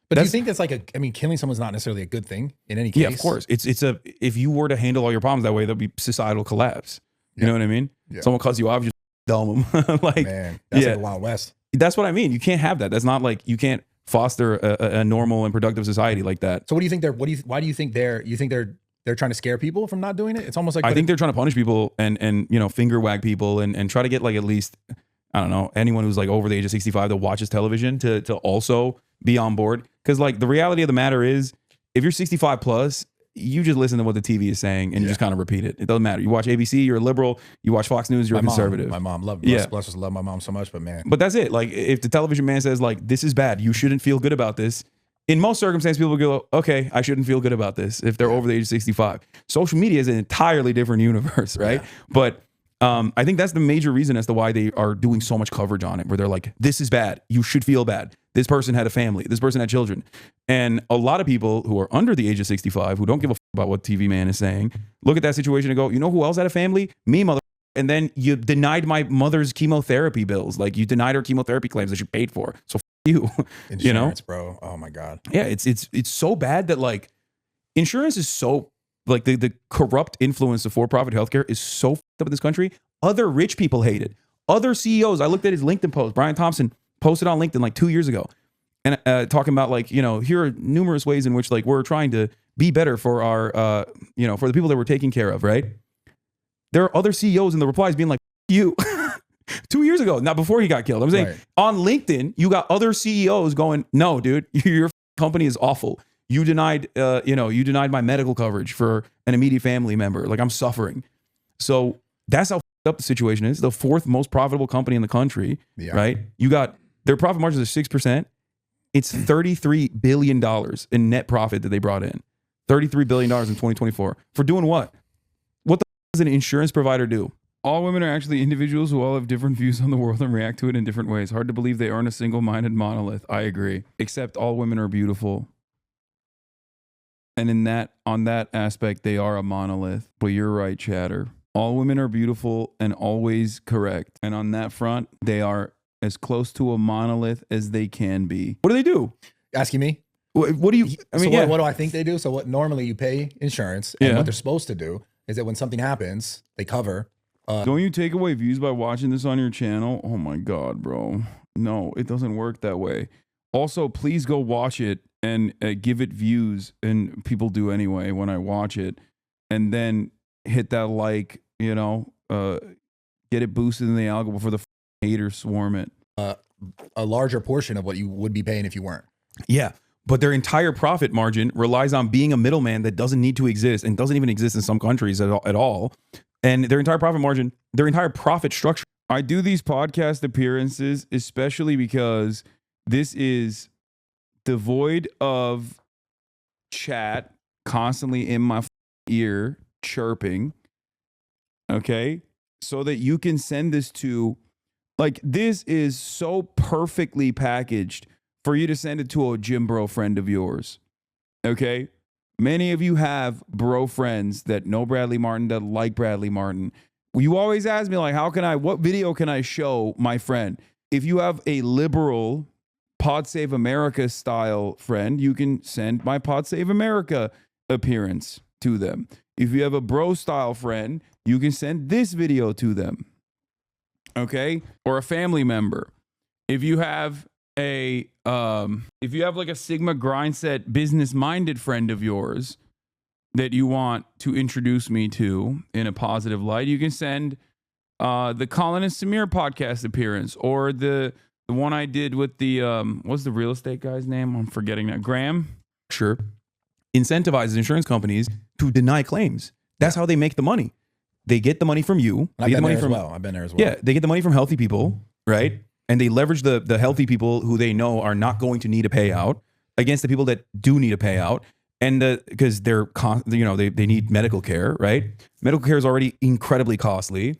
[SPEAKER 2] But do you think that's like killing someone's not necessarily a good thing in any case?
[SPEAKER 1] Yeah, of course. If you were to handle all your problems that way, there'll be societal collapse. You know what I mean? Yeah. Someone cuts you off, you just dumb them. Like, man,
[SPEAKER 2] that's like the Wild West.
[SPEAKER 1] That's what I mean. You can't have that. That's not like, you can't foster a normal and productive society like that.
[SPEAKER 2] So what do you think why do you think they're trying to scare people from not doing it? It's almost like,
[SPEAKER 1] I think they're trying to punish people and finger wag people and try to get like at least, I don't know, anyone who's like over the age of 65 that watches television to also be on board. Because like the reality of the matter is, if you're 65 plus, you just listen to what the TV is saying and you just kind of repeat it. It doesn't matter. You watch ABC, you're a liberal. You watch Fox News, you're a conservative.
[SPEAKER 2] My mom love my mom so much, but man.
[SPEAKER 1] But that's it. Like if the television man says like, this is bad, you shouldn't feel good about this. In most circumstances, people go, okay, I shouldn't feel good about this if they're over the age of 65. Social media is an entirely different universe, right? Yeah. But I think that's the major reason as to why they are doing so much coverage on it, where they're like, this is bad. You should feel bad. This person had a family. This person had children. And a lot of people who are under the age of 65, who don't give a about what TV man is saying, look at that situation and go, you know who else had a family? Me, mother. And then you denied my mother's chemotherapy bills. Like, you denied her chemotherapy claims that she paid for. So you,
[SPEAKER 2] Insurance,
[SPEAKER 1] you know,
[SPEAKER 2] bro. Oh my God.
[SPEAKER 1] Yeah, it's so bad that like insurance is so like the corrupt influence of for-profit healthcare is so up in this country. Other rich people hate it. Other CEOs. I looked at his LinkedIn post. Brian Thompson posted on LinkedIn like 2 years ago, and talking about like, you know, here are numerous ways in which like we're trying to be better for our you know, for the people that we're taking care of. Right. There are other CEOs in the replies being like, you. 2 years ago, not before he got killed. I'm saying on LinkedIn, you got other CEOs going, no, dude, your company is awful. You denied, you denied my medical coverage for an immediate family member. Like, I'm suffering. So that's how up the situation is. The fourth most profitable company in the country, right? You got their profit margins are 6%. It's $33 billion in net profit that they brought in. $33 billion in 2024 for doing what? What the does an insurance provider do?
[SPEAKER 3] All women are actually individuals who all have different views on the world and react to it in different ways. Hard to believe they aren't a single-minded monolith. I agree. Except all women are beautiful. And on that aspect, they are a monolith. But you're right, Chatter. All women are beautiful and always correct. And on that front, they are as close to a monolith as they can be.
[SPEAKER 1] What do they do?
[SPEAKER 2] Asking me?
[SPEAKER 1] What do you, I mean,
[SPEAKER 2] what do I think they do? So what normally you pay insurance, and what they're supposed to do is that when something happens, they cover.
[SPEAKER 3] Don't you take away views by watching this on your channel? Oh my God, bro. No, it doesn't work that way. Also, please go watch it and give it views, and people do anyway when I watch it, and then hit that like, you know, get it boosted in the algorithm before the haters swarm it.
[SPEAKER 2] A larger portion of what you would be paying if you weren't.
[SPEAKER 1] Yeah. But their entire profit margin relies on being a middleman that doesn't need to exist and doesn't even exist in some countries at all. And their entire profit margin, their entire profit structure.
[SPEAKER 3] I do these podcast appearances especially because this is devoid of chat constantly in my ear chirping. Okay? So that you can send this to, like, this is so perfectly packaged for you to send it to a gym bro friend of yours. Okay? Many of you have bro friends that know Bradley Martyn, that like Bradley Martyn. You always ask me, like, what video can I show my friend? If you have a liberal Pod Save America style friend, you can send my Pod Save America appearance to them. If you have a bro style friend, you can send this video to them. Okay? Or a family member. If you have like a Sigma Grindset business minded friend of yours that you want to introduce me to in a positive light, you can send the Colin and Samir podcast appearance, or the one I did with the what's the real estate guy's name? I'm forgetting that. Graham.
[SPEAKER 1] Sure. Incentivizes insurance companies to deny claims. That's how they make the money. They get the money from you.
[SPEAKER 2] I've been there as well. I've been there as well.
[SPEAKER 1] Yeah, they get the money from healthy people, right? And they leverage the healthy people who they know are not going to need a payout against the people that do need a payout. And because they need medical care, right? Medical care is already incredibly costly.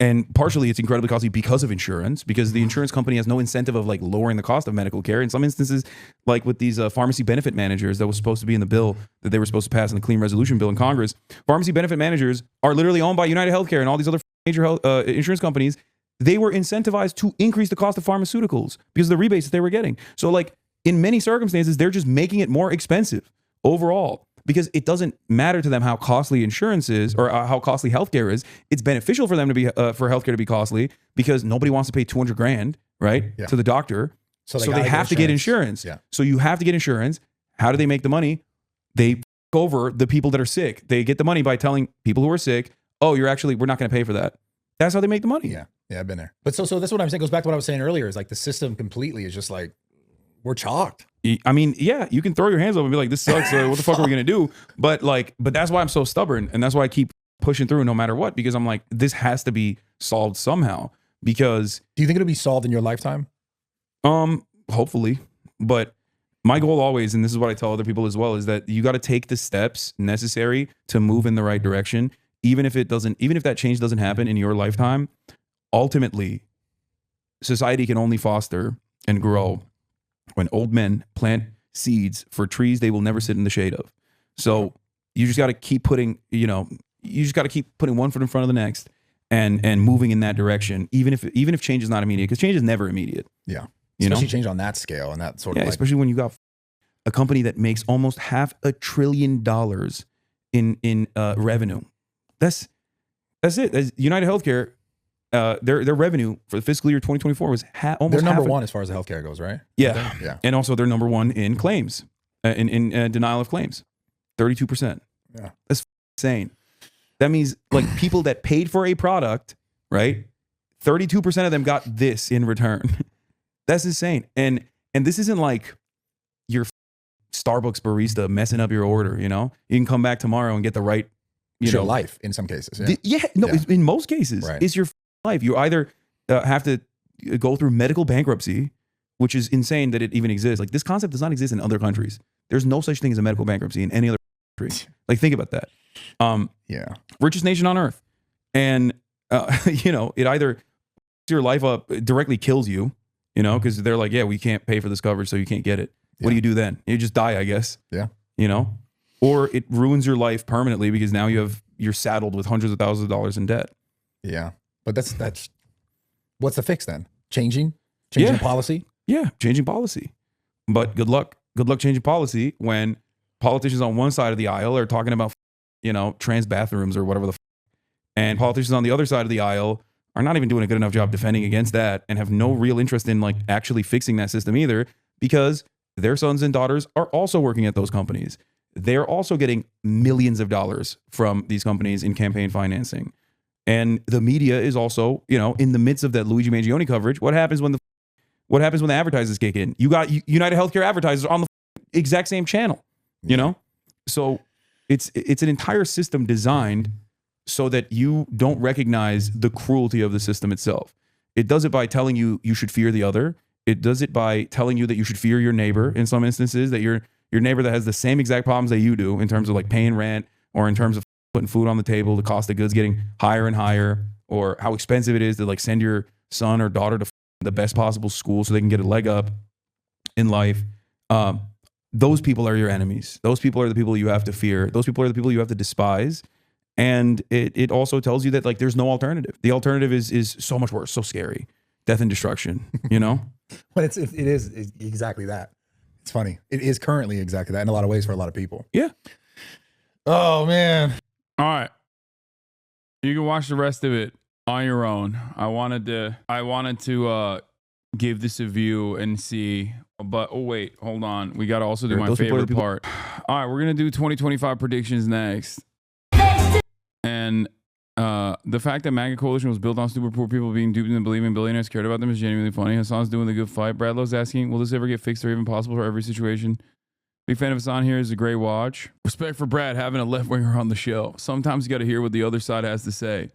[SPEAKER 1] And partially it's incredibly costly because of insurance, because the insurance company has no incentive of like lowering the cost of medical care. In some instances, like with these pharmacy benefit managers that was supposed to be in the bill that they were supposed to pass in the Clean Resolution Bill in Congress, pharmacy benefit managers are literally owned by United Healthcare and all these other major insurance companies. They were incentivized to increase the cost of pharmaceuticals because of the rebates that they were getting. So like in many circumstances, they're just making it more expensive overall, because it doesn't matter to them how costly insurance is or how costly healthcare is. It's beneficial for them to be for healthcare to be costly because nobody wants to pay $200,000, right, to the doctor. So they have to get insurance. Yeah. So you have to get insurance. How do they make the money? They f over the people that are sick. They get the money by telling people who are sick, "Oh, we're not going to pay for that." That's how they make the money.
[SPEAKER 2] Yeah. Yeah, I've been there. But so that's what I'm saying. Goes back to what I was saying earlier. Is like the system completely is just like, we're chalked.
[SPEAKER 1] I mean, yeah, you can throw your hands up and be like, this sucks. What the fuck are we going to do? But that's why I'm so stubborn. And that's why I keep pushing through no matter what, because I'm like, this has to be solved somehow. Because
[SPEAKER 2] do you think it'll be solved in your lifetime?
[SPEAKER 1] Hopefully. But my goal always, and this is what I tell other people as well, is that you got to take the steps necessary to move in the right direction. even if that change doesn't happen in your lifetime, ultimately, society can only foster and grow when old men plant seeds for trees they will never sit in the shade of. So you just got to keep putting, one foot in front of the next and moving in that direction, even if change is not immediate, because change is never immediate.
[SPEAKER 2] Yeah. Especially change on that scale and that sort of
[SPEAKER 1] especially when you got a company that makes almost $500 billion in revenue. That's it. As United Healthcare, their revenue for the fiscal year 2024 was almost
[SPEAKER 2] they're number one as far as the healthcare goes, right?
[SPEAKER 1] Yeah. Yeah. And also they're number one in claims, in denial of claims, 32%.
[SPEAKER 2] Yeah.
[SPEAKER 1] That's insane. That means like people that paid for a product, right? 32% of them got this in return. That's insane. And this isn't like your Starbucks barista messing up your order, you know? You can come back tomorrow and get the right,
[SPEAKER 2] your life in some cases.
[SPEAKER 1] In most cases,
[SPEAKER 2] right.
[SPEAKER 1] It's your life. You either have to go through medical bankruptcy, which is insane that it even exists. Like this concept does not exist in other countries. There's no such thing as a medical bankruptcy in any other country. Like think about that. Richest nation on earth. And, it either your life up directly kills you, because they're like, yeah, we can't pay for this coverage, so you can't get it. What do you do then? You just die, I guess.
[SPEAKER 2] Yeah.
[SPEAKER 1] Or it ruins your life permanently because now you're saddled with hundreds of thousands of dollars in debt.
[SPEAKER 2] Yeah. But that's what's the fix then? Changing policy?
[SPEAKER 1] Yeah, changing policy. But good luck changing policy when politicians on one side of the aisle are talking about, trans bathrooms or whatever and politicians on the other side of the aisle are not even doing a good enough job defending against that and have no real interest in like actually fixing that system either, because their sons and daughters are also working at those companies. They're also getting millions of dollars from these companies in campaign financing. And the media is also, in the midst of that Luigi Mangione coverage. What happens when the advertisers kick in? You got United Healthcare advertisers on the exact same channel, So it's an entire system designed so that you don't recognize the cruelty of the system itself. It does it by telling you should fear the other. It does it by telling you that you should fear your neighbor in some instances, that your neighbor that has the same exact problems that you do in terms of like paying rent or in terms of putting food on the table, the cost of goods getting higher and higher, or how expensive it is to like send your son or daughter to the best possible school so they can get a leg up in life. Those people are your enemies. Those people are the people you have to fear. Those people are the people you have to despise. And it also tells you that like there's no alternative. The alternative is so much worse, so scary. Death and destruction,
[SPEAKER 2] But it is exactly that. It's funny. It is currently exactly that in a lot of ways for a lot of people.
[SPEAKER 1] Yeah.
[SPEAKER 2] Oh man.
[SPEAKER 3] All right. You can watch the rest of it on your own. I wanted to give this a view and see, but oh wait, hold on. We got to also do my favorite part. All right, we're going to do 2025 predictions next. And the fact that MAGA coalition was built on stupid poor people being duped into believing billionaires cared about them is genuinely funny. Hasan's doing the good fight. Bradlow's asking, will this ever get fixed or even possible for every situation? Big fan of Hasan here. Is a great watch. Respect for Brad having a left-winger on the show. Sometimes you got to hear what the other side has to say.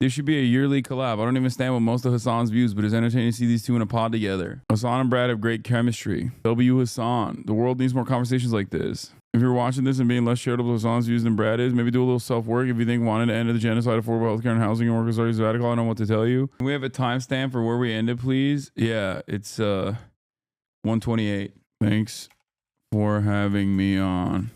[SPEAKER 3] This should be a yearly collab. I don't even stand with most of Hasan's views, but it's entertaining to see these two in a pod together. Hasan and Brad have great chemistry. W Hasan. The world needs more conversations like this. If you're watching this and being less charitable to Hasan's views than Brad is, maybe do a little self-work. If you think wanting to end the genocide, affordable healthcare and housing and workers are radical, I don't know what to tell you. Can we have a timestamp for where we ended, please? Yeah, it's 128. Thanks for having me on.